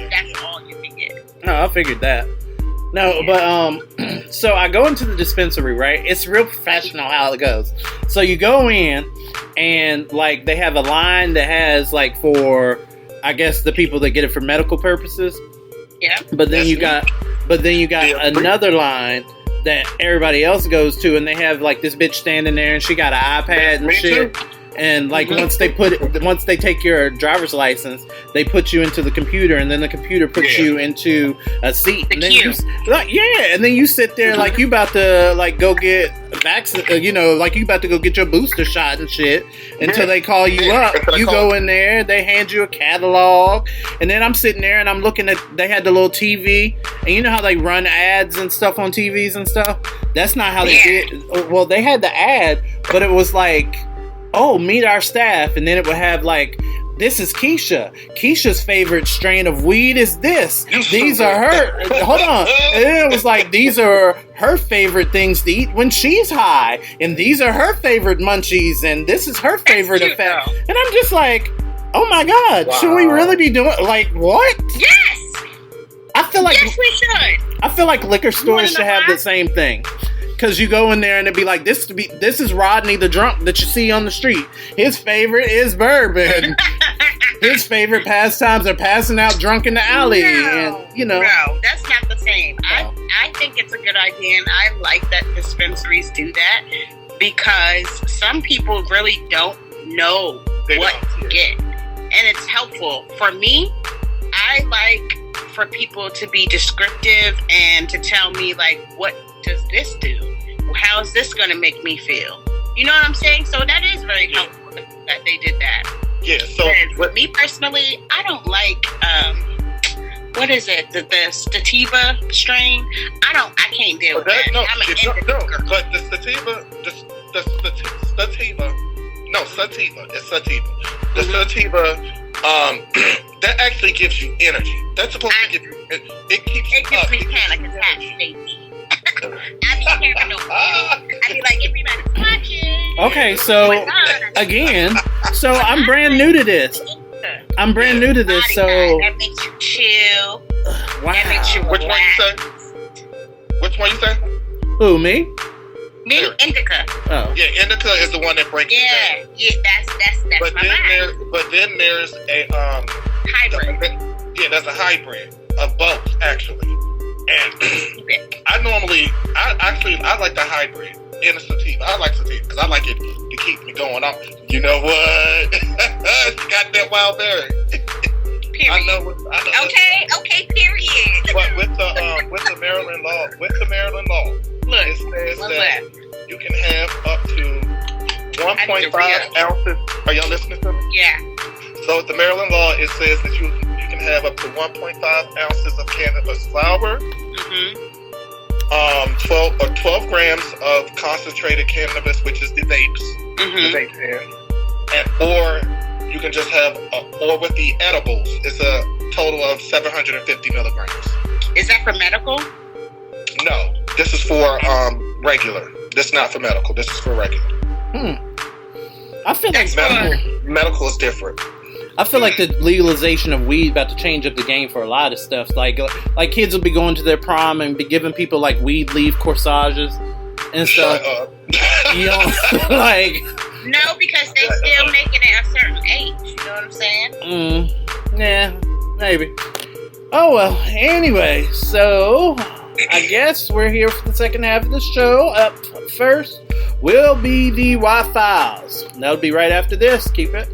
that's all you can get. No, I figured that. No, but so I go into the dispensary, right? It's real professional how it goes. So you go in, and like they have a line that has like for, I guess the people that get it for medical purposes. Yeah. But then you got another line that everybody else goes to, and they have like this bitch standing there, and she got an iPad and shit. And like once they take your driver's license, they put you into the computer, and then the computer puts you into a seat. And then and then you sit there like you about to like go get vaccine, like you about to go get your booster shot and shit. Until they call you up, you go in there, they hand you a catalog, and then I'm sitting there and I'm looking at. They had the little TV, and you know how they run ads and stuff on TVs and stuff. That's not how they did. Well, they had the ad, but it was like, oh, meet our staff, and then it would have like, this is Keisha. Keisha's favorite strain of weed is this. These are her. Hold on. And then it was like, these are her favorite things to eat when she's high, and these are her favorite munchies, and this is her favorite effect. And I'm just like, oh my god, should we really be doing like what? Yes. I feel like we should. I feel like liquor stores should have the same thing. Because you go in there and it'd be like, this is Rodney the drunk that you see on the street. His favorite is bourbon. His favorite pastimes are passing out drunk in the alley. No, that's not the same. I think it's a good idea, and I like that dispensaries do that, because some people really don't know what to get. And it's helpful. For me, I like for people to be descriptive and to tell me, like, what does this do? How is this going to make me feel? You know what I'm saying? So that is very helpful that they did that. Yeah, so for me personally, I don't like what is it? The sativa strain? I can't deal with that. No, I'm an indica. but the sativa, it's sativa. The sativa, that actually gives you energy. That's supposed to give you. It gives me panic attacks, baby. I be paranoid. I be like, everybody's watching. Okay, so again, I'm brand new to this. So that makes you chill. Wow. That makes you relax. Which one you say? Who, me? Me, indica. Oh. Yeah, indica is the one that breaks you down. Yeah, that's but my then there's a hybrid. There's a hybrid of both, actually. And I like the hybrid in a sativa. I like sativa because I like it to keep me going on. You know what? It's got that wild berry. Period. I know. Okay. Period. But with the Maryland law, look, it says that you can have up to 1.5 ounces. Are y'all listening to me? Yeah. So with the Maryland law, it says that you can have up to 1.5 ounces of cannabis flower, 12 grams of concentrated cannabis, which is the vapes, the vape pen, or you can just have, or with the edibles, it's a total of 750 milligrams. Is that for medical? No, this is for regular. This is not for medical. This is for regular. I feel like medical is different. I feel like the legalization of weed about to change up the game for a lot of stuff. Like kids will be going to their prom and be giving people like weed leaf corsages and stuff. Shut up. You know, like no, because they still making it a certain age. You know what I'm saying? Yeah, maybe. Oh well. Anyway, so I guess we're here for the second half of the show. Up first will be the Y-Files. That'll be right after this. Keep it.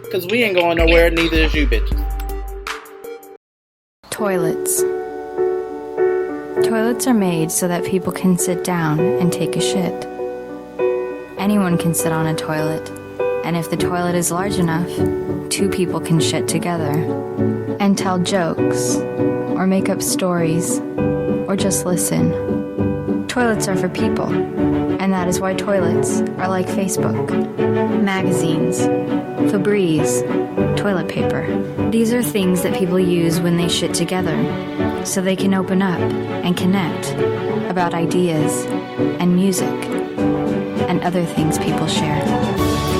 Because we ain't going nowhere, neither is you bitches. Toilets. Toilets are made so that people can sit down and take a shit. Anyone can sit on a toilet, and if the toilet is large enough, two people can shit together and tell jokes, or make up stories, or just listen. Toilets are for people, and that is why toilets are like Facebook, magazines, Febreze, toilet paper. These are things that people use when they shit together, so they can open up and connect about ideas and music and other things people share.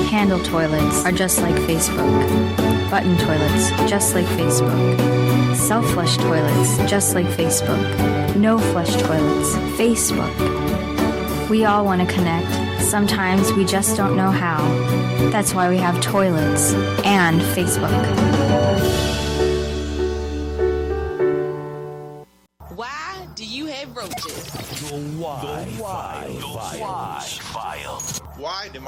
Handle toilets are just like Facebook. Button toilets, just like Facebook. Self-flush toilets, just like Facebook. No-flush toilets, Facebook. We all want to connect. Sometimes we just don't know how. That's why we have toilets and Facebook. Why do you have roaches?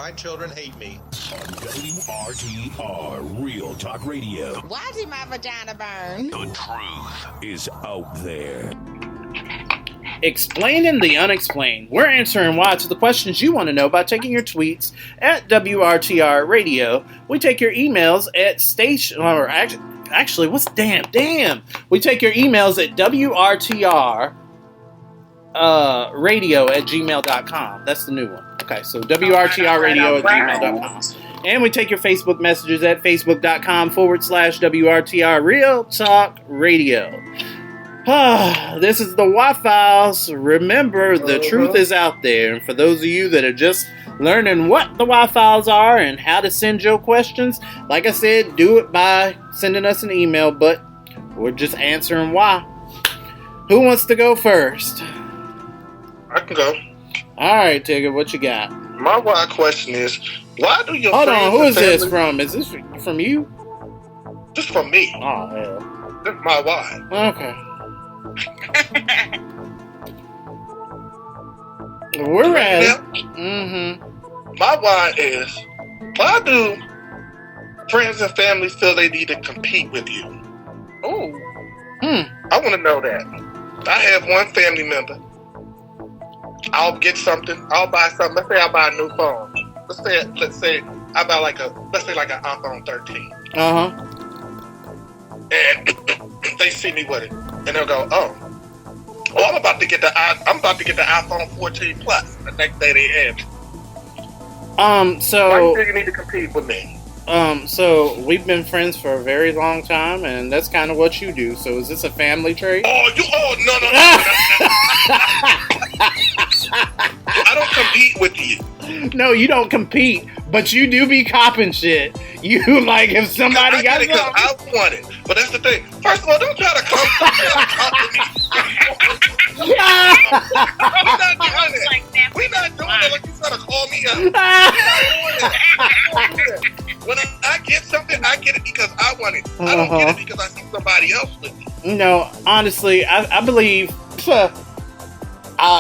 my children hate me. On WRTR Real Talk Radio. Why did my vagina burn? The truth is out there. Explaining the unexplained. We're answering why to the questions you want to know by taking your tweets at WRTR Radio. We take your emails at station, or actually, what's damn? We take your emails at WRTR radio at gmail.com. That's the new one. Okay, so WRTR radio at gmail.com. And we take your Facebook messages at facebook.com/WRTR Real Talk Radio. This is the Y-Files. Remember, the truth is out there. And for those of you that are just learning what the Y-Files are and how to send your questions, like I said, do it by sending us an email, but we're just answering why. Who wants to go first? I can go. All right, Tigger, what you got? My why question is, why do your Hold friends on, who and is this family- from? Is this from you? This from me. Oh, hell. This is my why. Okay. We're ready. Mm-hmm. My why is, why do friends and family feel they need to compete with you? Ooh. I want to know that. I have one family member. I'll get something. I'll buy something. Let's say I buy a new phone. Let's say I buy like an iPhone 13. Uh-huh. And they see me with it, and they'll go, "Oh, I'm about to get the iPhone 14 Plus." The next day they have it. So Why do you think you need to compete with me? So we've been friends for a very long time, and that's kind of what you do. So is this a family trait? No. I don't compete with you. No, you don't compete, but you do be copping shit. You like if somebody got it because I want it. But that's the thing. First of all, don't try to come to me. We're not doing it like you trying to call me up. When I get something, I get it because I want it. I don't get it because I see somebody else with it. No, honestly, I believe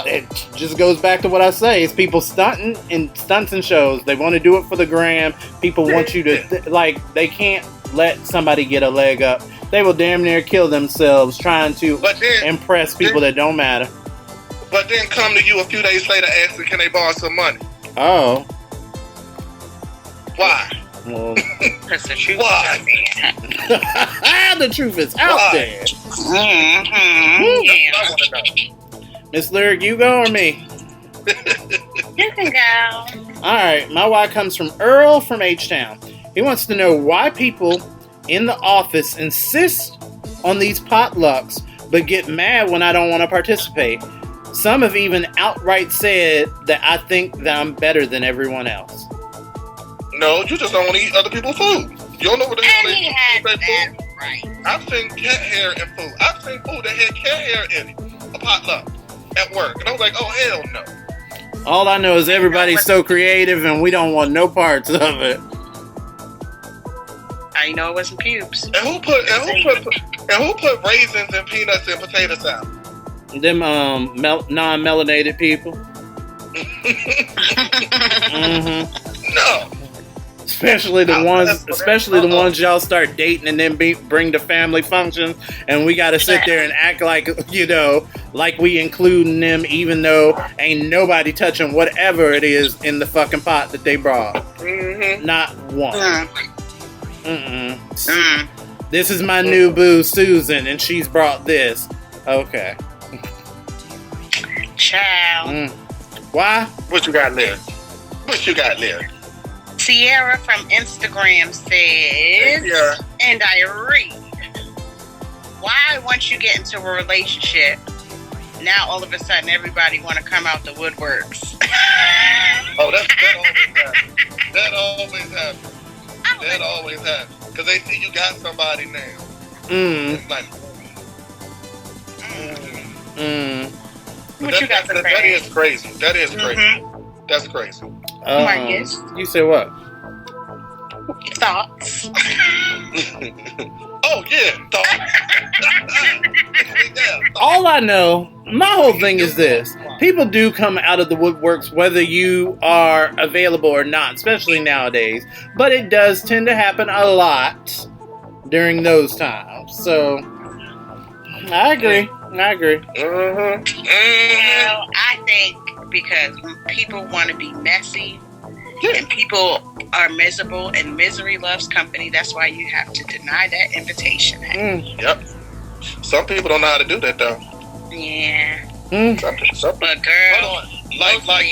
it just goes back to what I say. It's people stunting in stunts and shows. They want to do it for the gram. People want you to, they can't let somebody get a leg up. They will damn near kill themselves trying to impress people that don't matter. But then come to you a few days later asking, can they borrow some money? Oh. Why? Well, because the truth is out there. The truth is out there. Mm-hmm. I want to know. Miss Lyric, you go or me? You can go. Alright, my why comes from Earl from H-Town. He wants to know why people in the office insist on these potlucks but get mad when I don't want to participate. Some have even outright said that I think that I'm better than everyone else. No, you just don't want to eat other people's food. You don't know what they And want he to had eat. that right. I've seen cat hair in food. I've seen food that had cat hair in it. A potluck at work. And I was like, oh, hell no. All I know is everybody's so creative and we don't want no parts of it. I know it wasn't pubes. And who put raisins and peanuts in potato salad? Them non-melanated people. Mm-hmm. No. Especially the ones y'all start dating and then bring to family functions, and we got to sit there and act like, like we including them, even though ain't nobody touching whatever it is in the fucking pot that they brought. Mm-hmm. Not one. This is my new boo, Susan, and she's brought this. Okay. Child. Why? What you got there? Sierra from Instagram says, and I read, why once you get into a relationship, now all of a sudden everybody want to come out the woodworks? Oh, that always happens. That always happens. Because they see you got somebody now. It's like, What you got to say? That is crazy. That is crazy. That's crazy. Marcus? You say what? Thoughts? Oh, yeah. Thoughts. All I know, my whole thing is this. People do come out of the woodworks whether you are available or not, especially nowadays. But it does tend to happen a lot during those times. So, I agree. Well, I think because people want to be messy and people are miserable and misery loves company, that's why you have to deny that invitation. Yep. Some people don't know how to do that though. Yeah. Some but girl, hold on.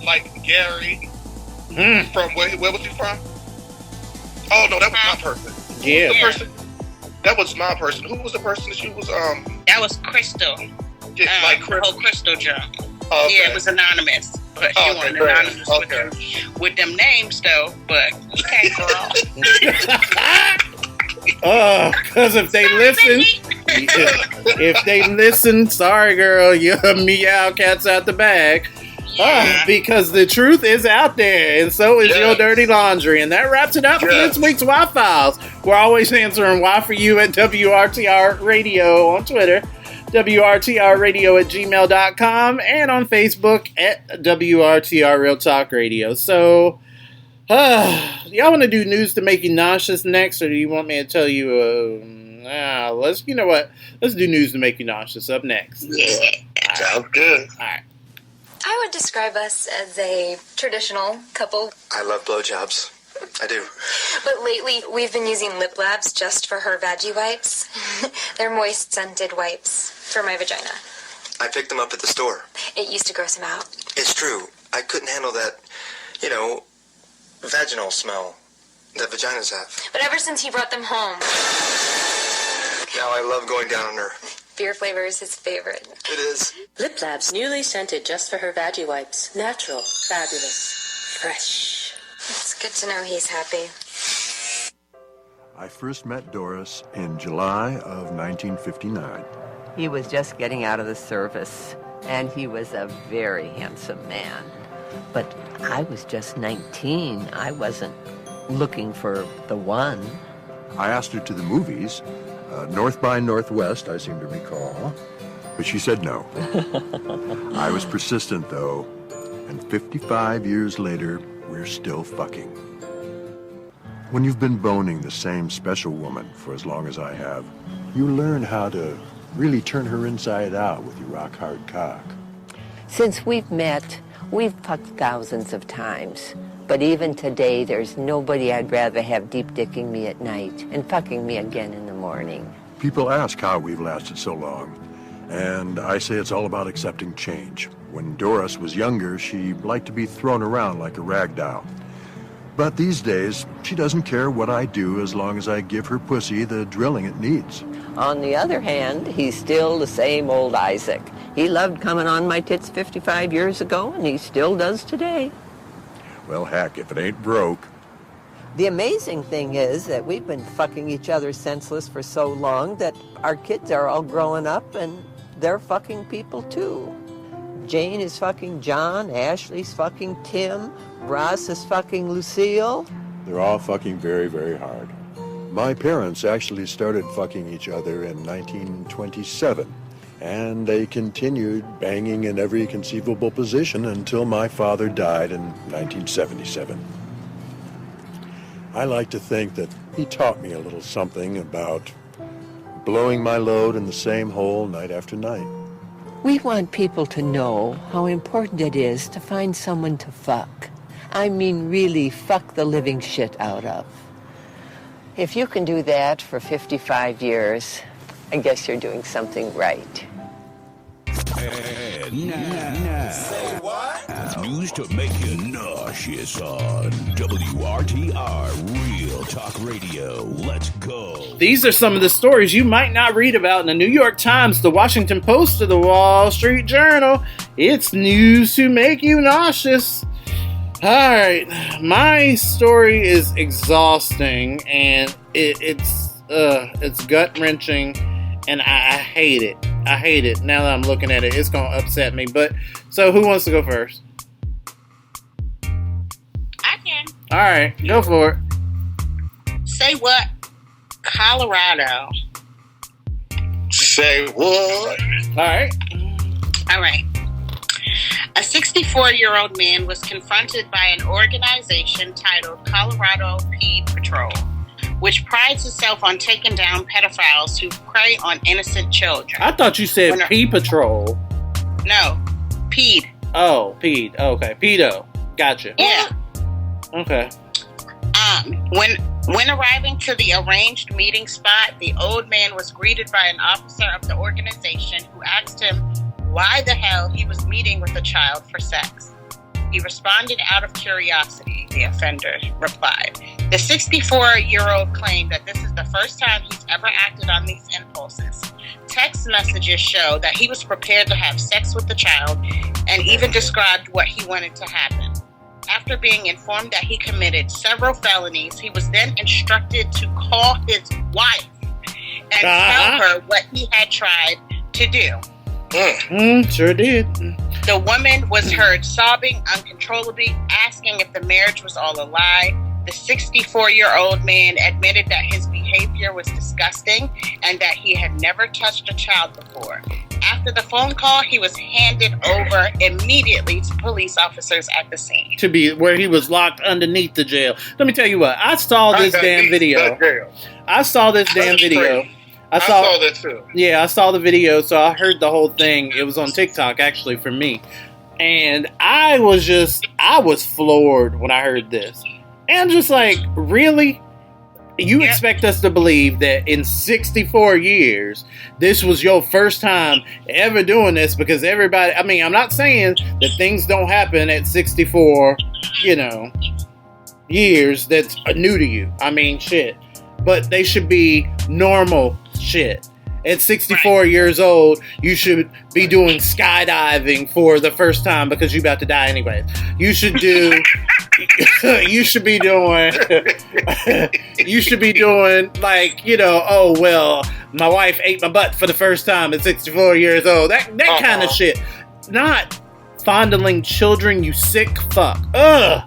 Like Gary from where was he from? Oh no, that was my person. Yeah. The person that was my person. Who was the person that you was That was Crystal. Like the whole Crystal jump. Okay. Yeah, it was anonymous. But she wasn't anonymous with them names though. But okay, girl. Because if they listen, sorry girl, you're meow cats out the bag. Because the truth is out there, and so is your dirty laundry. And that wraps it up for this week's Why Files. We're always answering Why for you at WRTR Radio on Twitter, WRTRradio@gmail.com, and on Facebook at WRTR Real Talk Radio. So, y'all want to do news to make you nauseous next, or do you want me to tell you, let's do news to make you nauseous up next. Yeah. Sounds good. All right. I would describe us as a traditional couple. I love blowjobs. I do. But lately, we've been using lip labs just for her veggie wipes. They're moist, scented wipes for my vagina. I picked them up at the store. It used to gross him out. It's true. I couldn't handle that, vaginal smell that vaginas have. But ever since he brought them home, Now I love going down on her. beer flavor is his favorite. It is. Lip Labs, newly scented just for her veggie wipes. Natural, fabulous, fresh. It's good to know he's happy. I first met Doris in July of 1959. He was just getting out of the service, and he was a very handsome man. But I was just 19. I wasn't looking for the one. I asked her to the movies, North by Northwest, I seem to recall, but she said no. I was persistent, though, and 55 years later, we're still fucking. When you've been boning the same special woman for as long as I have, you learn how to really turn her inside out with your rock-hard cock. Since we've met, we've fucked thousands of times. But even today, there's nobody I'd rather have deep-dicking me at night and fucking me again in the morning. People ask how we've lasted so long, and I say it's all about accepting change. When Doris was younger, she liked to be thrown around like a rag doll. But these days, she doesn't care what I do as long as I give her pussy the drilling it needs. On the other hand, he's still the same old Isaac. He loved coming on my tits 55 years ago, and he still does today. Well, heck, if it ain't broke. The amazing thing is that we've been fucking each other senseless for so long that our kids are all growing up and they're fucking people too. Jane is fucking John, Ashley's fucking Tim, Ross is fucking Lucille. They're all fucking very, very hard. My parents actually started fucking each other in 1927, and they continued banging in every conceivable position until my father died in 1977. I like to think that he taught me a little something about blowing my load in the same hole night after night. We want people to know how important it is to find someone to fuck. I mean, really fuck the living shit out of. If you can do that for 55 years, I guess you're doing something right. And now, say what? News to make you nauseous on WRTR Real Talk Radio. Let's go. These are some of the stories you might not read about in the New York Times, the Washington Post, or the Wall Street Journal. It's news to make you nauseous. Alright, my story is exhausting, and it's gut-wrenching, and I hate it. I hate it. Now that I'm looking at it, it's going to upset me. But, so who wants to go first? I can. Alright, go for it. Say what? Colorado Say what? All right. A 64-year-old man was confronted by an organization titled Colorado Ped Patrol, which prides itself on taking down pedophiles who prey on innocent children. I thought you said Pea Patrol. No, Ped. Oh, Ped. Okay, pedo. Gotcha. Yeah. Okay. When arriving to the arranged meeting spot, the old man was greeted by an officer of the organization who asked him why the hell he was meeting with a child for sex. He responded out of curiosity, the offender replied. The 64-year-old claimed that this is the first time he's ever acted on these impulses. Text messages show that he was prepared to have sex with the child and even described what he wanted to happen. After being informed that he committed several felonies, he was then instructed to call his wife and tell her what he had tried to do. Sure did. The woman was heard sobbing uncontrollably, asking if the marriage was all a lie. The 64-year-old man admitted that his behavior was disgusting and that he had never touched a child before. After the phone call, he was handed over immediately to police officers at the scene. To be where he was locked underneath the jail. Let me tell you what. I saw this damn video. I saw this damn video. I saw that too. Yeah, I saw the video, so I heard the whole thing. It was on TikTok, actually, for me. And I was floored when I heard this. And just like, really? You expect us to believe that in 64 years, this was your first time ever doing this? Because everybody, I mean, I'm not saying that things don't happen at 64, years that's new to you. I mean, shit. But they should be normal shit. At 64 years old, you should be doing skydiving for the first time because you're about to die anyways. You should do... you should be doing like, oh, well, my wife ate my butt for the first time at 64 years old. That kind of shit. Not fondling children, you sick fuck. Ugh.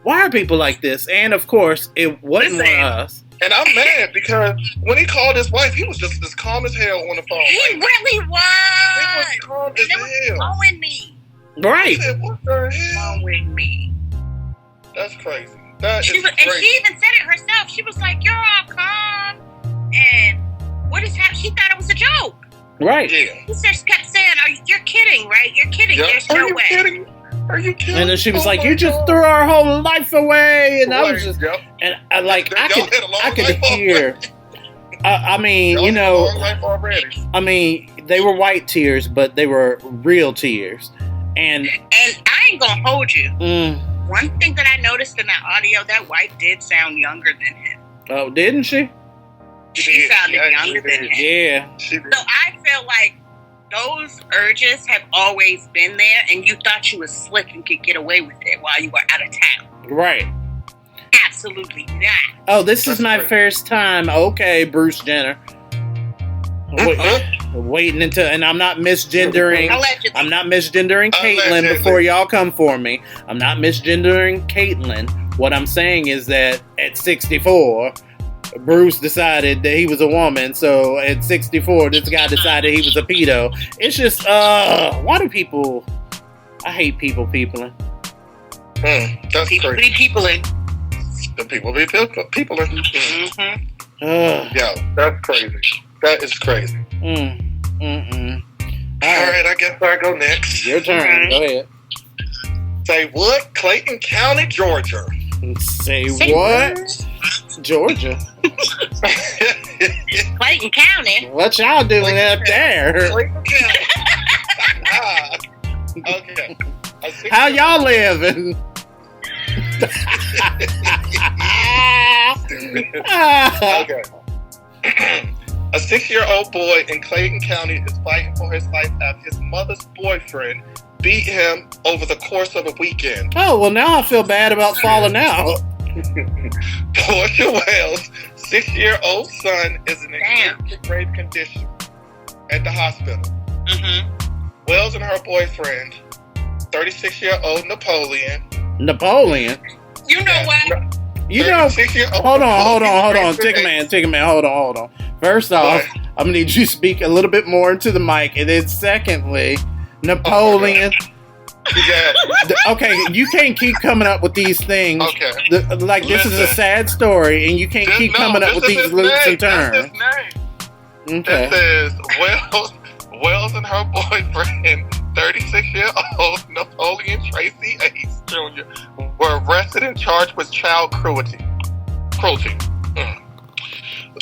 Why are people like this? And, of course, it wasn't us. And I'm mad because when he called his wife, he was just as calm as hell on the phone. He really was. He was calm as hell. Blowing me. Right. He said, what the hell? Blowing me. That's crazy. And she even said it herself. She was like, "You're all calm, and what is happening?" She thought it was a joke. Right. Yeah. He just kept saying, "You're kidding, right? You're kidding. Yep. There's no way." Kidding? Are you kidding? And then she was like, "You just threw our whole life away," and I was just, and I could hear. I mean, I mean, they were white tears, but they were real tears, and I ain't gonna hold you. One thing that I noticed in that audio, that wife did sound younger than him. Oh, didn't she? She sounded younger than him. Yeah. So I feel like those urges have always been there, and you thought you was slick and could get away with it while you were out of town. Right. Absolutely not. Oh, this is my first time. Okay, Bruce Jenner. Waiting until, and I'm not misgendering. Allegedly. I'm not misgendering Caitlyn before y'all come for me. I'm not misgendering Caitlyn. What I'm saying is that at 64, Bruce decided that he was a woman. So at 64, this guy decided he was a pedo. It's just, why do people? I hate peopling. That's people crazy. Be peopling. The people be peopling. Yeah, that's crazy. That is crazy. All right, I guess I go next. Your turn. Go ahead. Say what? Clayton County, Georgia. Say what? Georgia. Clayton County. What y'all doing up there? Clayton County. Okay. How y'all living? Okay. A 6-year-old boy in Clayton County is fighting for his life after his mother's boyfriend beat him over the course of a weekend. Oh, well, now I feel bad about falling out. Portia Wells' 6-year-old son is in a grave condition at the hospital. Wells and her boyfriend, 36-year-old Napoleon. You know what? You know, hold on. Tigga man, hold on. First off, I'm going to need you to speak a little bit more into the mic. And then secondly, Napoleon. Okay, you can't keep coming up with these things. Okay. This is a sad story, and you can't keep coming up with these loops and turns. Okay. It says, Wells and her boyfriend, 36-year-old Napoleon Tracy Ace Jr., were arrested and charged with child cruelty.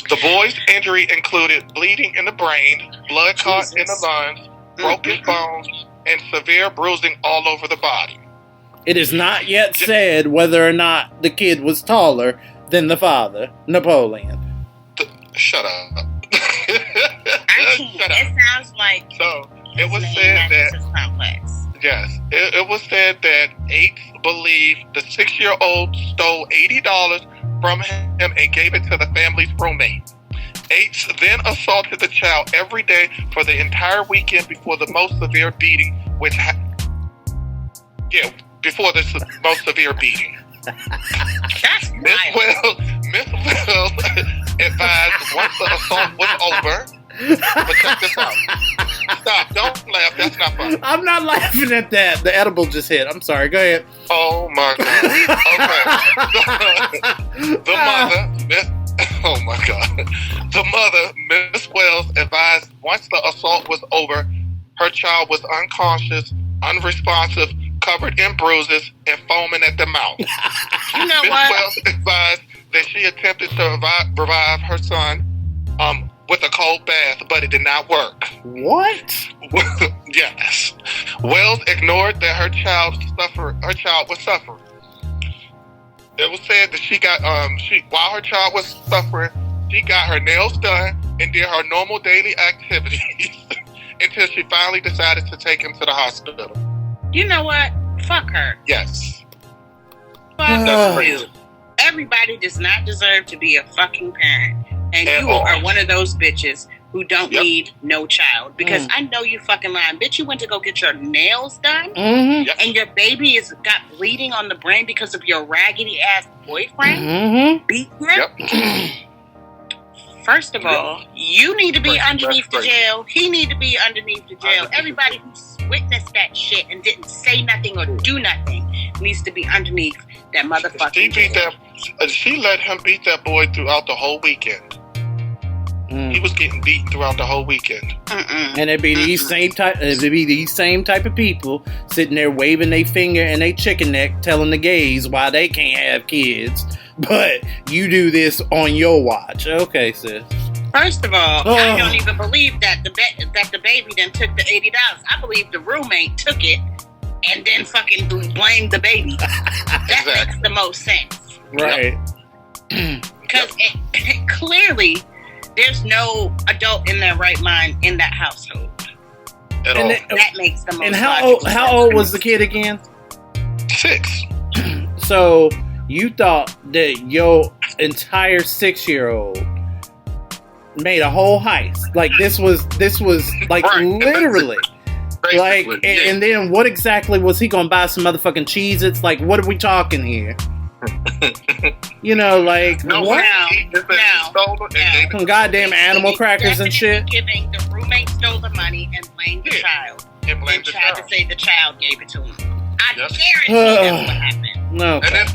The boy's injury included bleeding in the brain, blood clot in the lungs, broken bones, and severe bruising all over the body. It is not yet said whether or not the kid was taller than the father, Napoleon. Shut up. Actually, it sounds like so. It was said that complex. Yes, it was said that Ace believed the 6-year-old stole $80 from him and gave it to the family's roommate. Ace then assaulted the child every day for the entire weekend before the most severe beating, before the most severe beating. Miss Wells advised once the assault was over. But check this out. Stop! Don't laugh. That's not funny. I'm not laughing at that. The edible just hit. I'm sorry. Go ahead. Oh my god. Okay. The mother, oh my god. The mother, Miss Wells, advised once the assault was over, her child was unconscious, unresponsive, covered in bruises, and foaming at the mouth. You know Miss what? Wells advised that she attempted to revive her son with a cold bath, but it did not work. What? Yes. Wells ignored that her child was suffering. It was said that she got while her child was suffering, she got her nails done and did her normal daily activities until she finally decided to take him to the hospital. You know what? Fuck her. Yes. Fuck you. Everybody does not deserve to be a fucking parent. And you are one of those bitches who don't need no child. Because I know you fucking lying. Bitch, you went to go get your nails done? Mm-hmm. And your baby got bleeding on the brain because of your raggedy-ass boyfriend? Beat her? First of all, you need to be underneath the jail. He need to be underneath the jail. Everybody who's witnessed that shit and didn't say nothing or do nothing needs to be underneath that motherfucking jail. She let him beat that boy throughout the whole weekend. He was getting beaten throughout the whole weekend. And it'd be these same type of people sitting there waving their finger and their chicken neck, telling the gays why they can't have kids, but you do this on your watch. Okay, sis. First of all, I don't even believe that the baby then took the $80. I believe the roommate took it and then fucking blamed the baby. That makes the most sense. Right. Because it, clearly there's no adult in their right mind in that household. That makes the most And how old was the kid again? 6. So you thought that your entire 6-year-old made a whole heist? Like this was like literally. Like, and then what exactly was he gonna buy? Some motherfucking Cheez-Its? Like, what are we talking here? You know, like what? Some goddamn animal crackers and shit. Giving the roommate stole the money and blamed the child. And blamed the child. To say the child gave it to him. I guarantee that's what happened. No. And if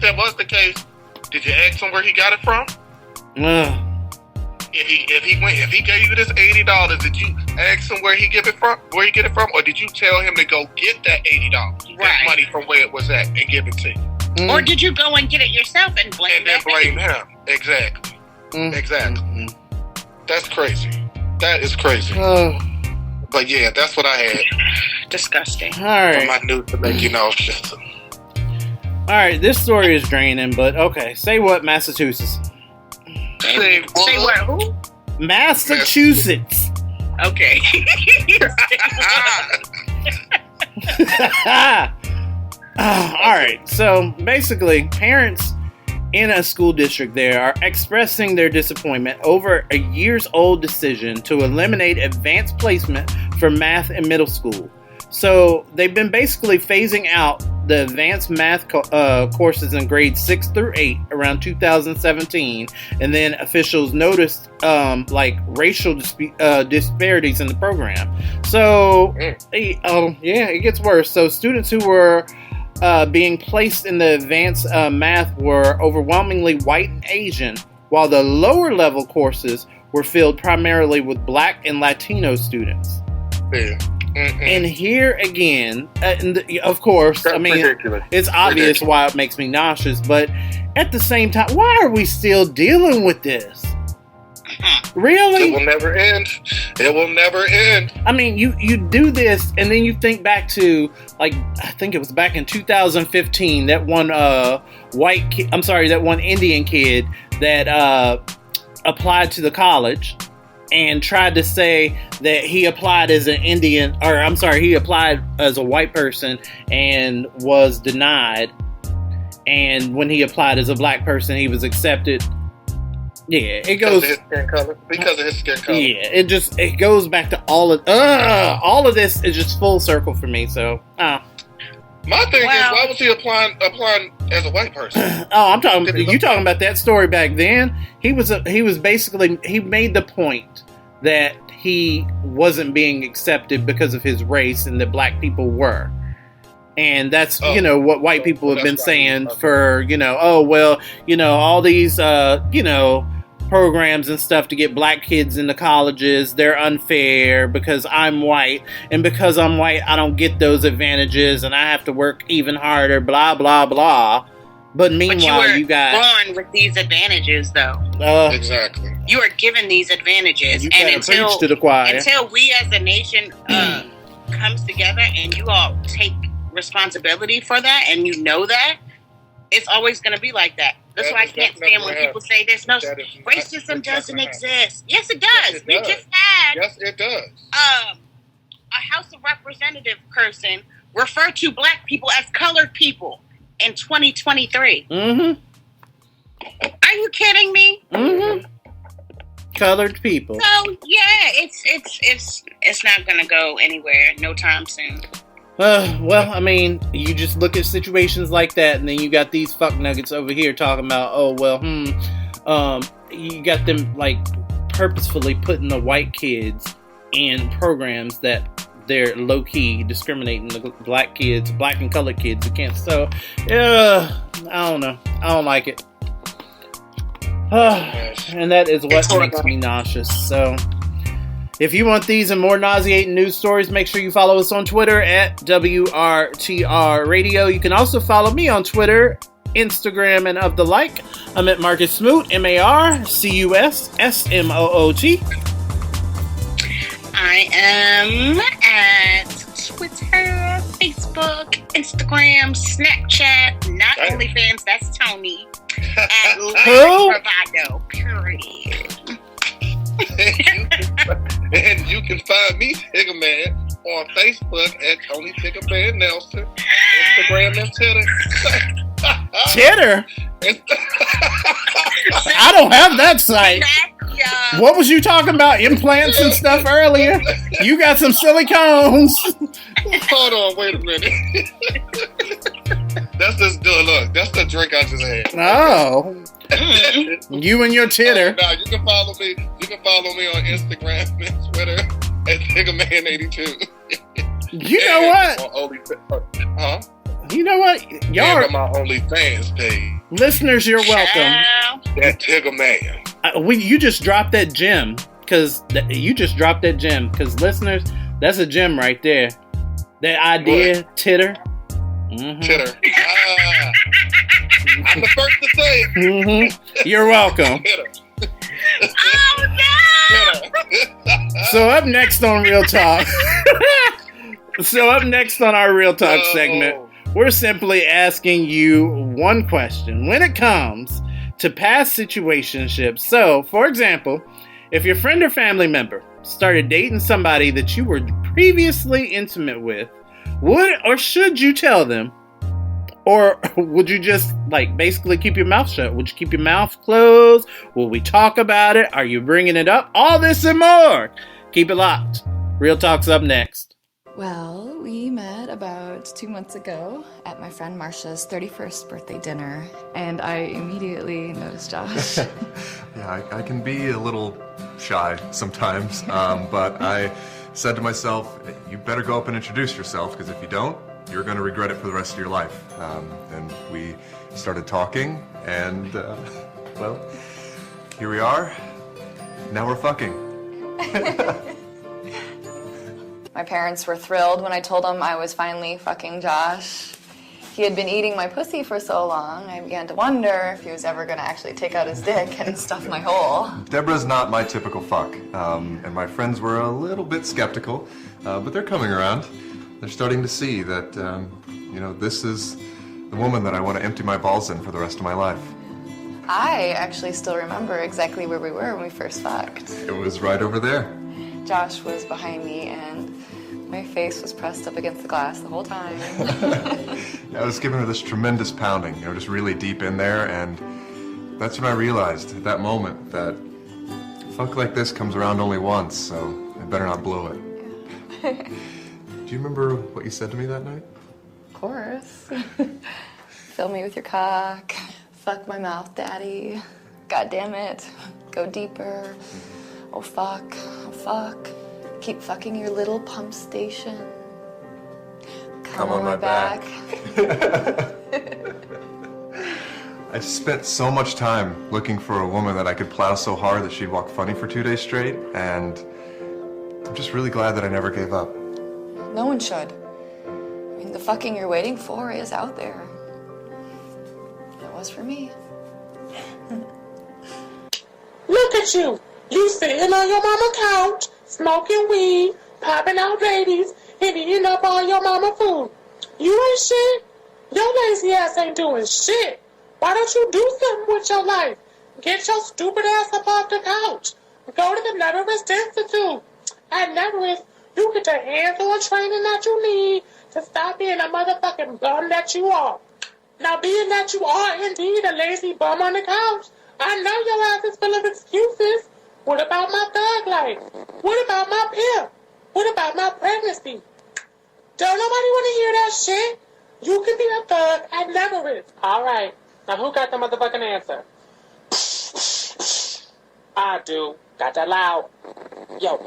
that was the case, did you ask him where he got it from? If he gave you this $80, did you ask him where he get it from, or did you tell him to go get that $80, that money from where it was at, and give it to you? Or did you go and get it yourself and blame him? Exactly. Exactly. That's crazy. That is crazy. But yeah, that's what I had. Disgusting. All right. For my news to make you know. All right, this story is draining, but okay. Say what, Massachusetts? Say what? Who? Massachusetts. Okay. All right. So basically, parents in a school district there are expressing their disappointment over a years-old decision to eliminate advanced placement for math in middle school. So they've been basically phasing out the advanced math courses in grades 6 through 8 around 2017, and then officials noticed racial disparities in the program. So, it gets worse. So students who were being placed in the advanced math were overwhelmingly white and Asian, while the lower level courses were filled primarily with Black and Latino students. Yeah. And here again, of course, That's ridiculous. It's obvious why it makes me nauseous, but at the same time, why are we still dealing with this? Really? It will never end. It will never end. I mean, you do this, and then you think back to, like, I think it was back in 2015, that one that one Indian kid that applied to the college and tried to say that he applied as an Indian, he applied as a white person and was denied. And when he applied as a black person, he was accepted. Yeah, it goes because of his skin color. Yeah, it goes back to all of this is just full circle for me. So, my thing is, why was he applying as a white person? I'm talking about that story back then. He was basically, he made the point that he wasn't being accepted because of his race and that black people were. And that's, what white people have been saying for, all these, programs and stuff to get black kids into colleges, they're unfair because I'm white. And because I'm white, I don't get those advantages and I have to work even harder, blah, blah, blah. But meanwhile, you got born with these advantages, though. Exactly. You are given these advantages. And until we as a nation comes together and you all take responsibility for that, and you know that, it's always going to be like that. That's why I can't stand when people say there's no racism doesn't exist. Yes, it does. We just had it does. A House of Representative person refer to black people as colored people in 2023. Mm-hmm. Are you kidding me? Mm-hmm. Colored people. So yeah, it's not going to go anywhere no time soon. Well, I mean, you just look at situations like that, and then you got these fuck nuggets over here talking about, you got them, like, purposefully putting the white kids in programs that they're low-key discriminating the black and colored kids against. So, I don't know. I don't like it. And that is what makes me nauseous, so... If you want these and more nauseating news stories, make sure you follow us on Twitter at WRTR Radio. You can also follow me on Twitter, Instagram, and of the like. I'm at Marcus Smoot, MarcusSmoot. I am at Twitter, Facebook, Instagram, Snapchat, not OnlyFans, that's Tony. At Lyric Bravado, period. And you can find me, Tigga Man, on Facebook at Tony Tigga Man Nelson, Instagram and Titter. Titter? I don't have that site. What was you talking about? Implants and stuff earlier? You got some silicones. Hold on, wait a minute. That's the drink I just had. Oh. You and your Titter. Now you can follow me. You can follow me on Instagram and Twitter at TiggaMan82. You know what? You know what? Y'all are my OnlyFans page. Listeners, you're welcome. That Tigga Man. You just dropped that gem because listeners, that's a gem right there. That idea, what? Titter. Mm-hmm. Titter. I'm the first to say it. Mm-hmm. You're welcome. Oh no! So up next on Real Talk. Our Real Talk segment, we're simply asking you one question when it comes to past situationships. So, for example, if your friend or family member started dating somebody that you were previously intimate with, would or should you tell them? Or would you just, basically keep your mouth shut? Would you keep your mouth closed? Will we talk about it? Are you bringing it up? All this and more. Keep it locked. Real Talk's up next. Well, we met about 2 months ago at my friend Marsha's 31st birthday dinner, and I immediately noticed Josh. Yeah, I can be a little shy sometimes, but I said to myself, you better go up and introduce yourself, because if you don't, you're going to regret it for the rest of your life. And we started talking, and, well, here we are. Now we're fucking. My parents were thrilled when I told them I was finally fucking Josh. He had been eating my pussy for so long, I began to wonder if he was ever going to actually take out his dick and stuff my hole. Deborah's not my typical fuck, and my friends were a little bit skeptical, but they're coming around. They're starting to see that, this is the woman that I want to empty my balls in for the rest of my life. I actually still remember exactly where we were when we first fucked. It was right over there. Josh was behind me, and my face was pressed up against the glass the whole time. I was giving her this tremendous pounding, just really deep in there, and that's when I realized at that moment that fuck like this comes around only once, so I better not blow it. Do you remember what you said to me that night? Of course. Fill me with your cock. Fuck my mouth, daddy. God damn it. Go deeper. Oh fuck. Oh fuck. Keep fucking your little pump station. Come on my back. I spent so much time looking for a woman that I could plow so hard that she'd walk funny for 2 days straight, and I'm just really glad that I never gave up. No one should. I mean, the fucking you're waiting for is out there. It was for me. Look at you. You sitting on your mama couch, smoking weed, popping out ladies, and eating up all your mama food. You ain't shit. Your lazy ass ain't doing shit. Why don't you do something with your life? Get your stupid ass up off the couch. Go to the Neverest Institute. At Neverest, you get the hands-on training that you need to stop being a motherfucking bum that you are. Now, being that you are indeed a lazy bum on the couch, I know your ass is full of excuses. What about my thug life? What about my pimp? What about my pregnancy? Don't nobody want to hear that shit. You can be a thug at Neverest. All right. Now, who got the motherfucking answer? I do. Got that loud. Yo.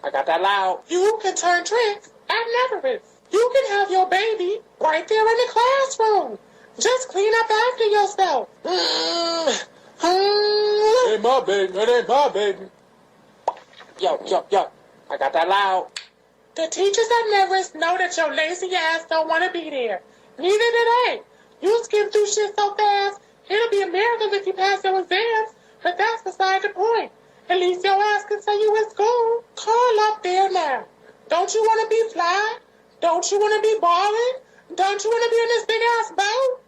I got that loud. You can turn tricks at Neverest. You can have your baby right there in the classroom. Just clean up after yourself. It ain't my baby. It ain't my baby. Yo. I got that loud. The teachers at Neverest know that your lazy ass don't want to be there. Neither do they. You skim through shit so fast, it'll be a miracle if you pass your exams, but that's beside the point. At least your ass can say you in school. Call up there now. Don't you want to be fly? Don't you want to be balling? Don't you want to be in this big-ass boat?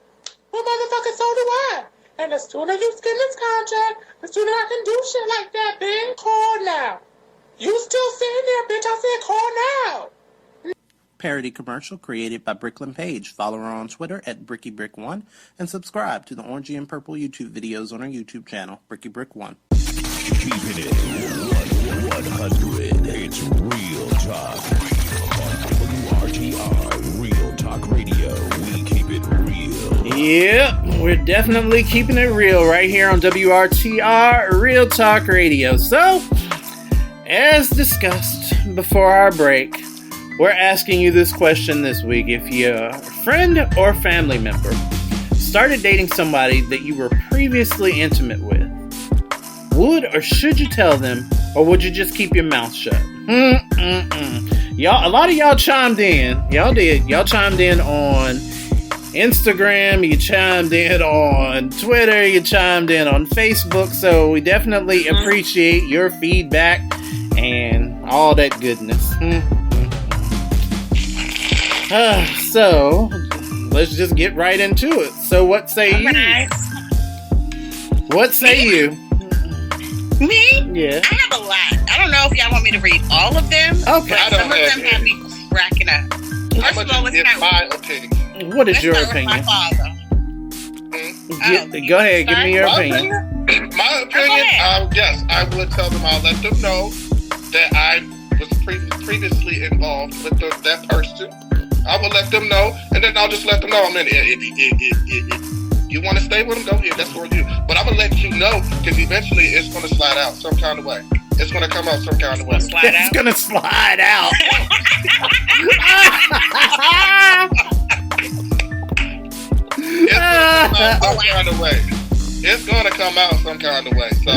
Well, motherfucker, so do I. And the sooner you skim this contract, the sooner I can do shit like that, bitch. Call now. You still sitting there, bitch. I said call now. Parody commercial created by Bricklin Page. Follow her on Twitter at BrickyBrick1 and subscribe to the orangey and purple YouTube videos on our YouTube channel, BrickyBrick1. Keeping it 100. It's Real Talk on WRTR Real Talk Radio. We keep it real. Yep, we're definitely keeping it real right here on WRTR Real Talk Radio. So, as discussed before our break, we're asking you this question this week. If your friend or family member started dating somebody that you were previously intimate with, would or should you tell them, or would you just keep your mouth shut? Y'all, a lot of y'all chimed in. Y'all did. Y'all chimed in on Instagram. You chimed in on Twitter. You chimed in on Facebook. So we definitely appreciate your feedback and all that goodness. So let's just get right into it. So what say you? What say you? Me? Yeah. I have a lot. I don't know if y'all want me to read all of them. Okay. But some of them have me cracking up. First of all, let's start my opinion. What is your opinion? My father. Go ahead, give me your opinion. My opinion, yes, I would tell them, I'll let them know that I was previously involved with that person, I will let them know, and then I'll just let them know. I mean, if you want to stay with them, go ahead. That's for you. But I'm gonna let you know, because eventually it's gonna slide out some kind of way. It's gonna come out some kind of way. It's gonna slide out. It's gonna come out some kind of way. So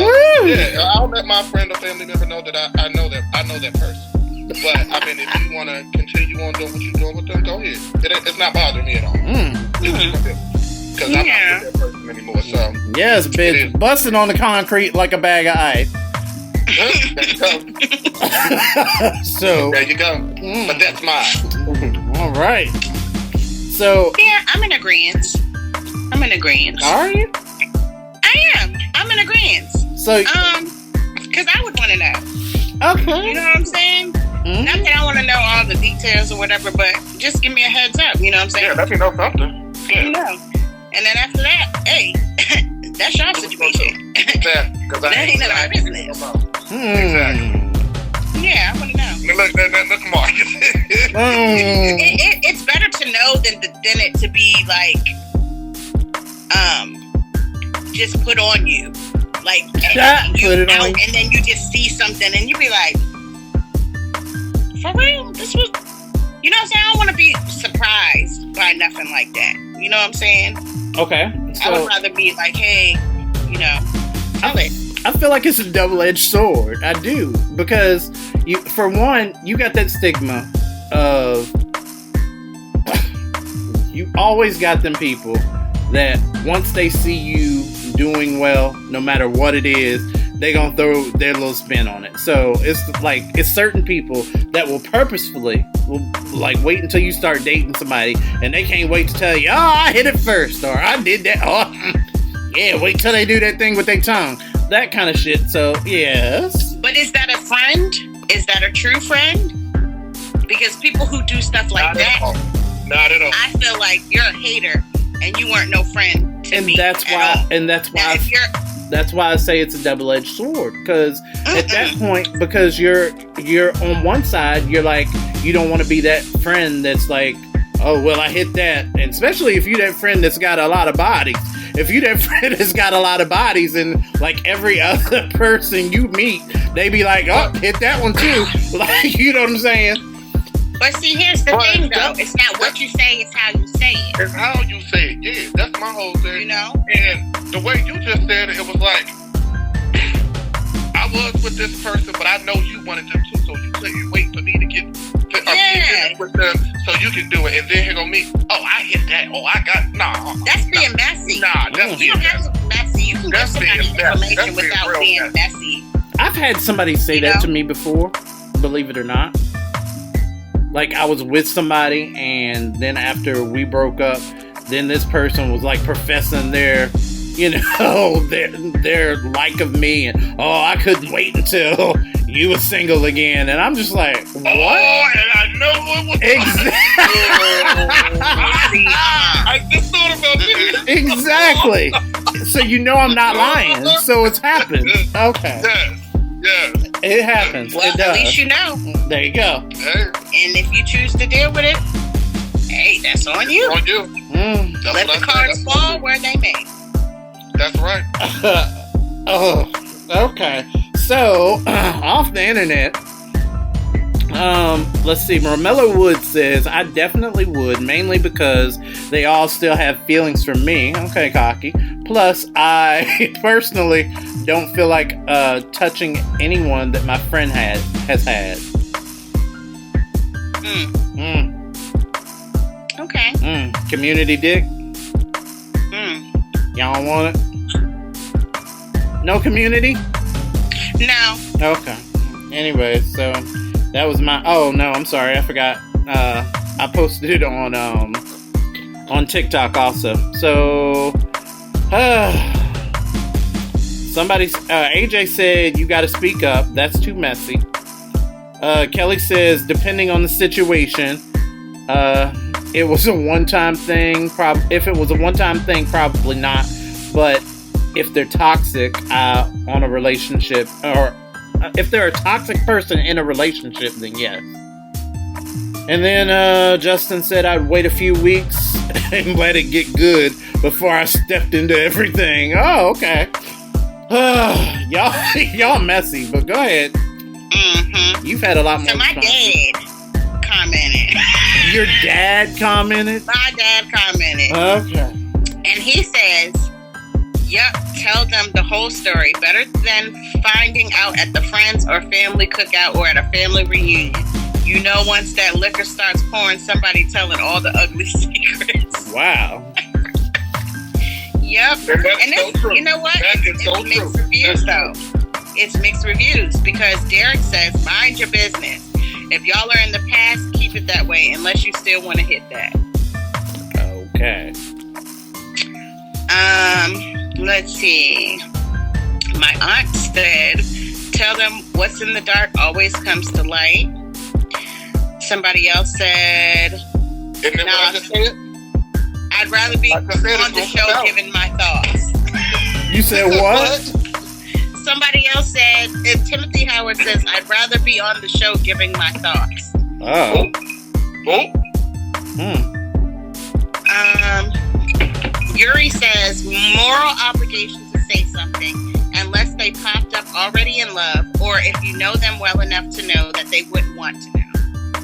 yeah, I'll let my friend or family member know that I know that person. But I mean, if you want to continue on doing what you're doing with them, go ahead. It's not bothering me at all. Because I'm not with that person anymore. So yes, bitch, busting on the concrete like a bag of ice. There you go. So there you go. But that's mine. All right. So yeah, I'm in agreement. Are you? I am. I'm in agreement. So because I would want to know. Okay. You know what I'm saying? Mm-hmm. Not that I want to know all the details or whatever, but just give me a heads up. You know what I'm saying? Yeah, let me know something. Yeah. You know. And then after that, hey, that's your situation. That ain't none of my business. Exactly. Yeah, I want to know. Look, Mark. It's better to know than it to be like, just put on you. Like, and then you just see something and you be like, for real? This was, you know what I'm saying? I don't want to be surprised by nothing like that. You know what I'm saying? Okay. So, I would rather be like, hey, you know, tell it. I feel like it's a double-edged sword. I do. Because, for one, you got that stigma of you always got them people that once they see you doing well, no matter what it is, they gonna throw their little spin on it. So it's like, it's certain people that will purposefully wait until you start dating somebody and they can't wait to tell you, oh, I hit it first, or I did that. Oh, yeah, wait till they do that thing with their tongue. That kind of shit. So, yes. But is that a friend? Is that a true friend? Because people who do stuff like that, not at all. I feel like you're a hater and you weren't no friend to me. That's why I say it's a double-edged sword. Because at that point, because you're on one side, you're like, you don't want to be that friend that's like, oh, well, I hit that. And especially if you that friend that's got a lot of bodies. If you that friend that's got a lot of bodies and like every other person you meet, they be like, oh, hit that one too. Like, you know what I'm saying? But see, here's the thing though. It's not what you say, it's how you say it. It's how you say it. Yeah, that's my whole thing. You know? And the way you just said it, it was like, I was with this person, but I know you wanted them too, so you couldn't wait for me to get with them so you can do it. And then here go me. Oh, I hit that. Oh, I got That's being messy. You don't have to be messy. You can get somebody information without being messy. I've had somebody say that to me before, believe it or not. Like, I was with somebody, and then after we broke up, then this person was like professing their like of me, and I couldn't wait until you were single again, and I'm just like, what? Oh, and I know what was I just thought about this. Exactly. So I'm not lying. So it's happened. Okay. Yes. It happens. Well, it does. At least you know. There you go. Hey. And if you choose to deal with it, hey, that's on you. On you. Let the cards fall where they may. That's right. Okay. So, off the internet, let's see. Marmella Wood says, I definitely would, mainly because they all still have feelings for me. Okay, cocky. Plus, I personally don't feel like touching anyone that my friend has had. Okay. Community dick? Y'all don't want it? No community? No. Okay. Anyway, so that was my. Oh no, I'm sorry, I forgot. I posted it on TikTok also. So, somebody, AJ said you got to speak up. That's too messy. Kelly says depending on the situation, it was a one-time thing. If it was a one-time thing, probably not. But if they're toxic on a relationship or if they're a toxic person in a relationship, then yes. And then Justin said I'd wait a few weeks and let it get good before I stepped into everything. Oh, okay. Y'all messy, but go ahead. Mm-hmm. You've had a lot more. So my dad commented. Your dad commented? My dad commented. Okay. And he says, "Yup, tell them the whole story. Better than finding out at the friends or family cookout or at a family reunion. You know, once that liquor starts pouring, somebody telling all the ugly secrets." Wow. Yep. And it's, you know what? It's mixed reviews, though. It's mixed reviews because Derek says, "Mind your business. If y'all are in the past, keep it that way unless you still want to hit that." Okay. Let's see. My aunt said, "Tell them what's in the dark always comes to light." Somebody else said, "I'd rather be on the show giving my thoughts." You said what? Somebody else said, and Timothy Howard says, "I'd rather be on the show giving my thoughts." Oh. Yuri says, "Moral obligation to say something unless they popped up already in love or if you know them well enough to know that they wouldn't want to know."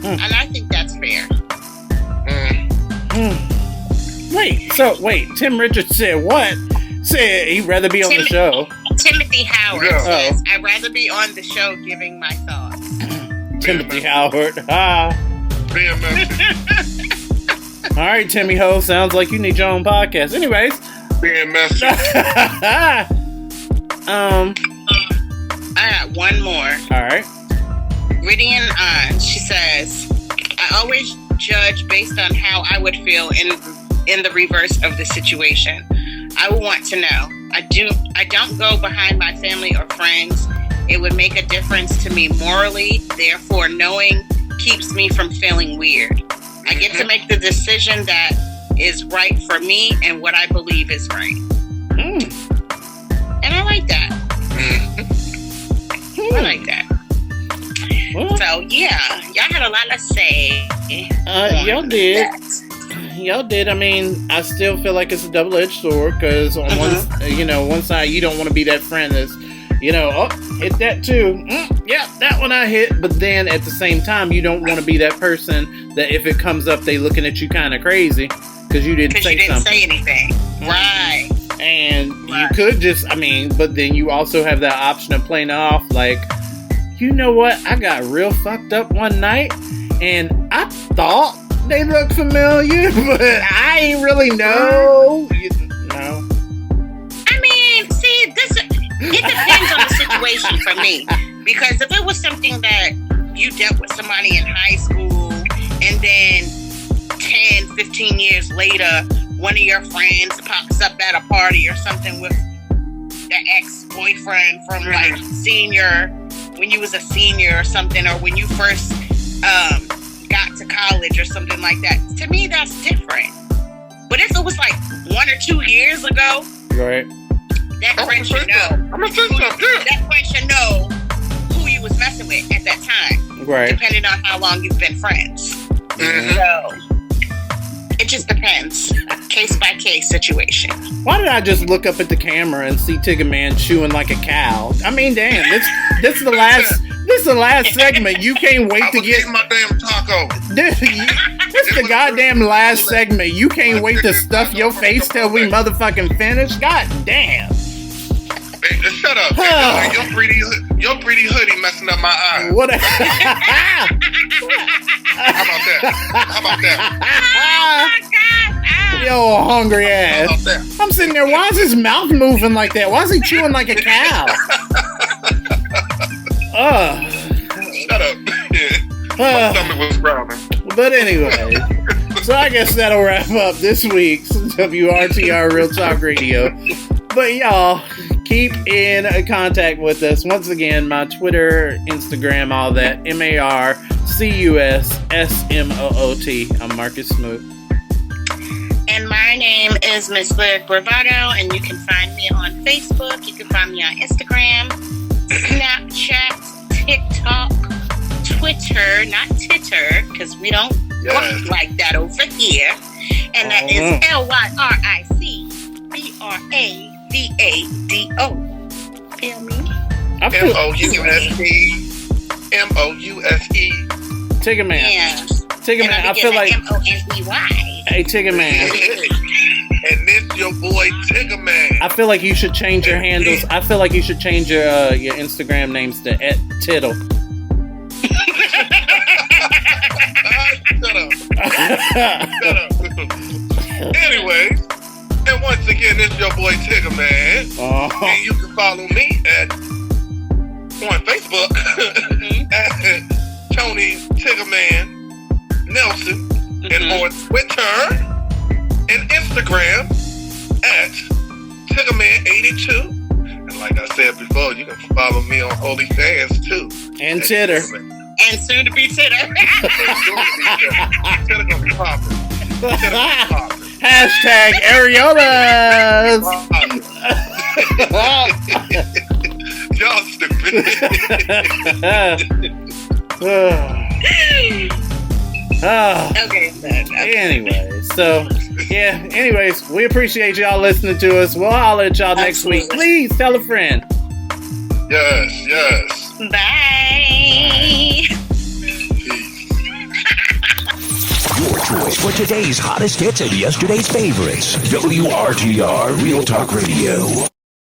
And I think that's fair. Wait, Tim Richards said what? Said he'd rather be on the show. Timothy Howard says, "I'd rather be on the show giving my thoughts." Timothy Howard. All right, Timmy Ho. Sounds like you need your own podcast. Anyways. Being messy. I got one more. All right. Ridian she says, "I always judge based on how I would feel in the reverse of the situation. I would want to know. I don't go behind my family or friends. It would make a difference to me morally. Therefore, knowing keeps me from feeling weird. I get to make the decision that is right for me and what I believe is right." And I like that. I like that. So, yeah, y'all had a lot to say. Y'all did. Y'all did. I mean, I still feel like it's a double-edged sword because on one side you don't want to be that friend that's, hit that too. Yeah, that one I hit. But then at the same time, you don't want to be that person that if it comes up, they looking at you kind of crazy because you didn't say anything. Right. And you could just, but then you also have that option of playing off like, you know what? I got real fucked up one night and I thought they looked familiar, but I ain't really know. See, it depends on the situation for me. Because if it was something that you dealt with somebody in high school and then 10, 15 years later, one of your friends pops up at a party or something with the ex-boyfriend from like senior, when you was a senior or something, or when you first got to college or something like that. To me, that's different. But if it was like 1 or 2 years ago, right? That friend should know. That friend should know who you was messing with at that time, right? Depending on how long you've been friends. So it just depends, case by case situation. Why did I just look up at the camera and see Tigga Man chewing like a cow? I mean, damn, this is the last. This is the last segment. You can't wait to get my damn taco. This is the goddamn last segment. You can't wait to stuff your face till we motherfucking finish. God damn. Hey, shut up. Your pretty hoodie messing up my eyes. What? How about that? Yo, hungry ass. I'm sitting there. Why is his mouth moving like that? Why is he chewing like a cow? Shut up. My stomach was growling. But anyway, so I guess that'll wrap up this week's WRTR Real Talk Radio. But y'all, keep in contact with us. Once again, my Twitter, Instagram, all that, MarcusSmoot. I'm Marcus Smoot. And my name is Miss Lyric Bravado, and you can find me on Facebook. You can find me on Instagram. Snapchat, TikTok, Twitter, not Titter, because we don't work like that over here. And that is LYRICBRAVADO. Feel me? MOUSE. Tigga man. Yeah. Tigga man, I feel like MONEY. Hey Tigga man. And this your boy Tigga man. I feel like you should change your handles. I feel like you should change your Instagram names to @Tittle. Shut up. Anyways, and once again, this your boy Tigga man. And you can follow me on Facebook at Tony Tigga Man Nelson, and on Twitter and Instagram at TiggaMan82. And like I said before, you can follow me on OnlyFans too. And Titter. And soon to be Titter. Titter gonna be popping. Hashtag areolas. Y'all stupid. Okay. Anyways, we appreciate y'all listening to us. We'll holler at y'all next week. Please tell a friend. Yes. Bye. Your choice for today's hottest hits and yesterday's favorites. WRTR Real Talk Radio.